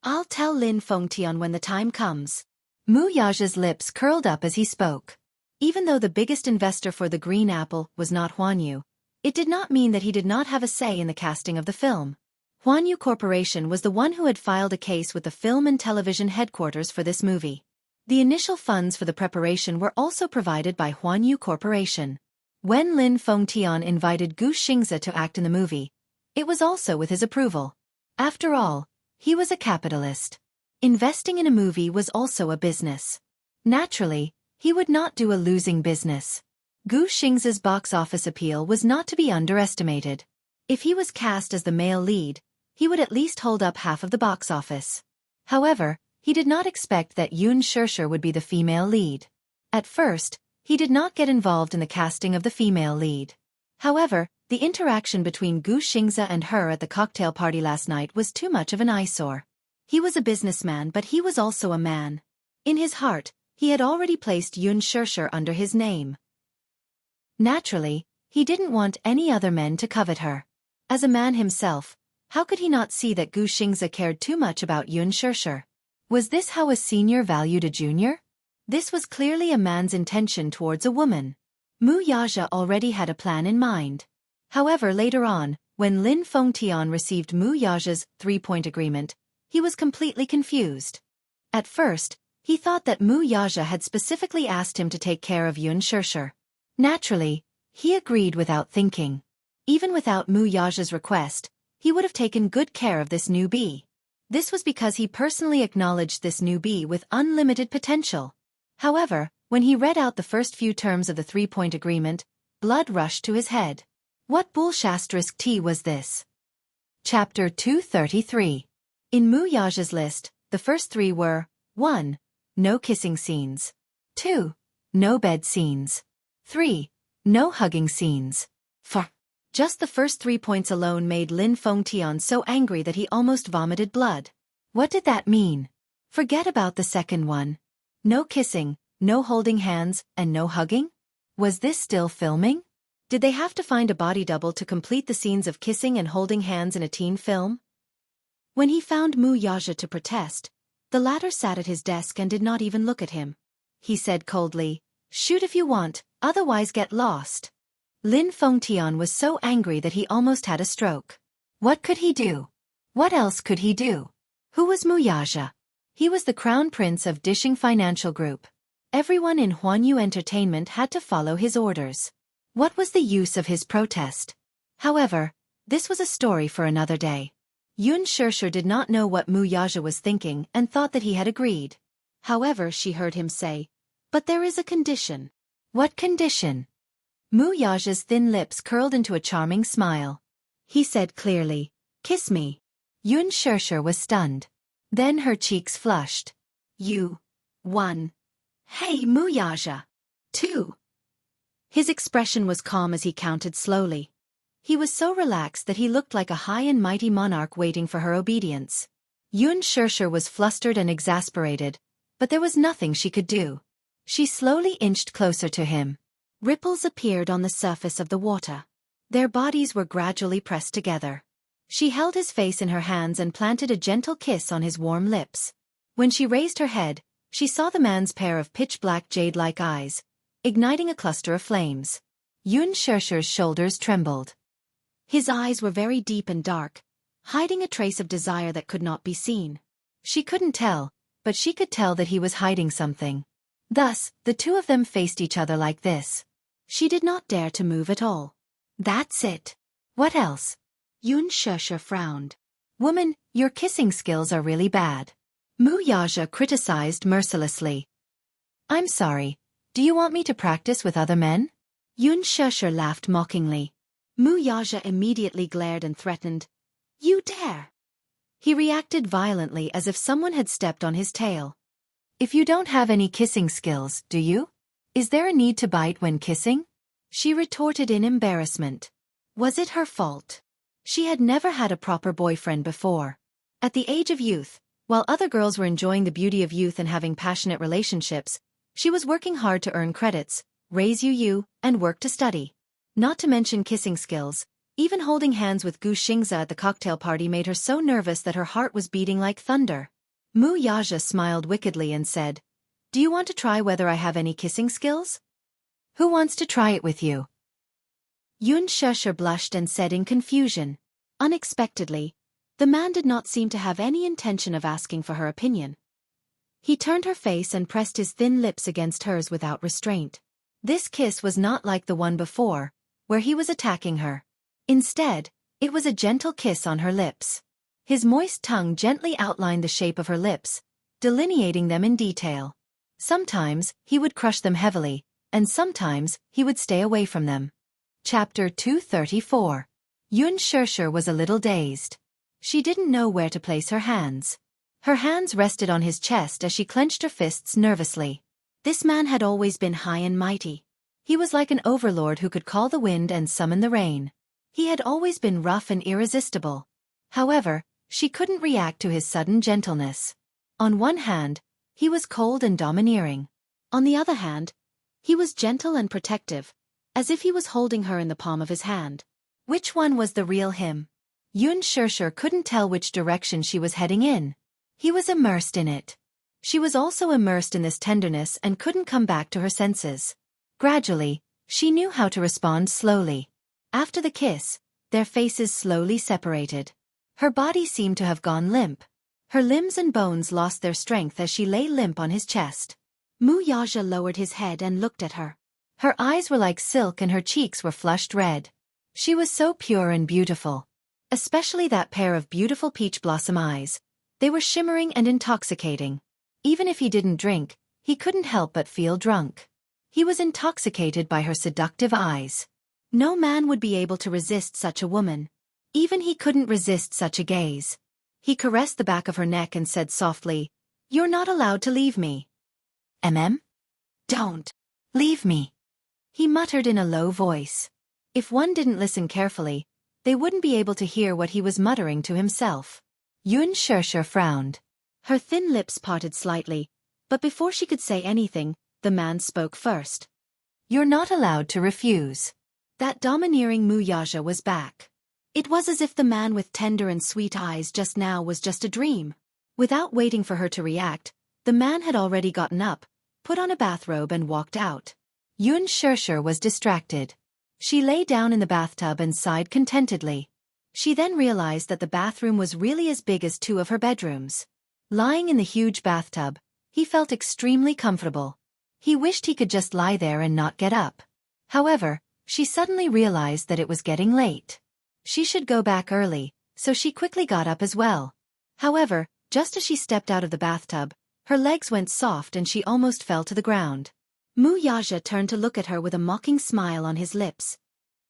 I'll tell Lin Fengtian when the time comes. Mu Yaja's lips curled up as he spoke. Even though the biggest investor for the Green Apple was not Huanyu, it did not mean that he did not have a say in the casting of the film. Huanyu Corporation was the one who had filed a case with the film and television headquarters for this movie. The initial funds for the preparation were also provided by Huanyu Corporation. When Lin Fengtian invited Gu Xingze to act in the movie, it was also with his approval. After all, he was a capitalist. Investing in a movie was also a business. Naturally, he would not do a losing business. Gu Xingze's box office appeal was not to be underestimated. If he was cast as the male lead, he would at least hold up half of the box office. However, he did not expect that Yun Sheshe would be the female lead. At first, he did not get involved in the casting of the female lead. However, the interaction between Gu Xingze and her at the cocktail party last night was too much of an eyesore. He was a businessman, but he was also a man. In his heart, he had already placed Yun Sheshe under his name. Naturally, he didn't want any other men to covet her. As a man himself, how could he not see that Gu Xingze cared too much about Yun Sheshe? Was this how a senior valued a junior? This was clearly a man's intention towards a woman. Mu Yaja already had a plan in mind. However, later on, when Lin Fengtian received Mu Yaja's 3-point agreement, he was completely confused. At first, he thought that Mu Yaja had specifically asked him to take care of Yun Sheshe. Naturally, he agreed without thinking. Even without Mu Yaja's request, he would have taken good care of this newbie. This was because he personally acknowledged this newbie with unlimited potential. However, when he read out the first few terms of the 3-point agreement, blood rushed to his head. What bullshit tea was this? Chapter 233. In Mu Yaja's list, the first 3 were 1. No kissing scenes. 2. No bed scenes. 3. No hugging scenes. 4. Just the first 3 points alone made Lin Fengtian so angry that he almost vomited blood. What did that mean? Forget about the second one. No kissing, no holding hands, and no hugging? Was this still filming? Did they have to find a body double to complete the scenes of kissing and holding hands in a teen film? When he found Mu Yaja to protest, the latter sat at his desk and did not even look at him. He said coldly, "Shoot if you want, otherwise get lost." Lin Fengtian was so angry that he almost had a stroke. What could he do? What else could he do? Who was Mu Yaja? He was the crown prince of Dishing Financial Group. Everyone in Huanyu Entertainment had to follow his orders. What was the use of his protest? However, this was a story for another day. Yun Sheshe did not know what Mu Yaja was thinking and thought that he had agreed. However, she heard him say, "But there is a condition." What condition? Mu Yaja's thin lips curled into a charming smile. He said clearly, "Kiss me." Yun Shirshir was stunned. Then her cheeks flushed. "You. 1. Hey Mu Yaja. 2. His expression was calm as he counted slowly. He was so relaxed that he looked like a high and mighty monarch waiting for her obedience. Yun Shirshir was flustered and exasperated, but there was nothing she could do. She slowly inched closer to him. Ripples appeared on the surface of the water. Their bodies were gradually pressed together. She held his face in her hands and planted a gentle kiss on his warm lips. When she raised her head, she saw the man's pair of pitch-black jade-like eyes, igniting a cluster of flames. Yun Shirshir's shoulders trembled. His eyes were very deep and dark, hiding a trace of desire that could not be seen. She couldn't tell, but she could tell that he was hiding something. Thus, the two of them faced each other like this. She did not dare to move at all. "That's it. What else?" Yun Shirshir frowned. "Woman, your kissing skills are really bad." Mu Yaja criticized mercilessly. "I'm sorry. Do you want me to practice with other men?" Yun Shirshir laughed mockingly. Mu Yaja immediately glared and threatened. "You dare!" He reacted violently as if someone had stepped on his tail. "If you don't have any kissing skills, do you? Is there a need to bite when kissing?" She retorted in embarrassment. Was it her fault? She had never had a proper boyfriend before. At the age of youth, while other girls were enjoying the beauty of youth and having passionate relationships, she was working hard to earn credits, raise Yu, and work to study. Not to mention kissing skills, even holding hands with Gu Xingza at the cocktail party made her so nervous that her heart was beating like thunder. Mu Yaja smiled wickedly and said, "Do you want to try whether I have any kissing skills? Who wants to try it with you?" Yun Shirshir blushed and said in confusion. Unexpectedly, the man did not seem to have any intention of asking for her opinion. He turned her face and pressed his thin lips against hers without restraint. This kiss was not like the one before, where he was attacking her. Instead, it was a gentle kiss on her lips. His moist tongue gently outlined the shape of her lips, delineating them in detail. Sometimes, he would crush them heavily, and sometimes, he would stay away from them. Chapter 234. Yun Shirshir was a little dazed. She didn't know where to place her hands. Her hands rested on his chest as she clenched her fists nervously. This man had always been high and mighty. He was like an overlord who could call the wind and summon the rain. He had always been rough and irresistible. However, she couldn't react to his sudden gentleness. On one hand, he was cold and domineering. On the other hand, he was gentle and protective, as if he was holding her in the palm of his hand. Which one was the real him? Yun Shirshir couldn't tell which direction she was heading in. He was immersed in it. She was also immersed in this tenderness and couldn't come back to her senses. Gradually, she knew how to respond slowly. After the kiss, their faces slowly separated. Her body seemed to have gone limp. Her limbs and bones lost their strength as she lay limp on his chest. Mu Yaja lowered his head and looked at her. Her eyes were like silk and her cheeks were flushed red. She was so pure and beautiful. Especially that pair of beautiful peach blossom eyes. They were shimmering and intoxicating. Even if he didn't drink, he couldn't help but feel drunk. He was intoxicated by her seductive eyes. No man would be able to resist such a woman. Even he couldn't resist such a gaze. He caressed the back of her neck and said softly, "You're not allowed to leave me." Don't leave me," he muttered in a low voice. If one didn't listen carefully, they wouldn't be able to hear what he was muttering to himself. Yun Shirshir frowned. Her thin lips parted slightly, but before she could say anything, the man spoke first. "You're not allowed to refuse." That domineering Mu Yaja was back. It was as if the man with tender and sweet eyes just now was just a dream. Without waiting for her to react, the man had already gotten up, put on a bathrobe and walked out. Yun Shirshir was distracted. She lay down in the bathtub and sighed contentedly. She then realized that the bathroom was really as big as 2 of her bedrooms. Lying in the huge bathtub, he felt extremely comfortable. He wished he could just lie there and not get up. However, she suddenly realized that it was getting late. She should go back early, so she quickly got up as well. However, just as she stepped out of the bathtub, her legs went soft and she almost fell to the ground. Mu Yaja turned to look at her with a mocking smile on his lips.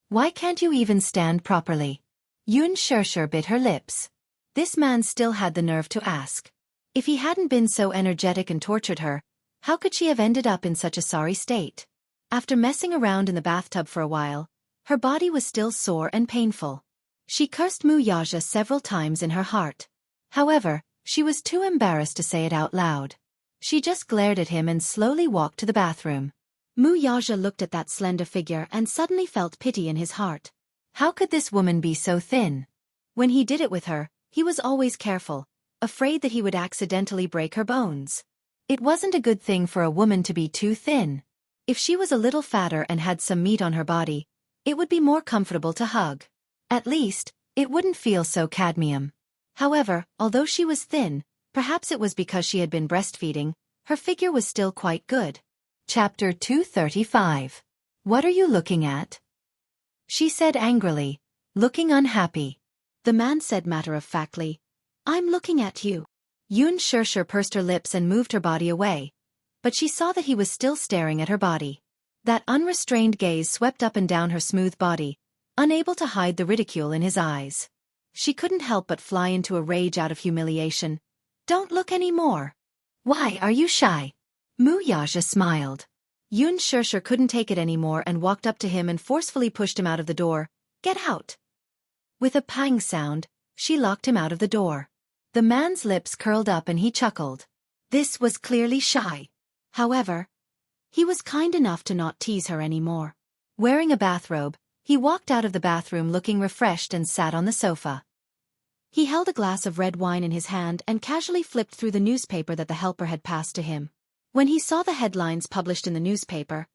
Why can't you even stand properly? Yun Shirshir bit her lips. This man still had the nerve to ask. If he hadn't been so energetic and tortured her, how could she have ended up in such a sorry state? After messing around in the bathtub for a while, her body was still sore and painful. She cursed Mu Yaja several times in her heart. However, she was too embarrassed to say it out loud. She just glared at him and slowly walked to the bathroom. Mu Yaja looked at that slender figure and suddenly felt pity in his heart. How could this woman be so thin? When he did it with her, he was always careful, afraid that he would accidentally break her bones. It wasn't a good thing for a woman to be too thin. If she was a little fatter and had some meat on her body, it would be more comfortable to hug. At least, it wouldn't feel so cadmium. However, although she was thin, perhaps it was because she had been breastfeeding, her figure was still quite good. Chapter 235. What are you looking at? She said angrily, looking unhappy. The man said matter-of-factly, I'm looking at you. Yun Shirshir pursed her lips and moved her body away, but she saw that he was still staring at her body. That unrestrained gaze swept up and down her smooth body, unable to hide the ridicule in his eyes. She couldn't help but fly into a rage out of humiliation. Don't look any more. Why are you shy? Mu Yaja smiled. Yun Shirshir couldn't take it anymore and walked up to him and forcefully pushed him out of the door. Get out! With a pang sound, she locked him out of the door. The man's lips curled up and he chuckled. This was clearly shy. However, he was kind enough to not tease her anymore. Wearing a bathrobe, he walked out of the bathroom looking refreshed and sat on the sofa. He held a glass of red wine in his hand and casually flipped through the newspaper that the helper had passed to him. When he saw the headlines published in the newspaper,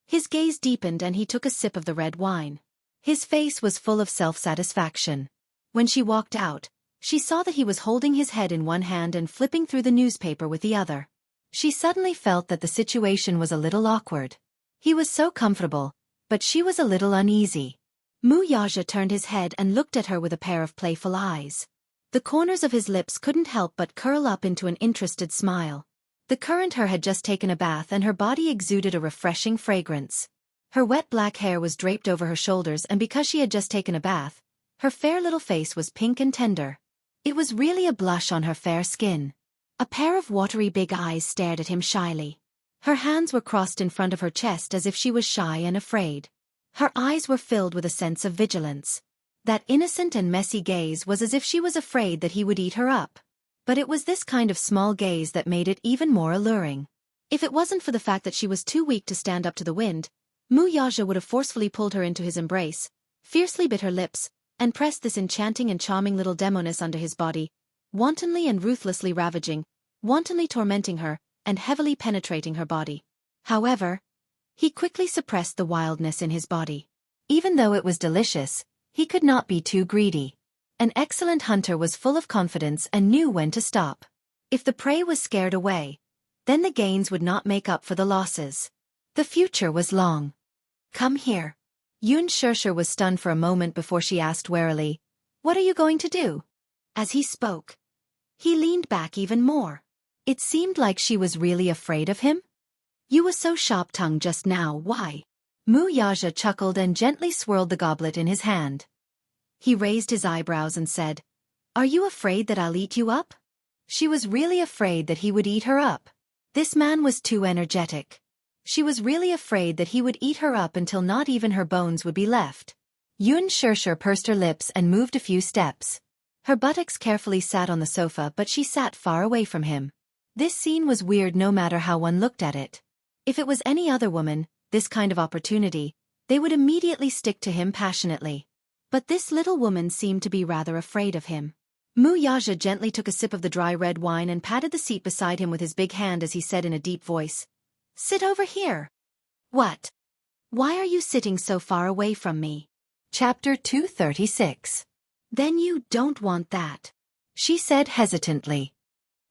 his gaze deepened and he took a sip of the red wine. His face was full of self-satisfaction. When she walked out, she saw that he was holding his head in one hand and flipping through the newspaper with the other. She suddenly felt that the situation was a little awkward. He was so comfortable, but she was a little uneasy. Mu Yaja turned his head and looked at her with a pair of playful eyes. The corners of his lips couldn't help but curl up into an interested smile. The current her had just taken a bath and her body exuded a refreshing fragrance. Her wet black hair was draped over her shoulders and because she had just taken a bath, her fair little face was pink and tender. It was really a blush on her fair skin. A pair of watery big eyes stared at him shyly. Her hands were crossed in front of her chest as if she was shy and afraid. Her eyes were filled with a sense of vigilance. That innocent and messy gaze was as if she was afraid that he would eat her up. But it was this kind of small gaze that made it even more alluring. If it wasn't for the fact that she was too weak to stand up to the wind, Mu Yaja would have forcefully pulled her into his embrace, fiercely bit her lips, and pressed this enchanting and charming little demoness under his body, wantonly and ruthlessly ravaging, wantonly tormenting her, and heavily penetrating her body. However, he quickly suppressed the wildness in his body. Even though it was delicious, he could not be too greedy. An excellent hunter was full of confidence and knew when to stop. If the prey was scared away, then the gains would not make up for the losses. The future was long. Come here. Yun Shirshir was stunned for a moment before she asked warily, What are you going to do? As he spoke, he leaned back even more. It seemed like she was really afraid of him. You were so sharp-tongued just now, why? Mu Yaja chuckled and gently swirled the goblet in his hand. He raised his eyebrows and said, Are you afraid that I'll eat you up? She was really afraid that he would eat her up. This man was too energetic. She was really afraid that he would eat her up until not even her bones would be left. Yun Shirshir pursed her lips and moved a few steps. Her buttocks carefully sat on the sofa but she sat far away from him. This scene was weird no matter how one looked at it. If it was any other woman, this kind of opportunity, they would immediately stick to him passionately. But this little woman seemed to be rather afraid of him. Mu Yaja gently took a sip of the dry red wine and patted the seat beside him with his big hand as he said in a deep voice, Sit over here. What? Why are you sitting so far away from me? Chapter 236. Then you don't want that, she said hesitantly.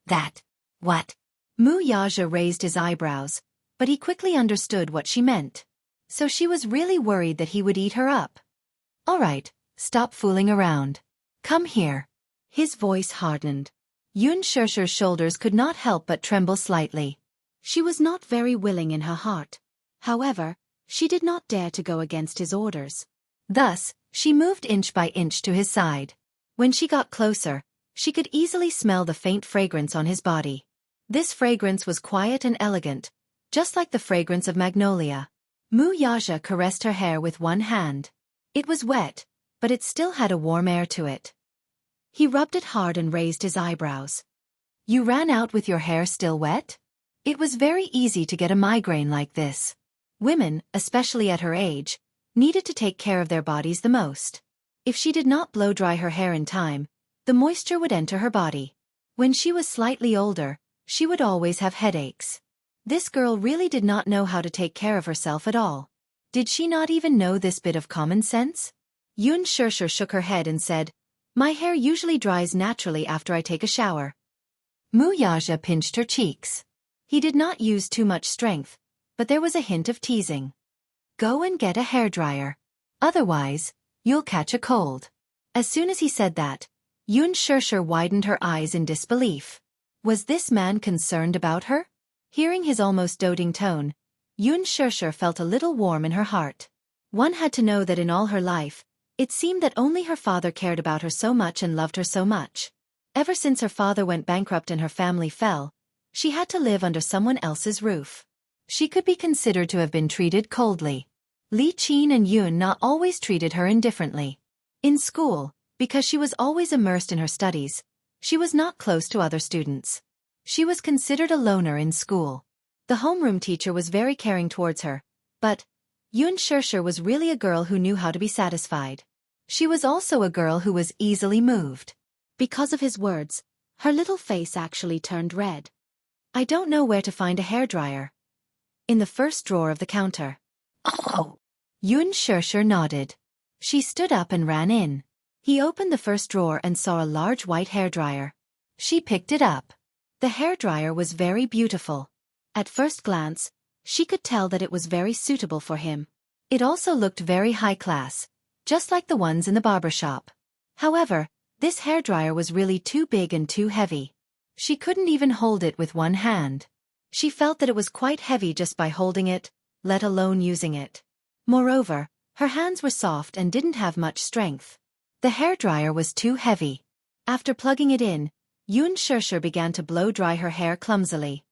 That? What? Mu Yaja raised his eyebrows, but he quickly understood what she meant. So she was really worried that he would eat her up. All right, stop fooling around. Come here. His voice hardened. Yun Shirshir's shoulders could not help but tremble slightly. She was not very willing in her heart. However, she did not dare to go against his orders. Thus, she moved inch by inch to his side. When she got closer, she could easily smell the faint fragrance on his body. This fragrance was quiet and elegant, just like the fragrance of magnolia. Mu Yaja caressed her hair with one hand. It was wet, but it still had a warm air to it. He rubbed it hard and raised his eyebrows. You ran out with your hair still wet? It was very easy to get a migraine like this. Women, especially at her age, needed to take care of their bodies the most. If she did not blow dry her hair in time, the moisture would enter her body. When she was slightly older, she would always have headaches. This girl really did not know how to take care of herself at all. Did she not even know this bit of common sense? Yun Shirshir shook her head and said, My hair usually dries naturally after I take a shower. Mu Yaja pinched her cheeks. He did not use too much strength, but there was a hint of teasing. Go and get a hairdryer. Otherwise, you'll catch a cold. As soon as he said that, Yun Shirshir widened her eyes in disbelief. Was this man concerned about her? Hearing his almost doting tone, Yun Shirshir felt a little warm in her heart. One had to know that in all her life, it seemed that only her father cared about her so much and loved her so much. Ever since her father went bankrupt and her family fell, she had to live under someone else's roof. She could be considered to have been treated coldly. Li Qin and Yun Na always treated her indifferently. In school, because she was always immersed in her studies, she was not close to other students. She was considered a loner in school. The homeroom teacher was very caring towards her, but Yun Shirshir was really a girl who knew how to be satisfied. She was also a girl who was easily moved. Because of his words, her little face actually turned red. I don't know where to find a hairdryer. In the first drawer of the counter. Oh! Yun Shirshir nodded. She stood up and ran in. He opened the first drawer and saw a large white hairdryer. She picked it up. The hairdryer was very beautiful. At first glance, she could tell that it was very suitable for him. It also looked very high class, just like the ones in the barber shop. However, this hairdryer was really too big and too heavy. She couldn't even hold it with one hand. She felt that it was quite heavy just by holding it, let alone using it. Moreover, her hands were soft and didn't have much strength. The hairdryer was too heavy. After plugging it in, Yun Shirshir began to blow dry her hair clumsily.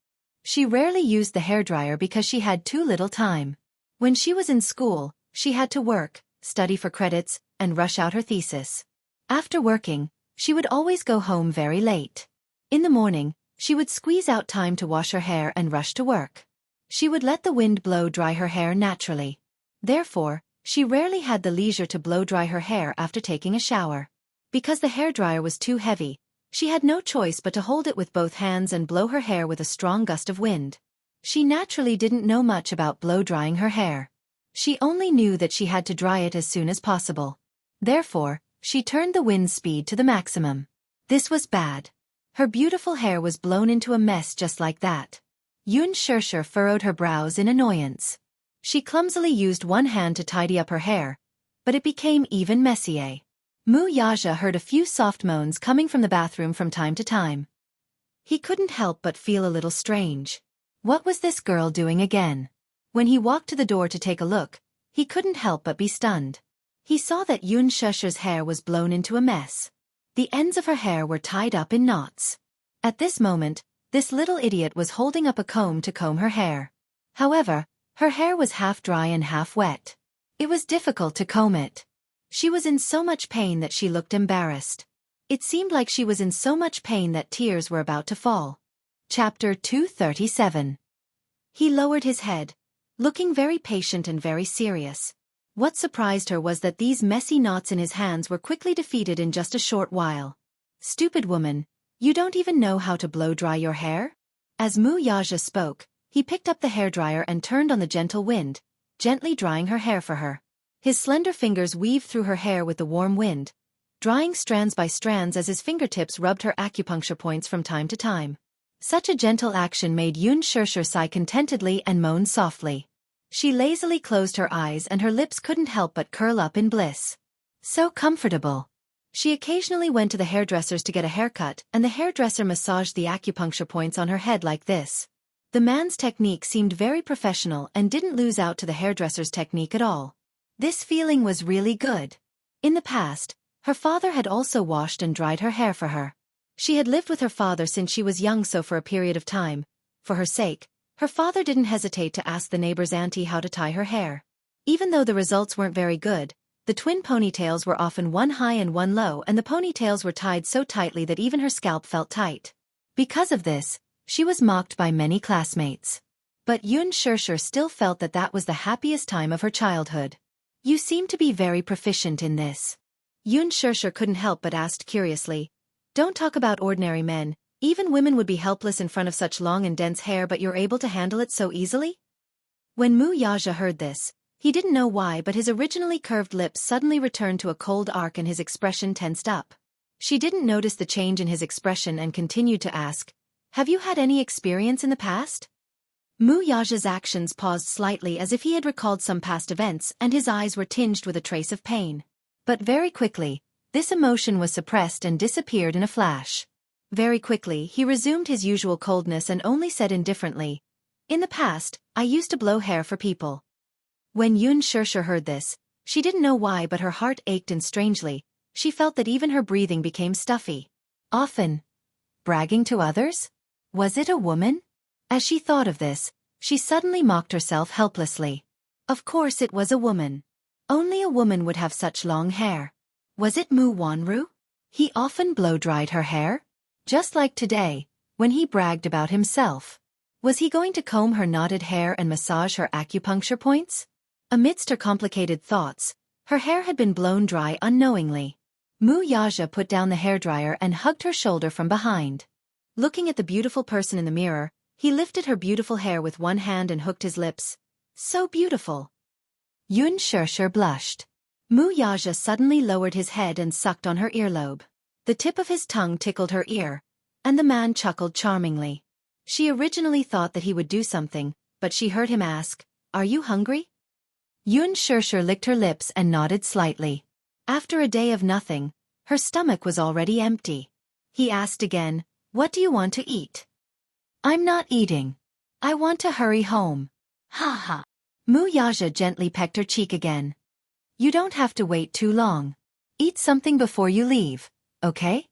She rarely used the hairdryer because she had too little time. When she was in school, she had to work, study for credits, and rush out her thesis. After working, she would always go home very late. In the morning, she would squeeze out time to wash her hair and rush to work. She would let the wind blow dry her hair naturally. Therefore, she rarely had the leisure to blow dry her hair after taking a shower. Because the hairdryer was too heavy, she had no choice but to hold it with both hands and blow her hair with a strong gust of wind. She naturally didn't know much about blow-drying her hair. She only knew that she had to dry it as soon as possible. Therefore, she turned the wind speed to the maximum. This was bad. Her beautiful hair was blown into a mess just like that. Yun Shirshir furrowed her brows in annoyance. She clumsily used one hand to tidy up her hair, but it became even messier. Mu Yaja heard a few soft moans coming from the bathroom from time to time. He couldn't help but feel a little strange. What was this girl doing again? When he walked to the door to take a look, he couldn't help but be stunned. He saw that Yun Shirshir's hair was blown into a mess. The ends of her hair were tied up in knots. At this moment, this little idiot was holding up a comb to comb her hair. However, her hair was half dry and half wet. It was difficult to comb it. She was in so much pain that she looked embarrassed. It seemed like she was in so much pain that tears were about to fall. Chapter 237. He lowered his head, looking very patient and very serious. What surprised her was that these messy knots in his hands were quickly defeated in just a short while. Stupid woman, you don't even know how to blow-dry your hair? As Mu Yaja spoke, he picked up the hairdryer and turned on the gentle wind, gently drying her hair for her. His slender fingers weaved through her hair with the warm wind, drying strands by strands as his fingertips rubbed her acupuncture points from time to time. Such a gentle action made Yun Shirshir sigh contentedly and moan softly. She lazily closed her eyes and her lips couldn't help but curl up in bliss. So comfortable. She occasionally went to the hairdresser's to get a haircut, and the hairdresser massaged the acupuncture points on her head like this. The man's technique seemed very professional and didn't lose out to the hairdresser's technique at all. This feeling was really good. In the past, her father had also washed and dried her hair for her. She had lived with her father since she was young, so for a period of time, for her sake, her father didn't hesitate to ask the neighbor's auntie how to tie her hair. Even though the results weren't very good, the twin ponytails were often one high and one low, and the ponytails were tied so tightly that even her scalp felt tight. Because of this, she was mocked by many classmates. But Yun Shirshir still felt that that was the happiest time of her childhood. You seem to be very proficient in this. Yun Shirshir couldn't help but asked curiously. Don't talk about ordinary men, even women would be helpless in front of such long and dense hair, but you're able to handle it so easily? When Mu Yaja heard this, he didn't know why, but his originally curved lips suddenly returned to a cold arc and his expression tensed up. She didn't notice the change in his expression and continued to ask, have you had any experience in the past? Mu Yaja's actions paused slightly as if he had recalled some past events, and his eyes were tinged with a trace of pain. But very quickly, this emotion was suppressed and disappeared in a flash. Very quickly, he resumed his usual coldness and only said indifferently, in the past, I used to blow hair for people. When Yun Shirshir heard this, she didn't know why, but her heart ached, and strangely, she felt that even her breathing became stuffy. Often. Bragging to others? Was it a woman? As she thought of this, she suddenly mocked herself helplessly. Of course it was a woman. Only a woman would have such long hair. Was it Mu Wanru? He often blow-dried her hair? Just like today, when he bragged about himself. Was he going to comb her knotted hair and massage her acupuncture points? Amidst her complicated thoughts, her hair had been blown dry unknowingly. Mu Yaja put down the hairdryer and hugged her shoulder from behind. Looking at the beautiful person in the mirror, he lifted her beautiful hair with one hand and hooked his lips. So beautiful. Yun Shirshir blushed. Mu Yaja suddenly lowered his head and sucked on her earlobe. The tip of his tongue tickled her ear, and the man chuckled charmingly. She originally thought that he would do something, but she heard him ask, are you hungry? Yun Shirshir licked her lips and nodded slightly. After a day of nothing, her stomach was already empty. He asked again, what do you want to eat? I'm not eating. I want to hurry home. Ha ha. Mu Yaja gently pecked her cheek again. You don't have to wait too long. Eat something before you leave, okay?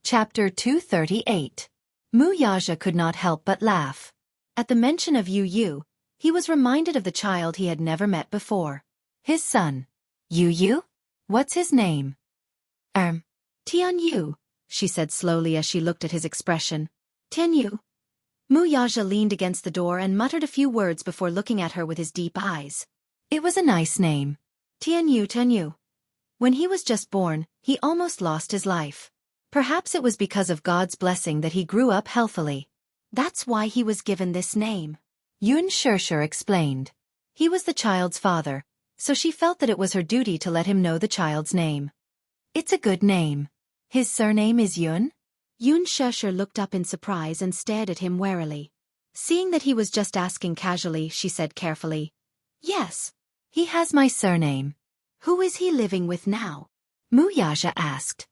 Chapter 238. Mu Yaja could not help but laugh. At the mention of Yu Yu, he was reminded of the child he had never met before. His son. Yu Yu? What's his name? Tian Yu, she said slowly as she looked at his expression. Tian Yu. Mu Yaja leaned against the door and muttered a few words before looking at her with his deep eyes. It was a nice name. Tian Yu, Tian Yu. When he was just born, he almost lost his life. Perhaps it was because of God's blessing that he grew up healthily. That's why he was given this name. Yun Shirshir explained. He was the child's father, so she felt that it was her duty to let him know the child's name. It's a good name. His surname is Yun? Yun Shirshir looked up in surprise and stared at him warily. Seeing that he was just asking casually, she said carefully, yes, he has my surname. Who is he living with now? Mu Yaja asked.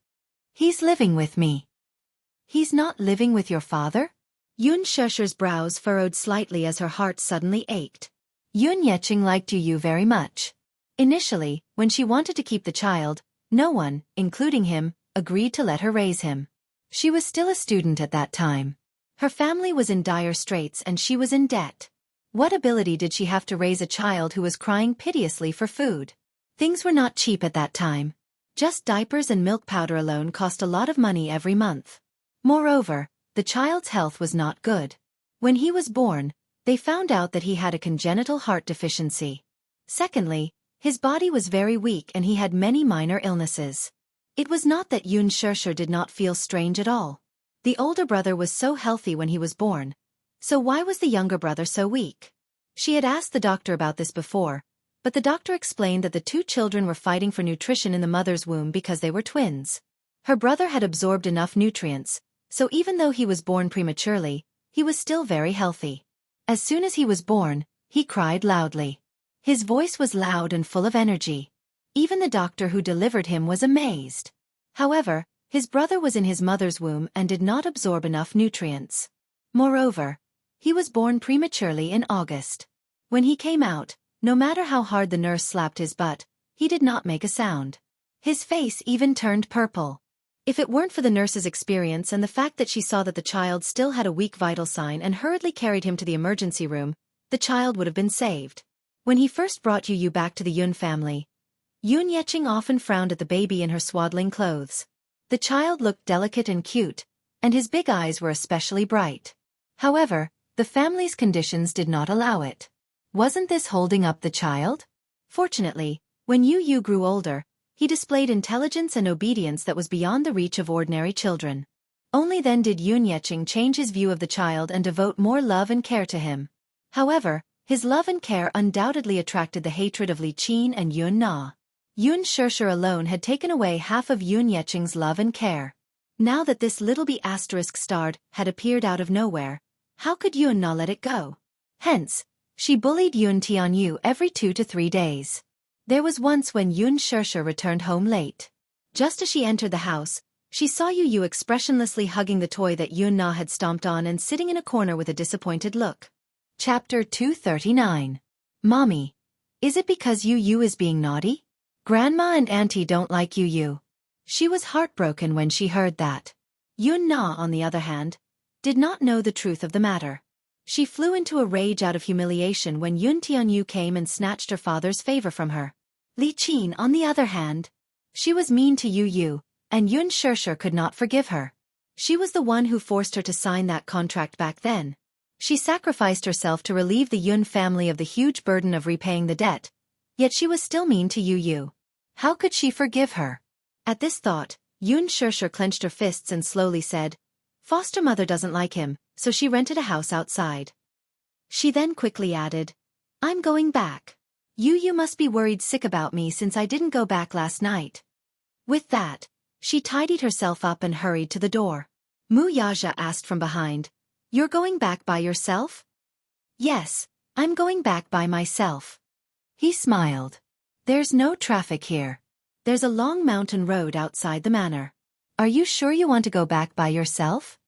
He's living with me. He's not living with your father? Yun Shirshir's brows furrowed slightly as her heart suddenly ached. Yun Yeching liked Yu very much. Initially, when she wanted to keep the child, no one, including him, agreed to let her raise him. She was still a student at that time. Her family was in dire straits and she was in debt. What ability did she have to raise a child who was crying piteously for food? Things were not cheap at that time. Just diapers and milk powder alone cost a lot of money every month. Moreover, the child's health was not good. When he was born, they found out that he had a congenital heart deficiency. Secondly, his body was very weak and he had many minor illnesses. It was not that Yun Shirshir did not feel strange at all. The older brother was so healthy when he was born. So why was the younger brother so weak? She had asked the doctor about this before, but the doctor explained that the two children were fighting for nutrition in the mother's womb because they were twins. Her brother had absorbed enough nutrients, so even though he was born prematurely, he was still very healthy. As soon as he was born, he cried loudly. His voice was loud and full of energy. Even the doctor who delivered him was amazed. However, his brother was in his mother's womb and did not absorb enough nutrients. Moreover, He was born prematurely in August. When he came out, no matter how hard the nurse slapped his butt, he did not make a sound. His face even turned purple. If it weren't for the nurse's experience and the fact that she saw that the child still had a weak vital sign and hurriedly carried him to the emergency room, the child would have been saved. When he first brought Yu back to the Yun family, Yun Yeching often frowned at the baby in her swaddling clothes. The child looked delicate and cute, and his big eyes were especially bright. However, the family's conditions did not allow it. Wasn't this holding up the child? Fortunately, when Yu grew older, he displayed intelligence and obedience that was beyond the reach of ordinary children. Only then did Yun Yeching change his view of the child and devote more love and care to him. However, his love and care undoubtedly attracted the hatred of Li Qin and Yun Na. Yun Shishir alone had taken away half of Yun Yeching's love and care. Now that this little B** starred had appeared out of nowhere, how could Yun Na let it go? Hence, she bullied Yun Tianyu every 2 to 3 days. There was once when Yun Shishir returned home late. Just as she entered the house, she saw Yu expressionlessly hugging the toy that Yun Na had stomped on and sitting in a corner with a disappointed look. Chapter 239. Mommy, is it because Yu is being naughty? Grandma and Auntie don't like Yu. She was heartbroken when she heard that. Yun Na, on the other hand, did not know the truth of the matter. She flew into a rage out of humiliation when Yun Tianyu came and snatched her father's favor from her. Li Qin, on the other hand, she was mean to Yu, and Yun Shishir could not forgive her. She was the one who forced her to sign that contract back then. She sacrificed herself to relieve the Yun family of the huge burden of repaying the debt, yet she was still mean to Yu. How could she forgive her? At this thought, Yun Shishir clenched her fists and slowly said, "Foster mother doesn't like him, so she rented a house outside." She then quickly added, "I'm going back. Yu must be worried sick about me since I didn't go back last night." With that, she tidied herself up and hurried to the door. Mu Yaja asked from behind, "You're going back by yourself?" "Yes, I'm going back by myself." He smiled. "There's no traffic here. There's a long mountain road outside the manor. Are you sure you want to go back by yourself?"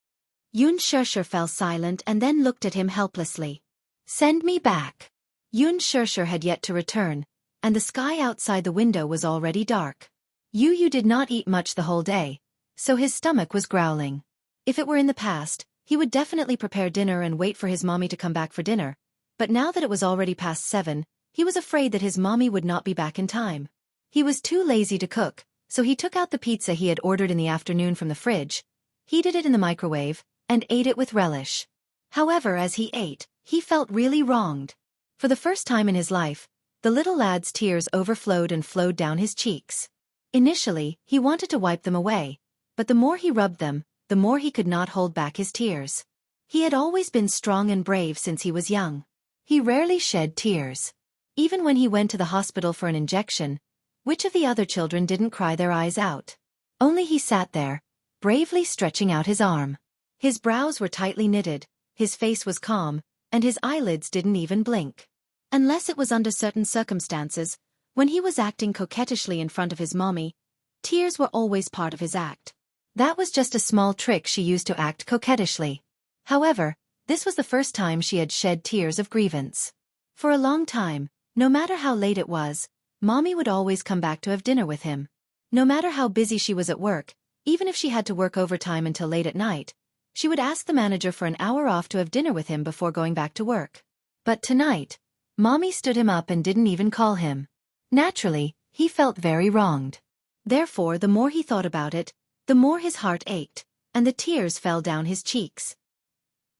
Yun Shishir fell silent and then looked at him helplessly. "Send me back." Yun Shishir had yet to return, and the sky outside the window was already dark. Yu did not eat much the whole day, so his stomach was growling. If it were in the past, he would definitely prepare dinner and wait for his mommy to come back for dinner, but now that it was already past 7, he was afraid that his mommy would not be back in time. He was too lazy to cook, so he took out the pizza he had ordered in the afternoon from the fridge, heated it in the microwave, and ate it with relish. However, as he ate, he felt really wronged. For the first time in his life, the little lad's tears overflowed and flowed down his cheeks. Initially, he wanted to wipe them away, but the more he rubbed them, the more he could not hold back his tears. He had always been strong and brave since he was young. He rarely shed tears. Even when he went to the hospital for an injection, which of the other children didn't cry their eyes out? Only he sat there, bravely stretching out his arm. His brows were tightly knitted, his face was calm, and his eyelids didn't even blink. Unless it was under certain circumstances, when he was acting coquettishly in front of his mommy, tears were always part of his act. That was just a small trick she used to act coquettishly. However, this was the first time she had shed tears of grievance. For a long time, no matter how late it was, Mommy would always come back to have dinner with him. No matter how busy she was at work, even if she had to work overtime until late at night, she would ask the manager for an hour off to have dinner with him before going back to work. But tonight, Mommy stood him up and didn't even call him. Naturally, he felt very wronged. Therefore, the more he thought about it, the more his heart ached, and the tears fell down his cheeks.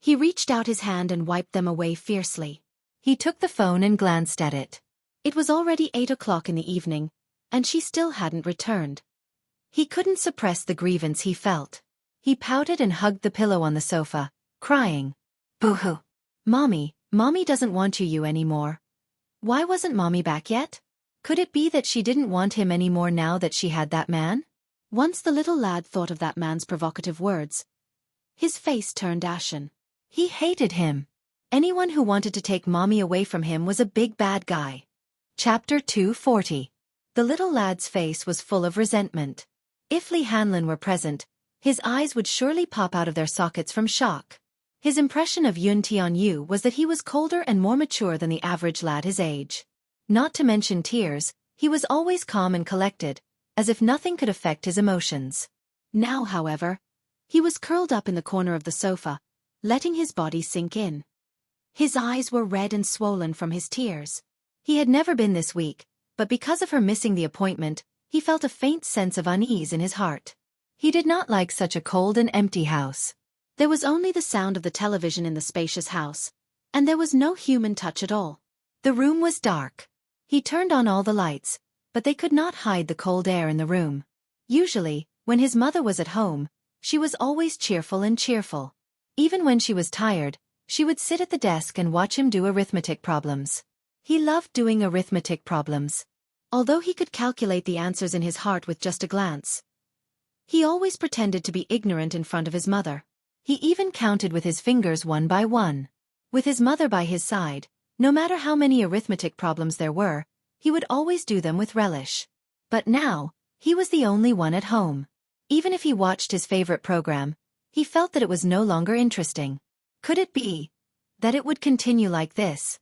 He reached out his hand and wiped them away fiercely. He took the phone and glanced at it. It was already 8 o'clock in the evening, and she still hadn't returned. He couldn't suppress the grievance he felt. He pouted and hugged the pillow on the sofa, crying, "Boo-hoo. Mommy doesn't want you anymore." Why wasn't Mommy back yet? Could it be that she didn't want him anymore now that she had that man? Once the little lad thought of that man's provocative words, his face turned ashen. He hated him. Anyone who wanted to take Mommy away from him was a big bad guy. Chapter 240. The little lad's face was full of resentment. If Li Hanlin were present, his eyes would surely pop out of their sockets from shock. His impression of Yun Tianyu was that he was colder and more mature than the average lad his age. Not to mention tears, he was always calm and collected, as if nothing could affect his emotions. Now, however, he was curled up in the corner of the sofa, letting his body sink in. His eyes were red and swollen from his tears. He had never been this weak, but because of her missing the appointment, he felt a faint sense of unease in his heart. He did not like such a cold and empty house. There was only the sound of the television in the spacious house, and there was no human touch at all. The room was dark. He turned on all the lights, but they could not hide the cold air in the room. Usually, when his mother was at home, she was always cheerful and cheerful. Even when she was tired, she would sit at the desk and watch him do arithmetic problems. He loved doing arithmetic problems. Although he could calculate the answers in his heart with just a glance, he always pretended to be ignorant in front of his mother. He even counted with his fingers one by one. With his mother by his side, no matter how many arithmetic problems there were, he would always do them with relish. But now, he was the only one at home. Even if he watched his favorite program, he felt that it was no longer interesting. Could it be that it would continue like this?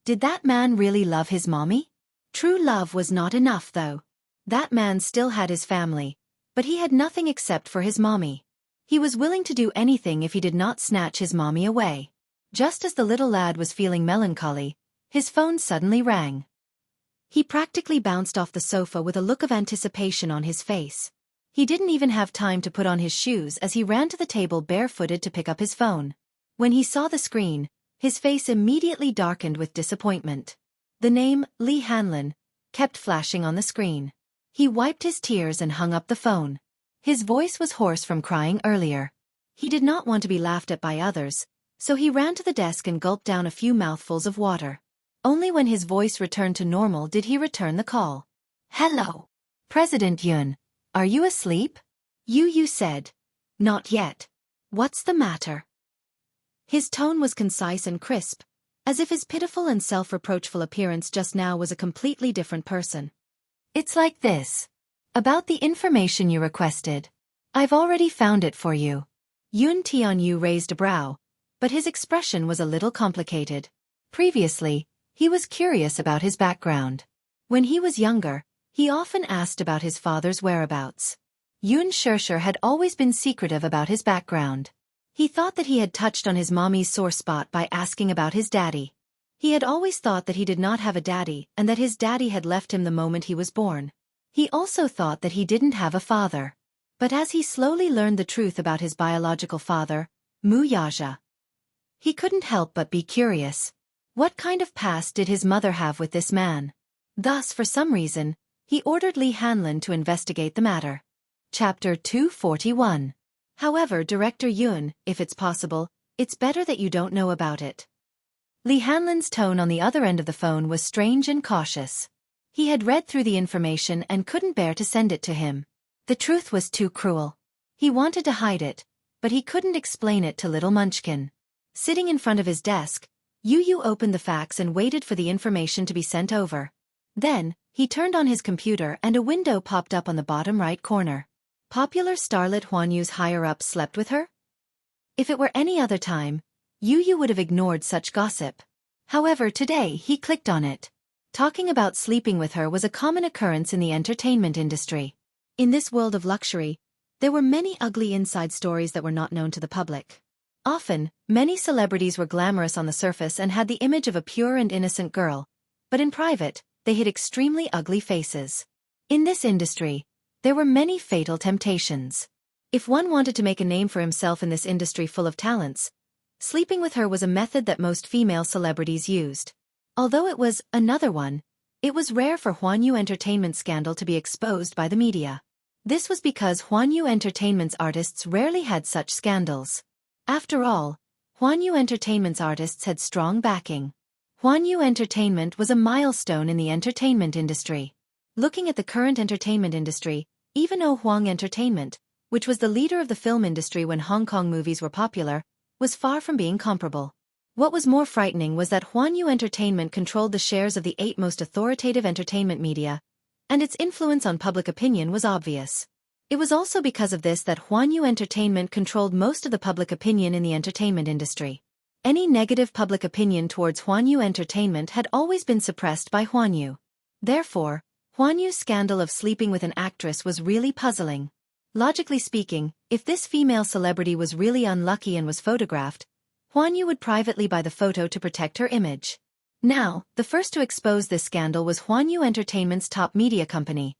Did that man really love his mommy? True love was not enough, though. That man still had his family, but he had nothing except for his mommy. He was willing to do anything if he did not snatch his mommy away. Just as the little lad was feeling melancholy, his phone suddenly rang. He practically bounced off the sofa with a look of anticipation on his face. He didn't even have time to put on his shoes as he ran to the table barefooted to pick up his phone. When he saw the screen, his face immediately darkened with disappointment. The name, Lee Hanlon, kept flashing on the screen. He wiped his tears and hung up the phone. His voice was hoarse from crying earlier. He did not want to be laughed at by others, so he ran to the desk and gulped down a few mouthfuls of water. Only when his voice returned to normal did he return the call. "Hello, President Yun. Are you asleep?" Yu said. "Not yet. What's the matter?" His tone was concise and crisp, as if his pitiful and self-reproachful appearance just now was a completely different person. "It's like this. About the information you requested. I've already found it for you." Yun Tianyu raised a brow, but his expression was a little complicated. Previously, he was curious about his background. When he was younger, he often asked about his father's whereabouts. Yun Shishir had always been secretive about his background. He thought that he had touched on his mommy's sore spot by asking about his daddy. He had always thought that he did not have a daddy and that his daddy had left him the moment he was born. He also thought that he didn't have a father. But as he slowly learned the truth about his biological father, Mu Yaja, he couldn't help but be curious. What kind of past did his mother have with this man? Thus, for some reason, he ordered Lee Hanlon to investigate the matter. Chapter 241. However, Director Yun, if it's possible, it's better that you don't know about it. Lee Hanlon's tone on the other end of the phone was strange and cautious. He had read through the information and couldn't bear to send it to him. The truth was too cruel. He wanted to hide it, but he couldn't explain it to little Munchkin. Sitting in front of his desk, Yu opened the fax and waited for the information to be sent over. Then, he turned on his computer and a window popped up on the bottom right corner. Popular starlet Huanyu's higher-ups slept with her? If it were any other time, Yu would have ignored such gossip. However, today he clicked on it. Talking about sleeping with her was a common occurrence in the entertainment industry. In this world of luxury, there were many ugly inside stories that were not known to the public. Often, many celebrities were glamorous on the surface and had the image of a pure and innocent girl, but in private, they hid extremely ugly faces. In this industry, there were many fatal temptations. If one wanted to make a name for himself in this industry full of talents, sleeping with her was a method that most female celebrities used. Although it was another one, it was rare for Huanyu Entertainment scandal to be exposed by the media. This was because Huanyu Entertainment's artists rarely had such scandals. After all, Huanyu Entertainment's artists had strong backing. Huanyu Entertainment was a milestone in the entertainment industry. Looking at the current entertainment industry, even Huang Entertainment, which was the leader of the film industry when Hong Kong movies were popular, was far from being comparable. What was more frightening was that Huanyu Entertainment controlled the shares of the 8 most authoritative entertainment media, and its influence on public opinion was obvious. It was also because of this that Huanyu Entertainment controlled most of the public opinion in the entertainment industry. Any negative public opinion towards Huanyu Entertainment had always been suppressed by Huanyu. Therefore, Huanyu's scandal of sleeping with an actress was really puzzling. Logically speaking, if this female celebrity was really unlucky and was photographed, Huanyu would privately buy the photo to protect her image. Now, the first to expose this scandal was Huanyu Entertainment's top media company,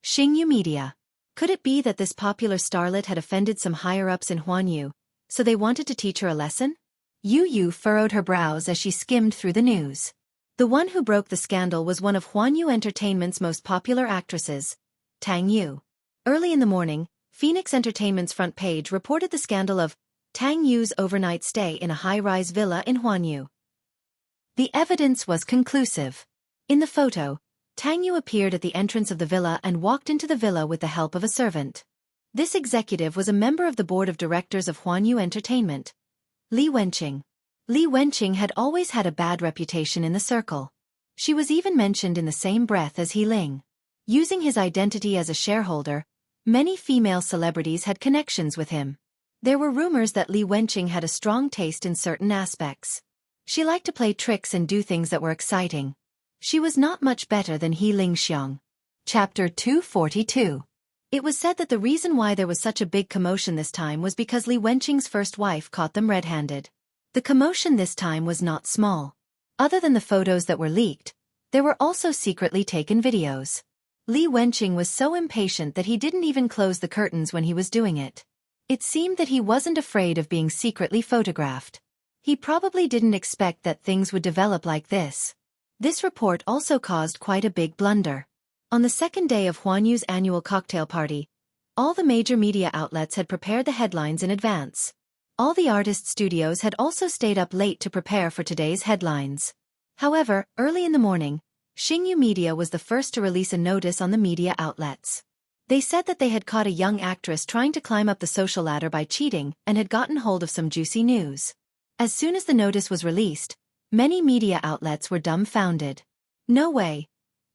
Xingyu Media. Could it be that this popular starlet had offended some higher-ups in Huanyu, so they wanted to teach her a lesson? Yu Yu furrowed her brows as she skimmed through the news. The one who broke the scandal was one of Huanyu Entertainment's most popular actresses, Tang Yu. Early in the morning, Phoenix Entertainment's front page reported the scandal of Tang Yu's overnight stay in a high-rise villa in Huanyu. The evidence was conclusive. In the photo, Tang Yu appeared at the entrance of the villa and walked into the villa with the help of a servant. This executive was a member of the board of directors of Huanyu Entertainment, Li Wenqing. Li Wenqing had always had a bad reputation in the circle. She was even mentioned in the same breath as He Ling. Using his identity as a shareholder, many female celebrities had connections with him. There were rumors that Li Wenqing had a strong taste in certain aspects. She liked to play tricks and do things that were exciting. She was not much better than He Ling Xiang. Chapter 242. It was said that the reason why there was such a big commotion this time was because Li Wenqing's first wife caught them red-handed. The commotion this time was not small. Other than the photos that were leaked, there were also secretly taken videos. Li Wenqing was so impatient that he didn't even close the curtains when he was doing it. It seemed that he wasn't afraid of being secretly photographed. He probably didn't expect that things would develop like this. This report also caused quite a big blunder. On the second day of Huanyu's annual cocktail party, all the major media outlets had prepared the headlines in advance. All the artist studios had also stayed up late to prepare for today's headlines. However, early in the morning, Xingyu Media was the first to release a notice on the media outlets. They said that they had caught a young actress trying to climb up the social ladder by cheating and had gotten hold of some juicy news. As soon as the notice was released, many media outlets were dumbfounded. No way.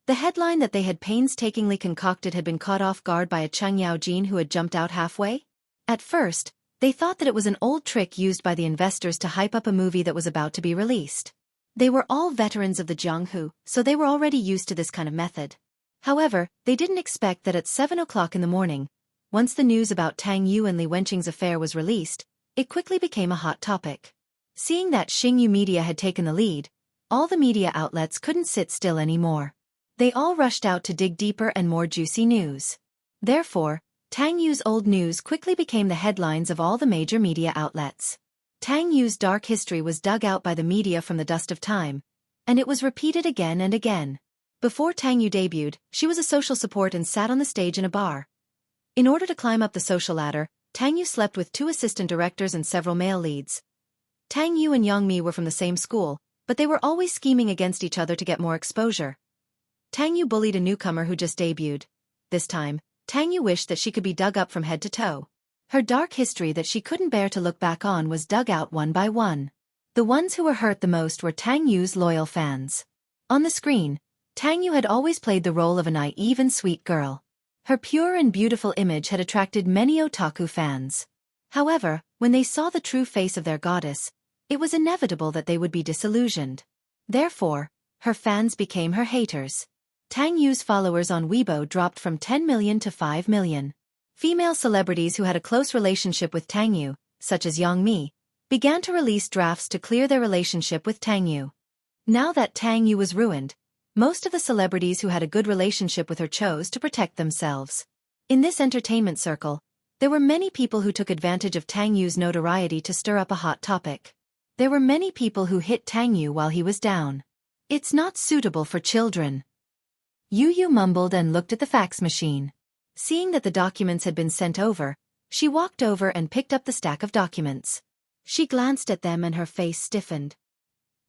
The headline that they had painstakingly concocted had been caught off guard by a Cheng Yaojin who had jumped out halfway? At first, they thought that it was an old trick used by the investors to hype up a movie that was about to be released. They were all veterans of the Jianghu, so they were already used to this kind of method. However, they didn't expect that at 7 o'clock in the morning, once the news about Tang Yu and Li Wenqing's affair was released, it quickly became a hot topic. Seeing that Xingyu Media had taken the lead, all the media outlets couldn't sit still anymore. They all rushed out to dig deeper and more juicy news. Therefore, Tang Yu's old news quickly became the headlines of all the major media outlets. Tang Yu's dark history was dug out by the media from the dust of time, and it was repeated again and again. Before Tang Yu debuted, she was a social support and sat on the stage in a bar. In order to climb up the social ladder, Tang Yu slept with 2 assistant directors and several male leads. Tang Yu and Yang Mi were from the same school, but they were always scheming against each other to get more exposure. Tang Yu bullied a newcomer who just debuted. This time, Tang Yu wished that she could be dug up from head to toe. Her dark history that she couldn't bear to look back on was dug out one by one. The ones who were hurt the most were Tang Yu's loyal fans. On the screen, Tang Yu had always played the role of a naive and sweet girl. Her pure and beautiful image had attracted many otaku fans. However, when they saw the true face of their goddess, it was inevitable that they would be disillusioned. Therefore, her fans became her haters. Tang Yu's followers on Weibo dropped from 10 million to 5 million. Female celebrities who had a close relationship with Tang Yu, such as Yang Mi, began to release drafts to clear their relationship with Tang Yu. Now that Tang Yu was ruined, most of the celebrities who had a good relationship with her chose to protect themselves. In this entertainment circle, there were many people who took advantage of Tang Yu's notoriety to stir up a hot topic. There were many people who hit Tang Yu while he was down. It's not suitable for children. Yu Yu mumbled and looked at the fax machine. Seeing that the documents had been sent over, she walked over and picked up the stack of documents. She glanced at them and her face stiffened.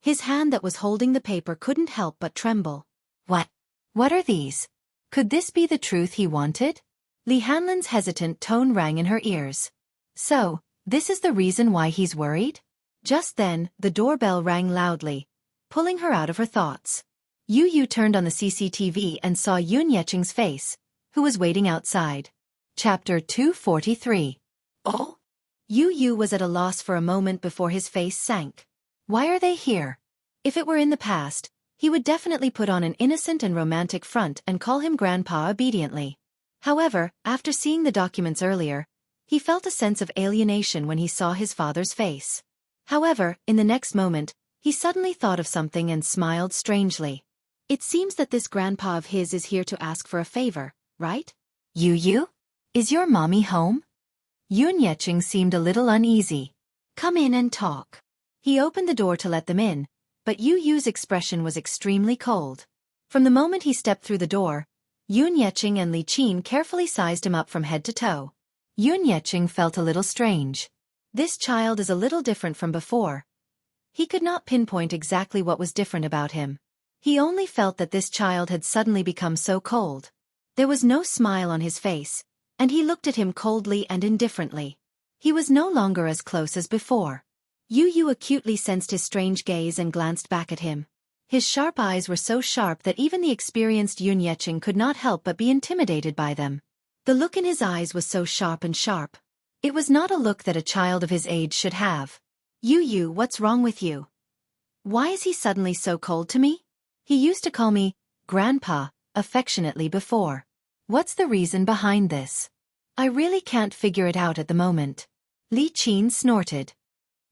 His hand that was holding the paper couldn't help but tremble. What? What are these? Could this be the truth he wanted? Li Hanlin's hesitant tone rang in her ears. So, this is the reason why he's worried? Just then, the doorbell rang loudly, pulling her out of her thoughts. Yu Yu turned on the CCTV and saw Yun Yeqing's face, who was waiting outside. Chapter 243. Oh? Yu Yu was at a loss for a moment before his face sank. Why are they here? If it were in the past, he would definitely put on an innocent and romantic front and call him Grandpa obediently. However, after seeing the documents earlier, he felt a sense of alienation when he saw his father's face. However, in the next moment, he suddenly thought of something and smiled strangely. It seems that this grandpa of his is here to ask for a favor, right? Yu Yu? Is your mommy home? Yun Yeching seemed a little uneasy. Come in and talk. He opened the door to let them in, but Yu Yu's expression was extremely cold. From the moment he stepped through the door, Yun Yeching and Li Qin carefully sized him up from head to toe. Yun Yeching felt a little strange. This child is a little different from before. He could not pinpoint exactly what was different about him. He only felt that this child had suddenly become so cold. There was no smile on his face, and he looked at him coldly and indifferently. He was no longer as close as before. Yu Yu acutely sensed his strange gaze and glanced back at him. His sharp eyes were so sharp that even the experienced Yun Yeching could not help but be intimidated by them. The look in his eyes was so sharp and sharp. It was not a look that a child of his age should have. Yu Yu, what's wrong with you? Why is he suddenly so cold to me? He used to call me Grandpa affectionately before. What's the reason behind this? I really can't figure it out at the moment. Li Qin snorted.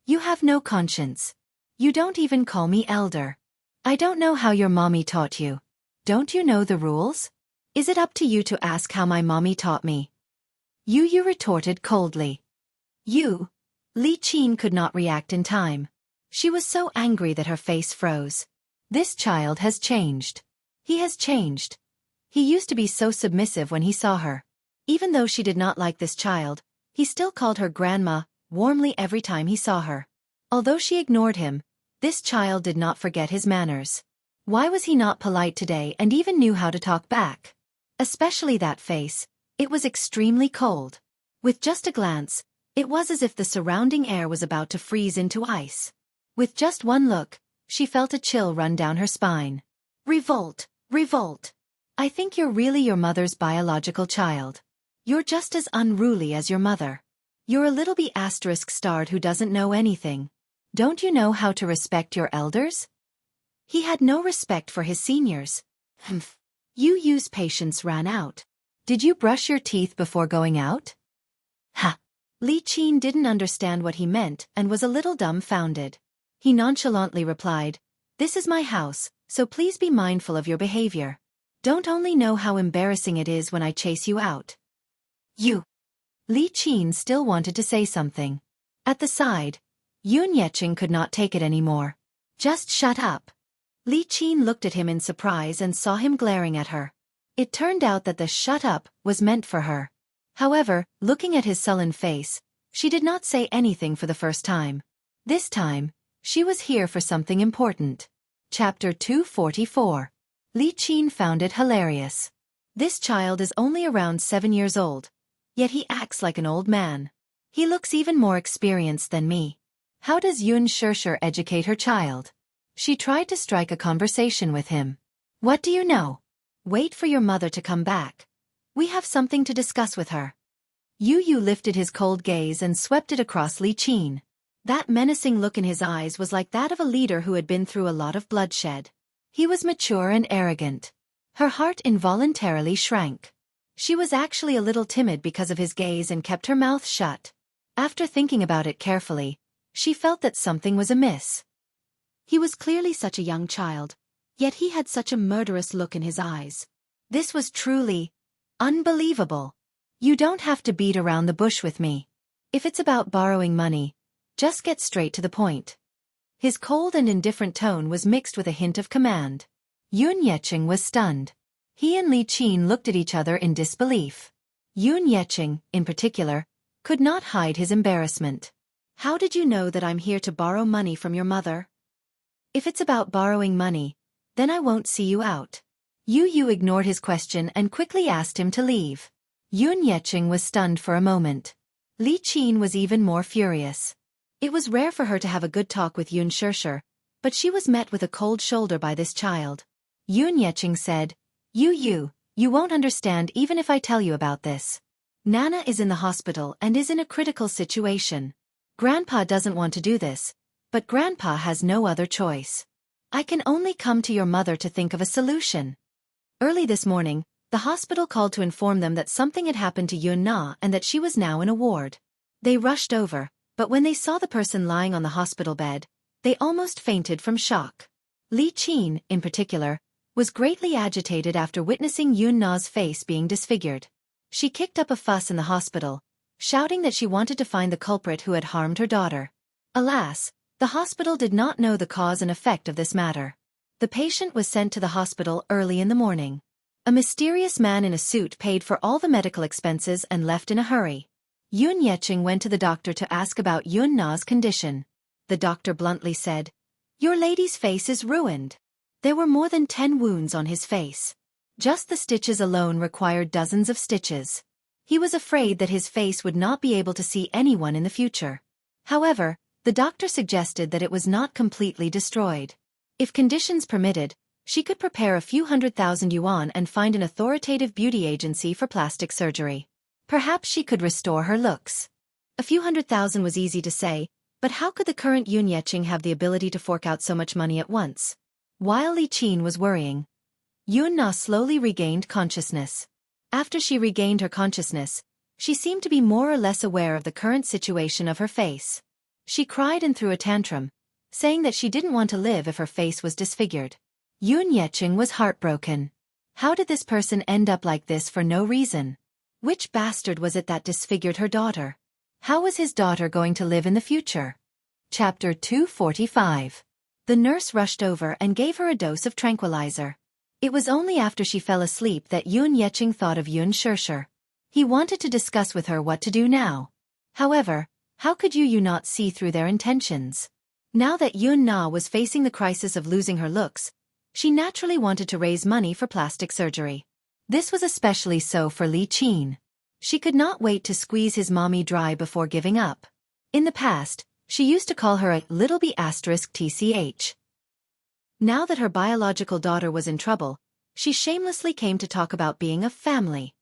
You have no conscience. You don't even call me elder. I don't know how your mommy taught you. Don't you know the rules? Is it up to you to ask how my mommy taught me? Yu Yu retorted coldly. You? Li Qin could not react in time. She was so angry that her face froze. This child has changed. He has changed. He used to be so submissive when he saw her. Even though she did not like this child, he still called her grandma warmly every time he saw her. Although she ignored him, this child did not forget his manners. Why was he not polite today and even knew how to talk back? Especially that face, it was extremely cold. With just a glance, it was as if the surrounding air was about to freeze into ice. With just one look, she felt a chill run down her spine. Revolt, revolt. I think you're really your mother's biological child. You're just as unruly as your mother. You're a little B***starred who doesn't know anything. Don't you know how to respect your elders? He had no respect for his seniors. Humph. Yu Yu's patience ran out. Did you brush your teeth before going out? Ha! Li Qin didn't understand what he meant and was a little dumbfounded. He nonchalantly replied, This is my house, so please be mindful of your behavior. Don't only know how embarrassing it is when I chase you out. You. Li Qin still wanted to say something. At the side, Yun Yeching could not take it anymore. Just shut up. Li Qin looked at him in surprise and saw him glaring at her. It turned out that the shut up was meant for her. However, looking at his sullen face, she did not say anything for the first time. This time, she was here for something important. Chapter 244. Li Qin found it hilarious. This child is only around 7 years old, yet he acts like an old man. He looks even more experienced than me. How does Yun Shishir educate her child? She tried to strike a conversation with him. What do you know? Wait for your mother to come back. We have something to discuss with her. Yu Yu lifted his cold gaze and swept it across Li Qin. That menacing look in his eyes was like that of a leader who had been through a lot of bloodshed. He was mature and arrogant. Her heart involuntarily shrank. She was actually a little timid because of his gaze and kept her mouth shut. After thinking about it carefully, she felt that something was amiss. He was clearly such a young child, yet he had such a murderous look in his eyes. This was truly unbelievable. You don't have to beat around the bush with me. If it's about borrowing money, just get straight to the point. His cold and indifferent tone was mixed with a hint of command. Yun Yeching was stunned. He and Li Qin looked at each other in disbelief. Yun Yeching, in particular, could not hide his embarrassment. How did you know that I'm here to borrow money from your mother? If it's about borrowing money, then I won't see you out. Yu Yu ignored his question and quickly asked him to leave. Yun Yeching was stunned for a moment. Li Qin was even more furious. It was rare for her to have a good talk with Yun Shishir, but she was met with a cold shoulder by this child. Yun Yeching said, You won't understand even if I tell you about this. Nana is in the hospital and is in a critical situation. Grandpa doesn't want to do this, but Grandpa has no other choice. I can only come to your mother to think of a solution. Early this morning, the hospital called to inform them that something had happened to Yun Na and that she was now in a ward. They rushed over, but when they saw the person lying on the hospital bed, they almost fainted from shock. Li Qin, in particular, was greatly agitated after witnessing Yun Na's face being disfigured. She kicked up a fuss in the hospital, shouting that she wanted to find the culprit who had harmed her daughter. Alas, the hospital did not know the cause and effect of this matter. The patient was sent to the hospital early in the morning. A mysterious man in a suit paid for all the medical expenses and left in a hurry. Yun Yeching went to the doctor to ask about Yun Na's condition. The doctor bluntly said, "Your lady's face is ruined." There were more than 10 wounds on his face. Just the stitches alone required dozens of stitches. He was afraid that his face would not be able to see anyone in the future. However, the doctor suggested that it was not completely destroyed. If conditions permitted, she could prepare a few 100,000 yuan and find an authoritative beauty agency for plastic surgery. Perhaps she could restore her looks. A few 100,000 was easy to say, but how could the current Yun Yeching have the ability to fork out so much money at once? While Li Qin was worrying, Yun Na slowly regained consciousness. After she regained her consciousness, she seemed to be more or less aware of the current situation of her face. She cried and threw a tantrum, saying that she didn't want to live if her face was disfigured. Yun Yeching was heartbroken. How did this person end up like this for no reason? Which bastard was it that disfigured her daughter? How was his daughter going to live in the future? Chapter 245. The nurse rushed over and gave her a dose of tranquilizer. It was only after she fell asleep that Yun Yeching thought of Yun Shishir. He wanted to discuss with her what to do now. However, how could Yu not see through their intentions? Now that Yun Na was facing the crisis of losing her looks, she naturally wanted to raise money for plastic surgery. This was especially so for Li Qin. She could not wait to squeeze his mommy dry before giving up. In the past, she used to call her a little b******. Now that her biological daughter was in trouble, she shamelessly came to talk about being a family.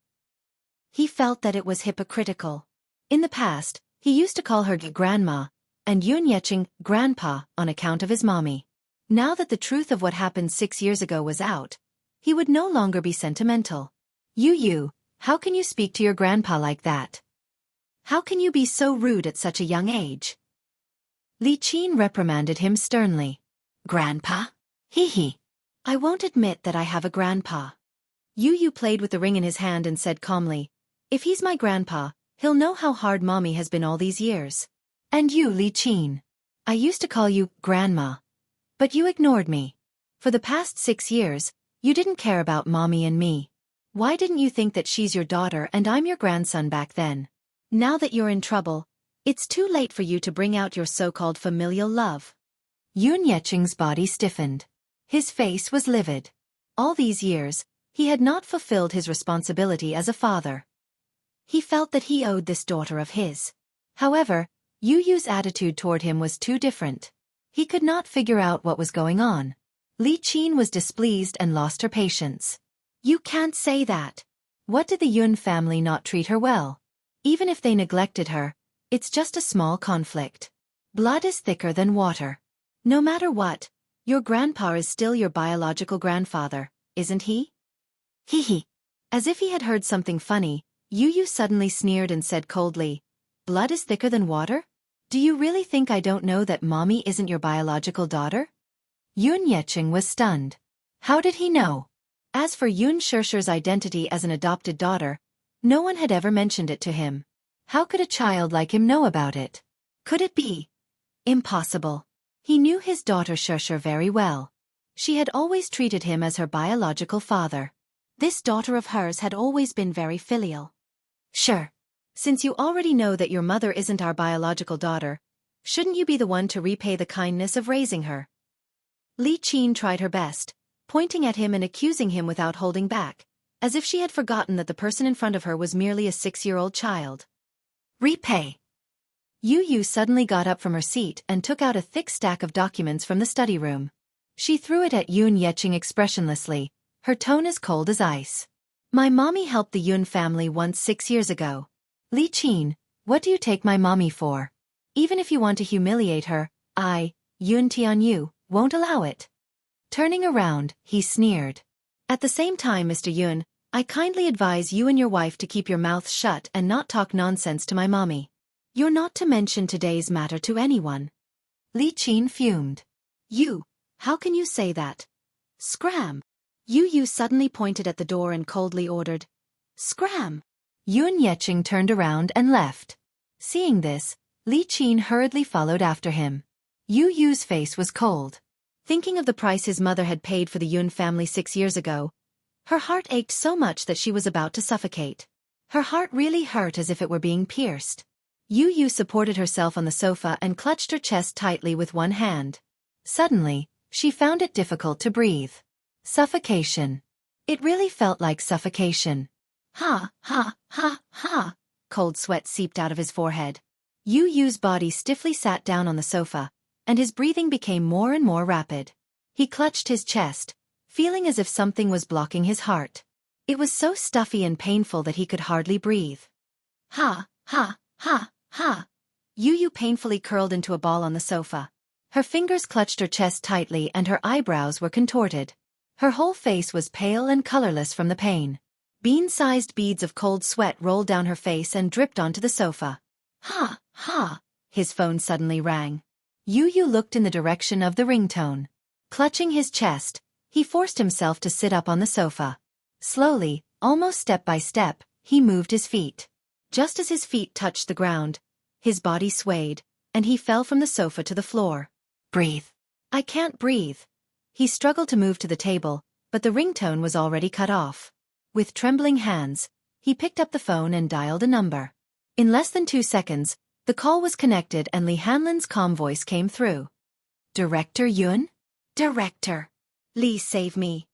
He felt that it was hypocritical. In the past, he used to call her grandma, and Yun Yeching grandpa on account of his mommy. Now that the truth of what happened 6 years ago was out, he would no longer be sentimental. You, how can you speak to your grandpa like that? How can you be so rude at such a young age? Li Qin reprimanded him sternly. Grandpa? Hee. I won't admit that I have a grandpa. Yu played with the ring in his hand and said calmly, if he's my grandpa, he'll know how hard mommy has been all these years. And you, Li Qin. I used to call you grandma. But you ignored me. For the past 6 years, you didn't care about mommy and me. Why didn't you think that she's your daughter and I'm your grandson back then? Now that you're in trouble, it's too late for you to bring out your so-called familial love. Yun Yeching's body stiffened. His face was livid. All these years, he had not fulfilled his responsibility as a father. He felt that he owed this daughter of his. However, Yu's attitude toward him was too different. He could not figure out what was going on. Li Qin was displeased and lost her patience. You can't say that. What did the Yun family not treat her well? Even if they neglected her, it's just a small conflict. Blood is thicker than water. No matter what, your grandpa is still your biological grandfather, isn't he? Hee. As if he had heard something funny, Yu suddenly sneered and said coldly, blood is thicker than water? Do you really think I don't know that mommy isn't your biological daughter? Yun Yeching was stunned. How did he know? As for Yun Shishir's identity as an adopted daughter, no one had ever mentioned it to him. How could a child like him know about it? Could it be? Impossible. He knew his daughter Shishir very well. She had always treated him as her biological father. This daughter of hers had always been very filial. Sure. Since you already know that your mother isn't our biological daughter, shouldn't you be the one to repay the kindness of raising her? Li Qin tried her best, pointing at him and accusing him without holding back, as if she had forgotten that the person in front of her was merely a 6-year-old child. Repay. Yu suddenly got up from her seat and took out a thick stack of documents from the study room. She threw it at Yun Yeching expressionlessly, her tone as cold as ice. My mommy helped the Yun family once 6 years ago. Li Qin, what do you take my mommy for? Even if you want to humiliate her, Yun Tianyu, won't allow it. Turning around, he sneered. At the same time, Mr. Yun, I kindly advise you and your wife to keep your mouths shut and not talk nonsense to my mommy. You're not to mention today's matter to anyone. Li Qin fumed. You, how can you say that? Scram. Yu suddenly pointed at the door and coldly ordered, Scram. Yun Yeqing turned around and left. Seeing this, Li Qin hurriedly followed after him. Yu's face was cold. Thinking of the price his mother had paid for the Yun family 6 years ago, her heart ached so much that she was about to suffocate. Her heart really hurt as if it were being pierced. Yu supported herself on the sofa and clutched her chest tightly with one hand. Suddenly, she found it difficult to breathe. Suffocation. It really felt like suffocation. Ha, ha, ha, ha. Cold sweat seeped out of his forehead. Yu's body stiffly sat down on the sofa, and his breathing became more and more rapid. He clutched his chest, feeling as if something was blocking his heart. It was so stuffy and painful that he could hardly breathe. Ha, ha, ha, ha. Yu painfully curled into a ball on the sofa. Her fingers clutched her chest tightly and her eyebrows were contorted. Her whole face was pale and colorless from the pain. Bean-sized beads of cold sweat rolled down her face and dripped onto the sofa. Ha, ha. His phone suddenly rang. Yu looked in the direction of the ringtone. Clutching his chest, he forced himself to sit up on the sofa. Slowly, almost step by step, he moved his feet. Just as his feet touched the ground, his body swayed, and he fell from the sofa to the floor. Breathe. I can't breathe. He struggled to move to the table, but the ringtone was already cut off. With trembling hands, he picked up the phone and dialed a number. In less than 2 seconds, the call was connected and Li Hanlin's calm voice came through. Director Yun? Director. Li, save me.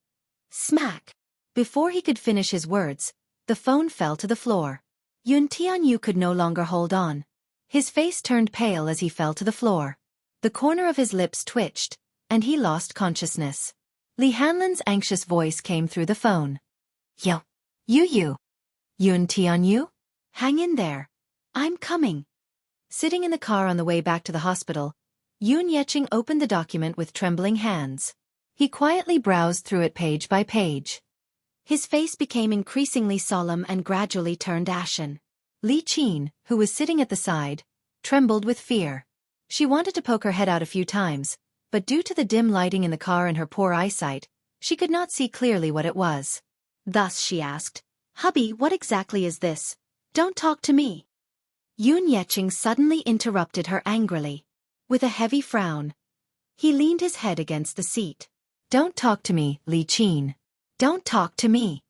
Smack. Before he could finish his words, the phone fell to the floor. Yun Tianyu could no longer hold on. His face turned pale as he fell to the floor. The corner of his lips twitched, and he lost consciousness. Li Hanlin's anxious voice came through the phone. Yo. Yu. Yun Tianyu? Hang in there. I'm coming. Sitting in the car on the way back to the hospital, Yun Yeqing opened the document with trembling hands. He quietly browsed through it page by page. His face became increasingly solemn and gradually turned ashen. Li Qin, who was sitting at the side, trembled with fear. She wanted to poke her head out a few times, but due to the dim lighting in the car and her poor eyesight, she could not see clearly what it was. Thus she asked, Hubby, what exactly is this? Don't talk to me. Yun Yeqing suddenly interrupted her angrily. With a heavy frown, he leaned his head against the seat. Don't talk to me, Li Qin. Don't talk to me.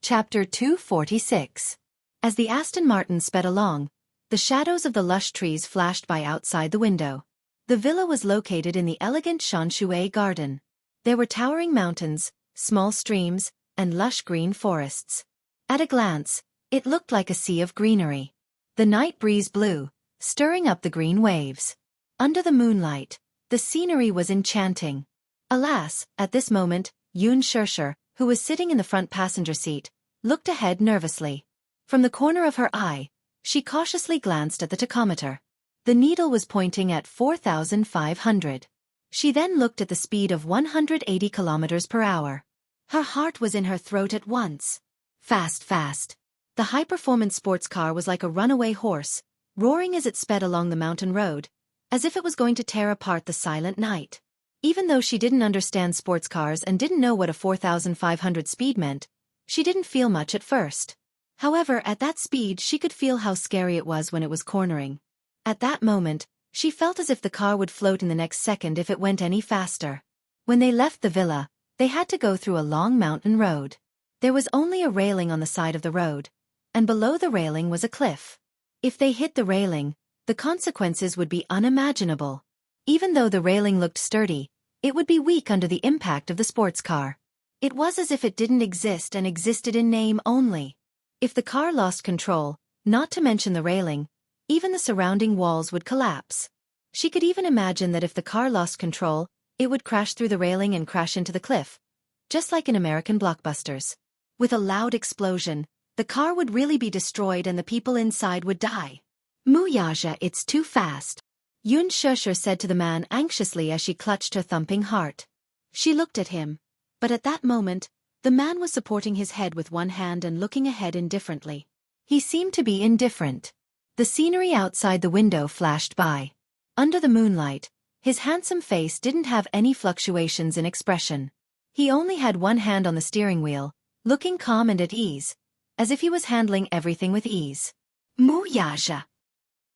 Chapter 246. As the Aston Martin sped along, the shadows of the lush trees flashed by outside the window. The villa was located in the elegant Shanshui garden. There were towering mountains, small streams, and lush green forests. At a glance, it looked like a sea of greenery. The night breeze blew, stirring up the green waves. Under the moonlight, the scenery was enchanting. Alas, at this moment, Yun Shirshir, who was sitting in the front passenger seat, looked ahead nervously. From the corner of her eye, she cautiously glanced at the tachometer. The needle was pointing at 4,500. She then looked at the speed of 180 kilometers per hour. Her heart was in her throat at once. Fast, fast. The high-performance sports car was like a runaway horse, roaring as it sped along the mountain road, as if it was going to tear apart the silent night. Even though she didn't understand sports cars and didn't know what a 4,500 speed meant, she didn't feel much at first. However, at that speed she could feel how scary it was when it was cornering. At that moment, she felt as if the car would float in the next second if it went any faster. When they left the villa, they had to go through a long mountain road. There was only a railing on the side of the road, and below the railing was a cliff. If they hit the railing, the consequences would be unimaginable. Even though the railing looked sturdy, it would be weak under the impact of the sports car. It was as if it didn't exist and existed in name only. If the car lost control, not to mention the railing, even the surrounding walls would collapse. She could even imagine that if the car lost control, it would crash through the railing and crash into the cliff, just like in American blockbusters. With a loud explosion, The car would really be destroyed and the people inside would die. Muyaja, it's too fast, Yun Shusher said to the man anxiously as she clutched her thumping heart. She looked at him, but at that moment, the man was supporting his head with one hand and looking ahead indifferently. He seemed to be indifferent. The scenery outside the window flashed by. Under the moonlight, his handsome face didn't have any fluctuations in expression. He only had one hand on the steering wheel, looking calm and at ease, as if he was handling everything with ease. Muyaja.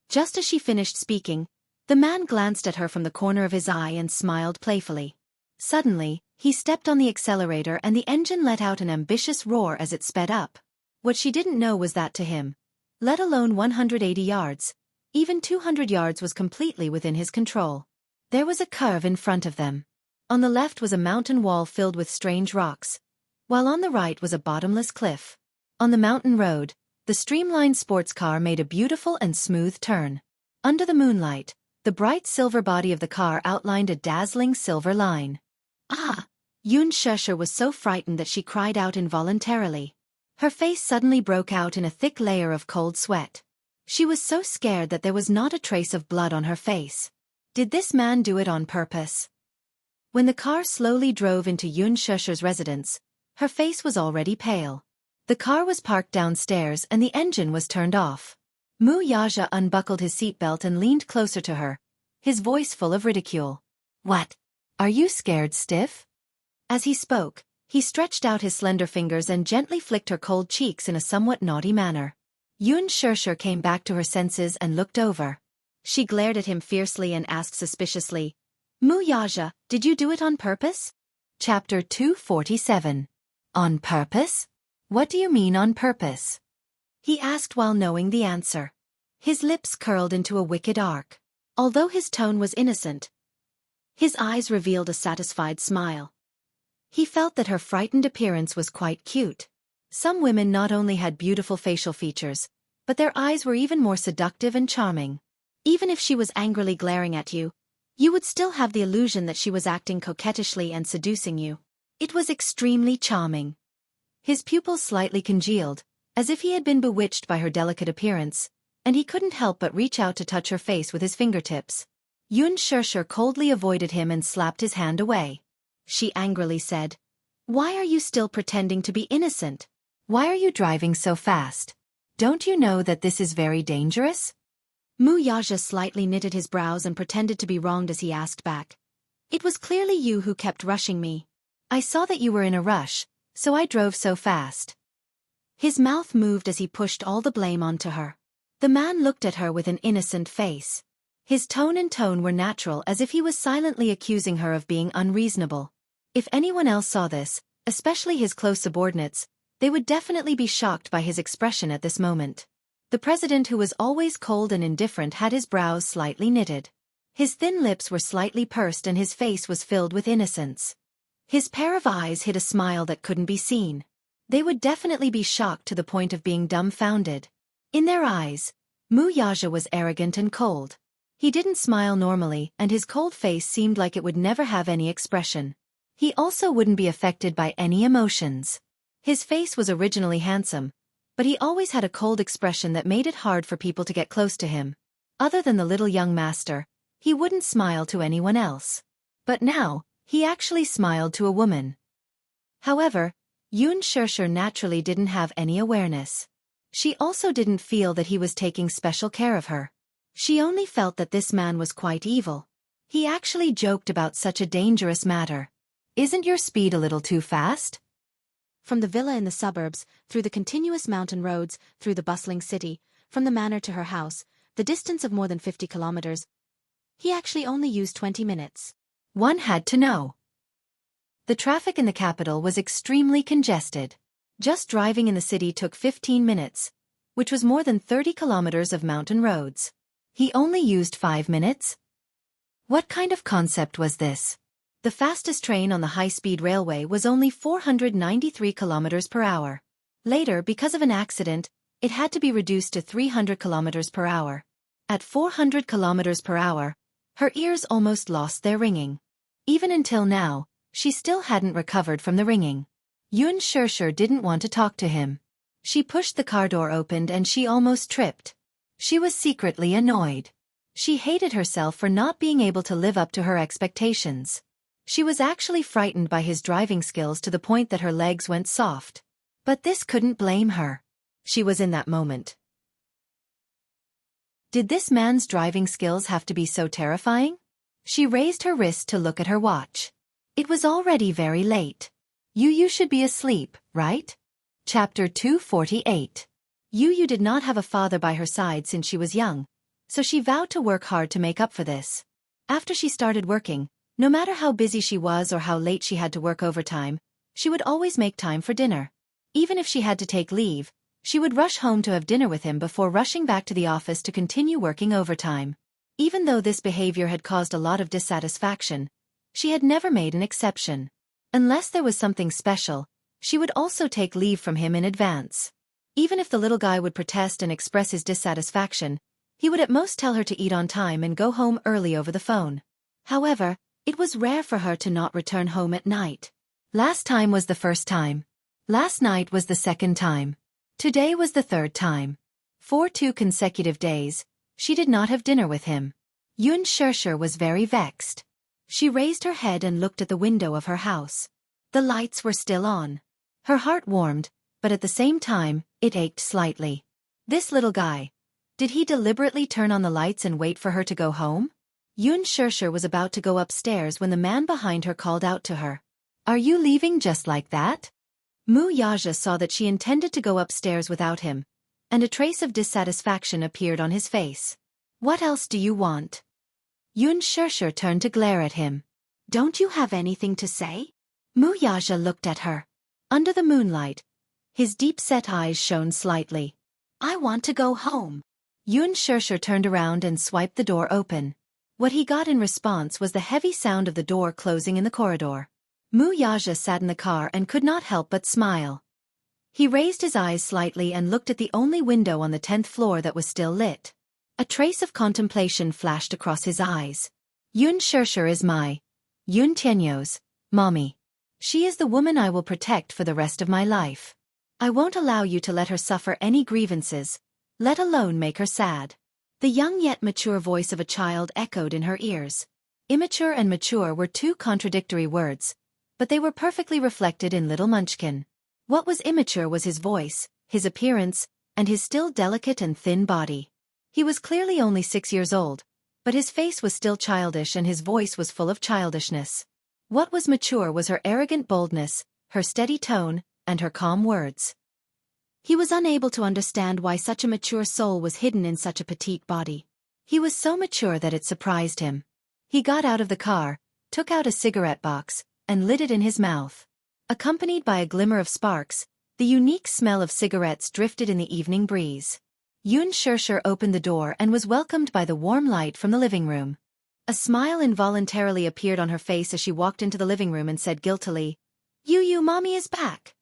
Just as she finished speaking, the man glanced at her from the corner of his eye and smiled playfully. Suddenly, he stepped on the accelerator and the engine let out an ambitious roar as it sped up. What she didn't know was that to him, let alone 180 yards, even 200 yards was completely within his control. There was a curve in front of them. On the left was a mountain wall filled with strange rocks, while on the right was a bottomless cliff. On the mountain road, the streamlined sports car made a beautiful and smooth turn. Under the moonlight, the bright silver body of the car outlined a dazzling silver line. Ah! Yun Shusher was so frightened that she cried out involuntarily. Her face suddenly broke out in a thick layer of cold sweat. She was so scared that there was not a trace of blood on her face. Did this man do it on purpose? When the car slowly drove into Yun Shusher's residence, her face was already pale. The car was parked downstairs and the engine was turned off. Muyaja unbuckled his seatbelt and leaned closer to her, his voice full of ridicule. What? Are you scared stiff? As he spoke, he stretched out his slender fingers and gently flicked her cold cheeks in a somewhat naughty manner. Yun Shusher came back to her senses and looked over. She glared at him fiercely and asked suspiciously, Muyaja, did you do it on purpose? Chapter 247. On purpose? What do you mean on purpose? He asked while knowing the answer. His lips curled into a wicked arc. Although his tone was innocent, his eyes revealed a satisfied smile. He felt that her frightened appearance was quite cute. Some women not only had beautiful facial features, but their eyes were even more seductive and charming. Even if she was angrily glaring at you, you would still have the illusion that she was acting coquettishly and seducing you. It was extremely charming. His pupils slightly congealed, as if he had been bewitched by her delicate appearance, and he couldn't help but reach out to touch her face with his fingertips. Yun Shusher coldly avoided him and slapped his hand away. She angrily said, Why are you still pretending to be innocent? Why are you driving so fast? Don't you know that this is very dangerous? Muyaja slightly knitted his brows and pretended to be wronged as he asked back. It was clearly you who kept rushing me. I saw that you were in a rush, so I drove so fast. His mouth moved as he pushed all the blame onto her. The man looked at her with an innocent face. His tone and tone were natural, as if he was silently accusing her of being unreasonable. If anyone else saw this, especially his close subordinates, they would definitely be shocked by his expression at this moment. The president, who was always cold and indifferent, had his brows slightly knitted. His thin lips were slightly pursed and his face was filled with innocence. His pair of eyes hid a smile that couldn't be seen. They would definitely be shocked to the point of being dumbfounded. In their eyes, Muyaja was arrogant and cold. He didn't smile normally, and his cold face seemed like it would never have any expression. He also wouldn't be affected by any emotions. His face was originally handsome, but he always had a cold expression that made it hard for people to get close to him. Other than the little young master, he wouldn't smile to anyone else. But now, he actually smiled to a woman. However, Yun Shusher naturally didn't have any awareness. She also didn't feel that he was taking special care of her. She only felt that this man was quite evil. He actually joked about such a dangerous matter. Isn't your speed a little too fast? From the villa in the suburbs, through the continuous mountain roads, through the bustling city, from the manor to her house, the distance of more than 50 kilometers, he actually only used 20 minutes. One had to know. The traffic in the capital was extremely congested. Just driving in the city took 15 minutes, which was more than 30 kilometers of mountain roads. He only used 5 minutes? What kind of concept was this? The fastest train on the high-speed railway was only 493 kilometers per hour. Later, because of an accident, it had to be reduced to 300 kilometers per hour. At 400 kilometers per hour, her ears almost lost their ringing. Even until now, she still hadn't recovered from the ringing. Yun Shusher didn't want to talk to him. She pushed the car door open and she almost tripped. She was secretly annoyed. She hated herself for not being able to live up to her expectations. She was actually frightened by his driving skills to the point that her legs went soft. But this couldn't blame her. She was in that moment. Did this man's driving skills have to be so terrifying? She raised her wrist to look at her watch. It was already very late. You should be asleep, right? Chapter 248. Yu did not have a father by her side since she was young, so she vowed to work hard to make up for this. After she started working, no matter how busy she was or how late she had to work overtime, she would always make time for dinner. Even if she had to take leave, she would rush home to have dinner with him before rushing back to the office to continue working overtime. Even though this behavior had caused a lot of dissatisfaction, she had never made an exception. Unless there was something special, she would also take leave from him in advance. Even if the little guy would protest and express his dissatisfaction, he would at most tell her to eat on time and go home early over the phone. However, it was rare for her to not return home at night. Last time was the first time. Last night was the second time. Today was the third time. For 2 consecutive days, she did not have dinner with him. Yun Shirshir was very vexed. She raised her head and looked at the window of her house. The lights were still on. Her heart warmed, but at the same time, it ached slightly. This little guy. Did he deliberately turn on the lights and wait for her to go home? Yun Shirshir was about to go upstairs when the man behind her called out to her. Are you leaving just like that? Mu Yaja saw that she intended to go upstairs without him, and a trace of dissatisfaction appeared on his face. What else do you want? Yun Shirshir turned to glare at him. Don't you have anything to say? Mu Yaja looked at her. Under the moonlight, his deep-set eyes shone slightly. I want to go home. Yun Shirshir turned around and swiped the door open. What he got in response was the heavy sound of the door closing in the corridor. Mu Yaja sat in the car and could not help but smile. He raised his eyes slightly and looked at the only window on the 10th floor that was still lit. A trace of contemplation flashed across his eyes. Yun Shirshir is my, Yun Tianyo's, mommy. She is the woman I will protect for the rest of my life. I won't allow you to let her suffer any grievances, let alone make her sad. The young yet mature voice of a child echoed in her ears. Immature and mature were 2 contradictory words, but they were perfectly reflected in little Munchkin. What was immature was his voice, his appearance, and his still delicate and thin body. He was clearly only 6 years old, but his face was still childish and his voice was full of childishness. What was mature was her arrogant boldness, her steady tone, and her calm words. He was unable to understand why such a mature soul was hidden in such a petite body. He was so mature that it surprised him. He got out of the car, took out a cigarette box, and lit it in his mouth. Accompanied by a glimmer of sparks, the unique smell of cigarettes drifted in the evening breeze. Yun Shirshir opened the door and was welcomed by the warm light from the living room. A smile involuntarily appeared on her face as she walked into the living room and said guiltily, "You, mommy is back."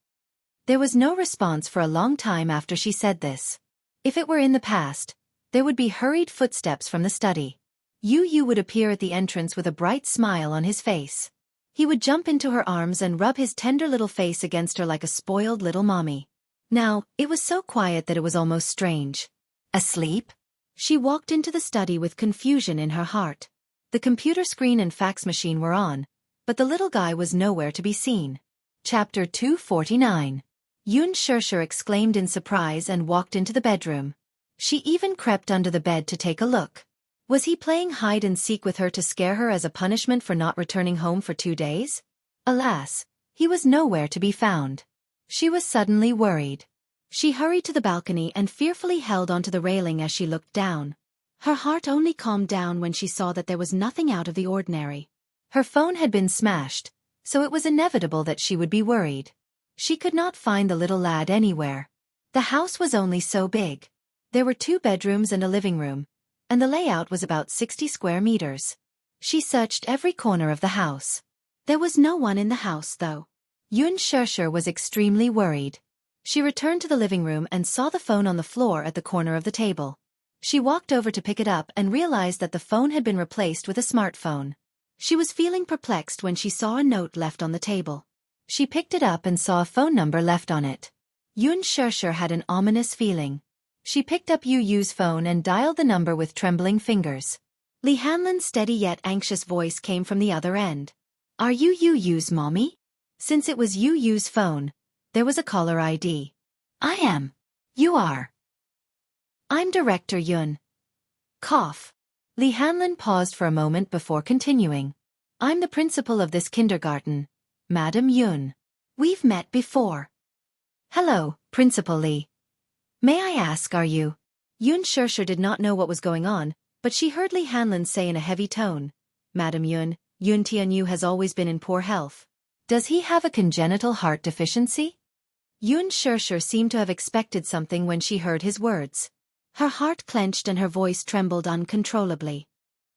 There was no response for a long time after she said this. If it were in the past, there would be hurried footsteps from the study. Yu would appear at the entrance with a bright smile on his face. He would jump into her arms and rub his tender little face against her like a spoiled little mommy. Now, it was so quiet that it was almost strange. Asleep? She walked into the study with confusion in her heart. The computer screen and fax machine were on, but the little guy was nowhere to be seen. Chapter 249. Yun Shirshir exclaimed in surprise and walked into the bedroom. She even crept under the bed to take a look. Was he playing hide-and-seek with her to scare her as a punishment for not returning home for 2 days? Alas, he was nowhere to be found. She was suddenly worried. She hurried to the balcony and fearfully held onto the railing as she looked down. Her heart only calmed down when she saw that there was nothing out of the ordinary. Her phone had been smashed, so it was inevitable that she would be worried. She could not find the little lad anywhere. The house was only so big. There were 2 bedrooms and a living room, and the layout was about 60 square meters. She searched every corner of the house. There was no one in the house, though. Yun Shirshir was extremely worried. She returned to the living room and saw the phone on the floor at the corner of the table. She walked over to pick it up and realized that the phone had been replaced with a smartphone. She was feeling perplexed when she saw a note left on the table. She picked it up and saw a phone number left on it. Yun Shusher had an ominous feeling. She picked up Yu Yu's phone and dialed the number with trembling fingers. Lee Hanlon's steady yet anxious voice came from the other end. Are you Yu Yu's mommy? Since it was Yu Yu's phone, there was a caller ID. I am. You are. I'm Director Yun. Cough. Lee Hanlon paused for a moment before continuing. I'm the principal of this kindergarten, Madam Yun. We've met before. Hello, Principal Lee. May I ask, are you? Yun Shusher did not know what was going on, but she heard Lee Hanlon say in a heavy tone, Madam Yun, Yun Tianyu has always been in poor health. Does he have a congenital heart deficiency? Yun Shusher seemed to have expected something when she heard his words. Her heart clenched and her voice trembled uncontrollably.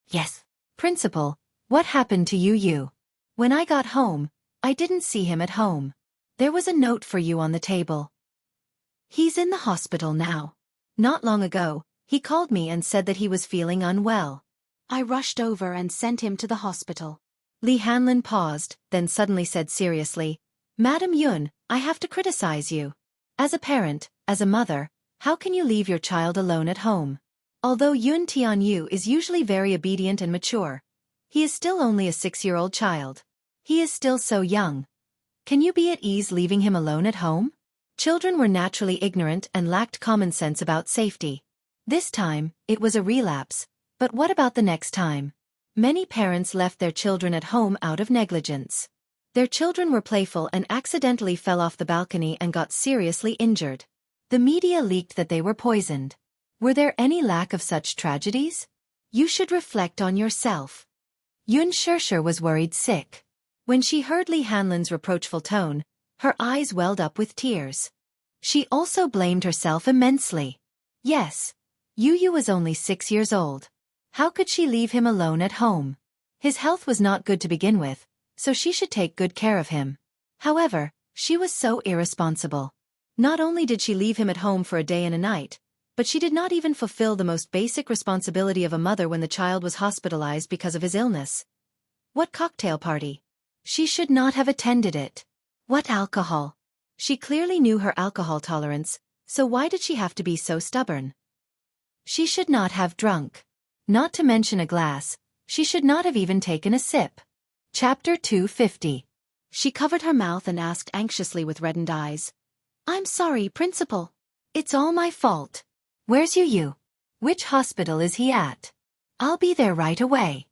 Yes, Principal, what happened to Yu Yu? When I got home, I didn't see him at home. There was a note for you on the table. He's in the hospital now. Not long ago, he called me and said that he was feeling unwell. I rushed over and sent him to the hospital. Lee Hanlon paused, then suddenly said seriously, Madam Yun, I have to criticize you. As a parent, as a mother, how can you leave your child alone at home? Although Yun Tianyu is usually very obedient and mature, he is still only a 6-year-old child. He is still so young. Can you be at ease leaving him alone at home? Children were naturally ignorant and lacked common sense about safety. This time, it was a relapse, but what about the next time? Many parents left their children at home out of negligence. Their children were playful and accidentally fell off the balcony and got seriously injured. The media leaked that they were poisoned. Were there any lack of such tragedies? You should reflect on yourself. Yun Shusher was worried sick. When she heard Lee Hanlon's reproachful tone, her eyes welled up with tears. She also blamed herself immensely. Yes, Yu Yu was only 6 years old. How could she leave him alone at home? His health was not good to begin with, so she should take good care of him. However, she was so irresponsible. Not only did she leave him at home for a day and a night, but she did not even fulfill the most basic responsibility of a mother when the child was hospitalized because of his illness. What cocktail party? She should not have attended it. What alcohol? She clearly knew her alcohol tolerance, so why did she have to be so stubborn? She should not have drunk. Not to mention a glass, she should not have even taken a sip. Chapter 250. She covered her mouth and asked anxiously with reddened eyes. I'm sorry, Principal. It's all my fault. Where's Yu Yu? Which hospital is he at? I'll be there right away.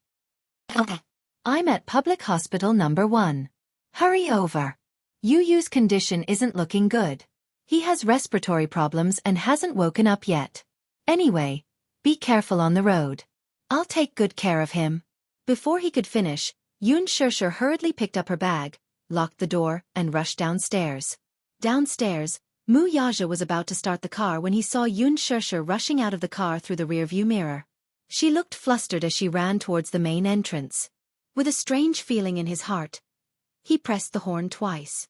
Okay. I'm at Public Hospital number 1. Hurry over. Yu Yu's condition isn't looking good. He has respiratory problems and hasn't woken up yet. Anyway, be careful on the road. I'll take good care of him. Before he could finish, Yun Shusher hurriedly picked up her bag, locked the door, and rushed downstairs. Downstairs, Mu Yaja was about to start the car when he saw Yun Shusher rushing out of the car through the rearview mirror. She looked flustered as she ran towards the main entrance. With a strange feeling in his heart, he pressed the horn twice.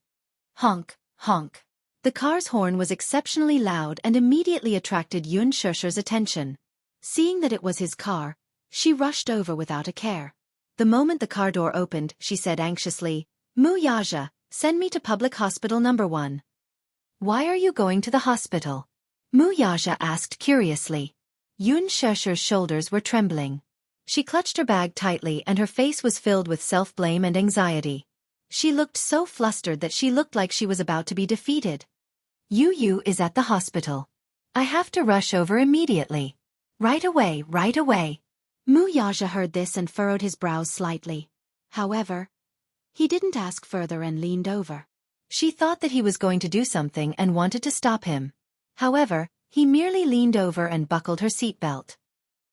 Honk, honk. The car's horn was exceptionally loud and immediately attracted Yun Shusher's attention. Seeing that it was his car, she rushed over without a care. The moment the car door opened, she said anxiously, Mu Yaja, send me to Public Hospital number 1. Why are you going to the hospital? Mu Yaja asked curiously. Yun Shusher's shoulders were trembling. She clutched her bag tightly and her face was filled with self-blame and anxiety. She looked so flustered that she looked like she was about to be defeated. Yu Yu is at the hospital. I have to rush over immediately. Right away, right away. Mu Yaja heard this and furrowed his brows slightly. However, he didn't ask further and leaned over. She thought that he was going to do something and wanted to stop him. However, he merely leaned over and buckled her seatbelt.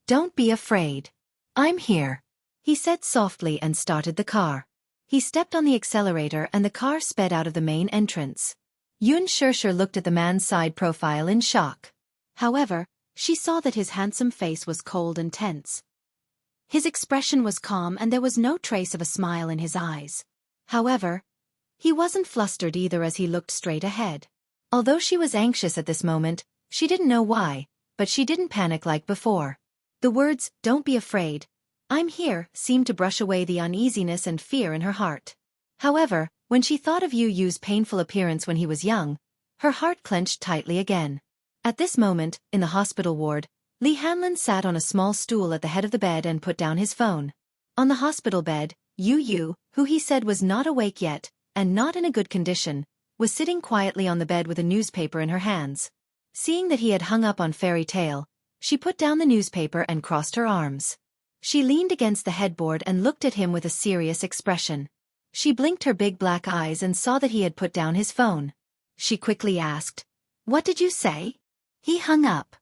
Don't be afraid. I'm here, he said softly and started the car. He stepped on the accelerator and the car sped out of the main entrance. Yun Shusher looked at the man's side profile in shock. However, she saw that his handsome face was cold and tense. His expression was calm and there was no trace of a smile in his eyes. However, he wasn't flustered either as he looked straight ahead. Although she was anxious at this moment, she didn't know why, but she didn't panic like before. The words, "Don't be afraid, I'm here," seemed to brush away the uneasiness and fear in her heart. However, when she thought of Yu Yu's painful appearance when he was young, Her heart clenched tightly again. At this moment, in the hospital ward, Lee Hanlon sat on a small stool at the head of the bed and put down his phone. On the hospital bed, Yu, who he said was not awake yet, and not in a good condition, was sitting quietly on the bed with a newspaper in her hands. Seeing that he had hung up on Fairy Tale, she put down the newspaper and crossed her arms. She leaned against the headboard and looked at him with a serious expression. She blinked her big black eyes and saw that he had put down his phone. She quickly asked, "What did you say?" He hung up.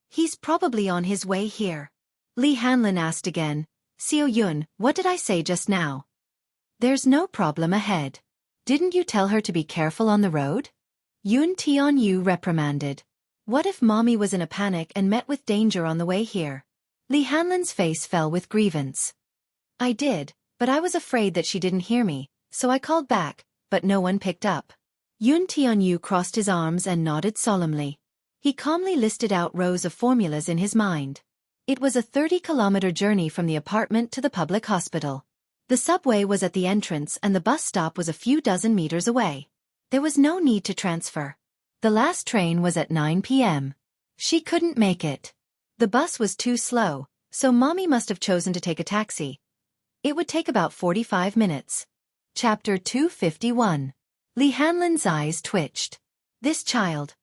"He's probably on his way here." Lee Hanlon asked again, "Seo Yun, what did I say just now?" "There's no problem ahead. Didn't you tell her to be careful on the road?" Yun Tian-yu reprimanded. What if Mommy was in a panic and met with danger on the way here? Lee Hanlon's face fell with grievance. "I did, but I was afraid that she didn't hear me, so I called back, but no one picked up." Yun Tian-yu crossed his arms and nodded solemnly. He calmly listed out rows of formulas in his mind. It was a 30-kilometer journey from the apartment to the public hospital. The subway was at the entrance and the bus stop was a few dozen meters away. There was no need to transfer. The last train was at 9 p.m. She couldn't make it. The bus was too slow, so Mommy must have chosen to take a taxi. It would take about 45 minutes. Chapter 251. Lee Hanlon's eyes twitched. This child.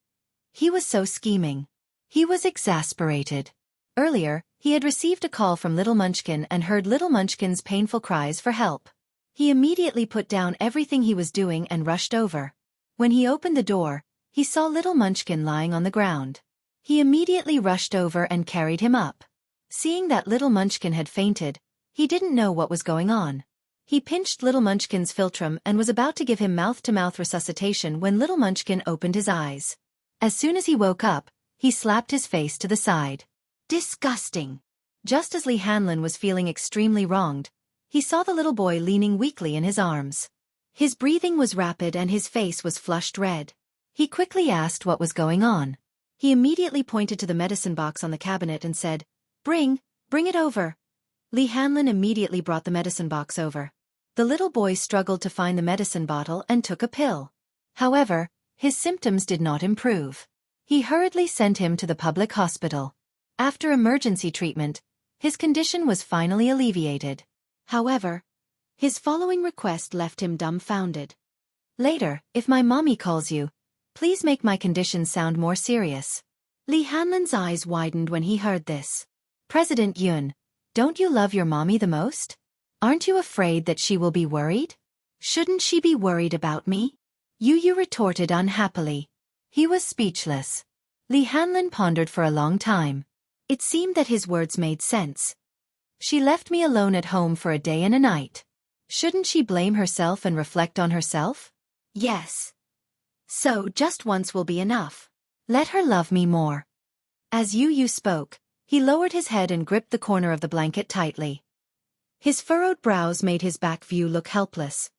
He was so scheming. He was exasperated. Earlier, he had received a call from Little Munchkin and heard Little Munchkin's painful cries for help. He immediately put down everything he was doing and rushed over. When he opened the door, he saw Little Munchkin lying on the ground. He immediately rushed over and carried him up. Seeing that Little Munchkin had fainted, he didn't know what was going on. He pinched Little Munchkin's philtrum and was about to give him mouth-to-mouth resuscitation when Little Munchkin opened his eyes. As soon as he woke up, he slapped his face to the side. Disgusting! Just as Lee Hanlon was feeling extremely wronged, he saw the little boy leaning weakly in his arms. His breathing was rapid and his face was flushed red. He quickly asked what was going on. He immediately pointed to the medicine box on the cabinet and said, Bring it over." Lee Hanlon immediately brought the medicine box over. The little boy struggled to find the medicine bottle and took a pill. However, his symptoms did not improve. He hurriedly sent him to the public hospital. After emergency treatment, his condition was finally alleviated. However, his following request left him dumbfounded. "Later, if my mommy calls you, please make my condition sound more serious." Lee Hanlon's eyes widened when he heard this. "President Yun, don't you love your mommy the most? Aren't you afraid that she will be worried?" "Shouldn't she be worried about me?" Yu retorted unhappily. He was speechless. Lee Hanlon pondered for a long time. It seemed that his words made sense. "She left me alone at home for a day and a night. Shouldn't she blame herself and reflect on herself?" "Yes. So just once will be enough. Let her love me more." As Yu spoke, he lowered his head and gripped the corner of the blanket tightly. His furrowed brows made his back view look helpless.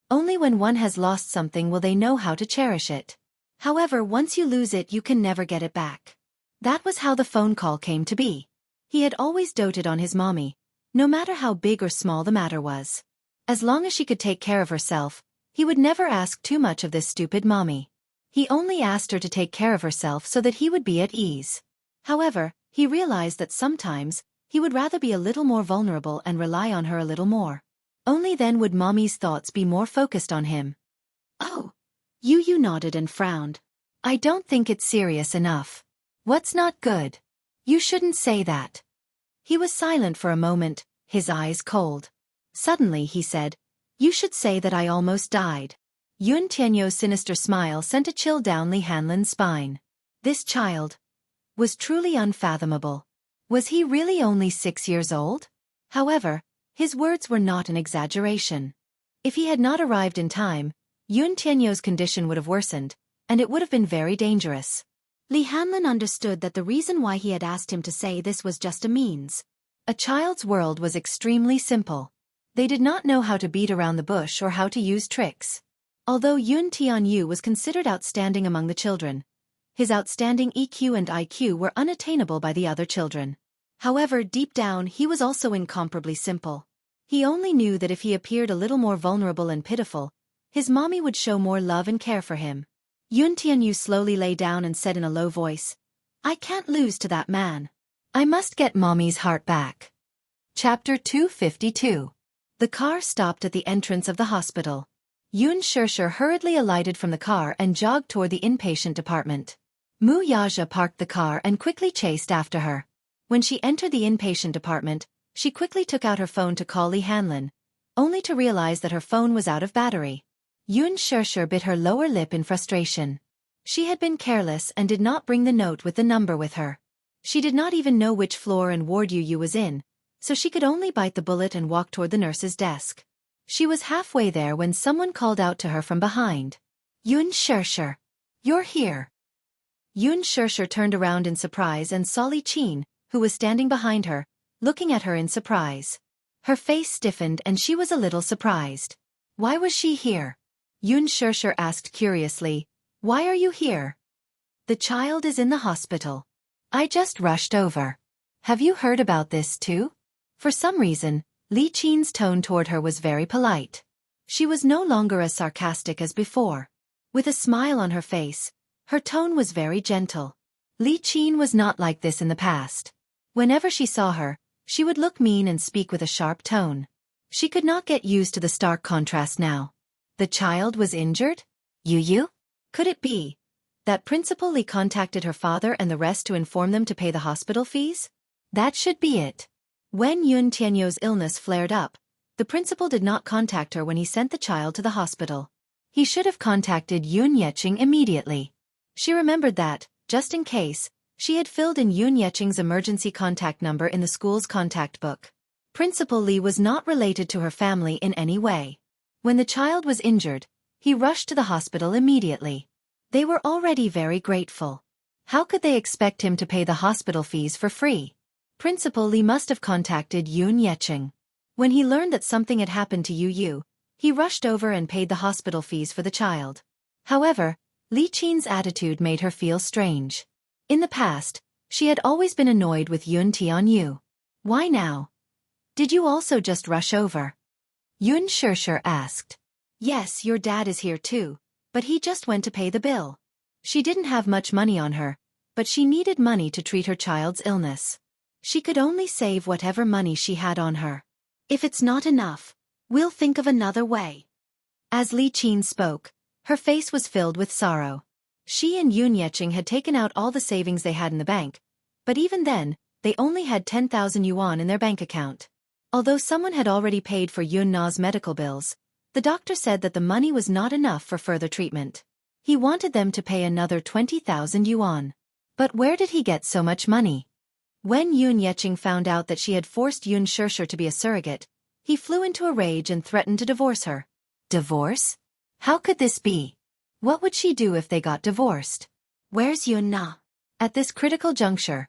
Only when one has lost something will they know how to cherish it. However, once you lose it, you can never get it back. That was how the phone call came to be. He had always doted on his mommy, no matter how big or small the matter was. As long as she could take care of herself, he would never ask too much of this stupid mommy. He only asked her to take care of herself so that he would be at ease. However, he realized that sometimes, he would rather be a little more vulnerable and rely on her a little more. Only then would mommy's thoughts be more focused on him. "Oh." Yu nodded and frowned. "I don't think it's serious enough." "What's not good?" "You shouldn't say that." He was silent for a moment, his eyes cold. Suddenly he said, "You should say that I almost died." Yun Tianyo's sinister smile sent a chill down Lee Hanlon's spine. This child was truly unfathomable. Was he really only 6 years old? However, his words were not an exaggeration. If he had not arrived in time, Yun Tianyo's condition would have worsened, and it would have been very dangerous. Lee Hanlon understood that the reason why he had asked him to say this was just a means. A child's world was extremely simple. They did not know how to beat around the bush or how to use tricks. Although Yun Tianyu was considered outstanding among the children, his outstanding EQ and IQ were unattainable by the other children. However, deep down he was also incomparably simple. He only knew that if he appeared a little more vulnerable and pitiful, his mommy would show more love and care for him. Yun Tianyu slowly lay down and said in a low voice, I can't lose to that man. I must get Mommy's heart back. Chapter 252. The car stopped at the entrance of the hospital. Yun Shirshir hurriedly alighted from the car and jogged toward the inpatient department. Mu Yaja parked the car and quickly chased after her. When she entered the inpatient department, she quickly took out her phone to call Li Hanlin, only to realize that her phone was out of battery. Yun Shirshir bit her lower lip in frustration. She had been careless and did not bring the note with the number with her. She did not even know which floor and ward Yu was in, so she could only bite the bullet and walk toward the nurse's desk. She was halfway there when someone called out to her from behind. Yun Shirshir. You're here. Yun Shirshir turned around in surprise and saw Li Qin, who was standing behind her, looking at her in surprise. Her face stiffened and she was a little surprised. Why was she here? Yun Shirshir asked curiously, Why are you here? The child is in the hospital. I just rushed over. Have you heard about this too? For some reason, Li Qin's tone toward her was very polite. She was no longer as sarcastic as before. With a smile on her face, her tone was very gentle. Li Qin was not like this in the past. Whenever she saw her, she would look mean and speak with a sharp tone. She could not get used to the stark contrast now. The child was injured? Yu? Could it be that Principal Li contacted her father and the rest to inform them to pay the hospital fees? That should be it. When Yun Tianyu's illness flared up, the principal did not contact her when he sent the child to the hospital. He should have contacted Yun Yeching immediately. She remembered that, just in case, she had filled in Yun Yeching's emergency contact number in the school's contact book. Principal Li was not related to her family in any way. When the child was injured, he rushed to the hospital immediately. They were already very grateful. How could they expect him to pay the hospital fees for free? Principal Li must have contacted Yun Yeching. When he learned that something had happened to Yu, he rushed over and paid the hospital fees for the child. However, Li Qin's attitude made her feel strange. In the past, she had always been annoyed with Yun Tianyu. Why now? Did you also just rush over? Yun Shirshir asked. Yes, your dad is here too, but he just went to pay the bill. She didn't have much money on her, but she needed money to treat her child's illness. She could only save whatever money she had on her. If it's not enough, we'll think of another way. As Li Qin spoke, her face was filled with sorrow. She and Yun Yeching had taken out all the savings they had in the bank, but even then, they only had 10,000 yuan in their bank account. Although someone had already paid for Yun Na's medical bills, the doctor said that the money was not enough for further treatment. He wanted them to pay another 20,000 yuan. But where did he get so much money? When Yun Yeching found out that she had forced Yun Shirshir to be a surrogate, he flew into a rage and threatened to divorce her. Divorce? How could this be? What would she do if they got divorced? Where's Yun Na? At this critical juncture,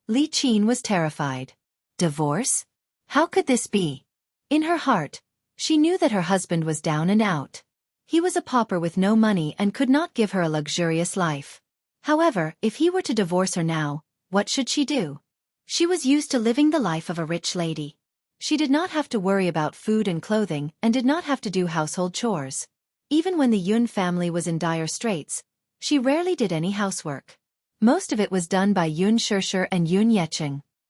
Li Qin was terrified. Divorce? How could this be? In her heart, she knew that her husband was down and out. He was a pauper with no money and could not give her a luxurious life. However, if he were to divorce her now, what should she do? She was used to living the life of a rich lady. She did not have to worry about food and clothing and did not have to do household chores. Even when the Yun family was in dire straits, she rarely did any housework. Most of it was done by Yun Shirshir and Yun Yeching.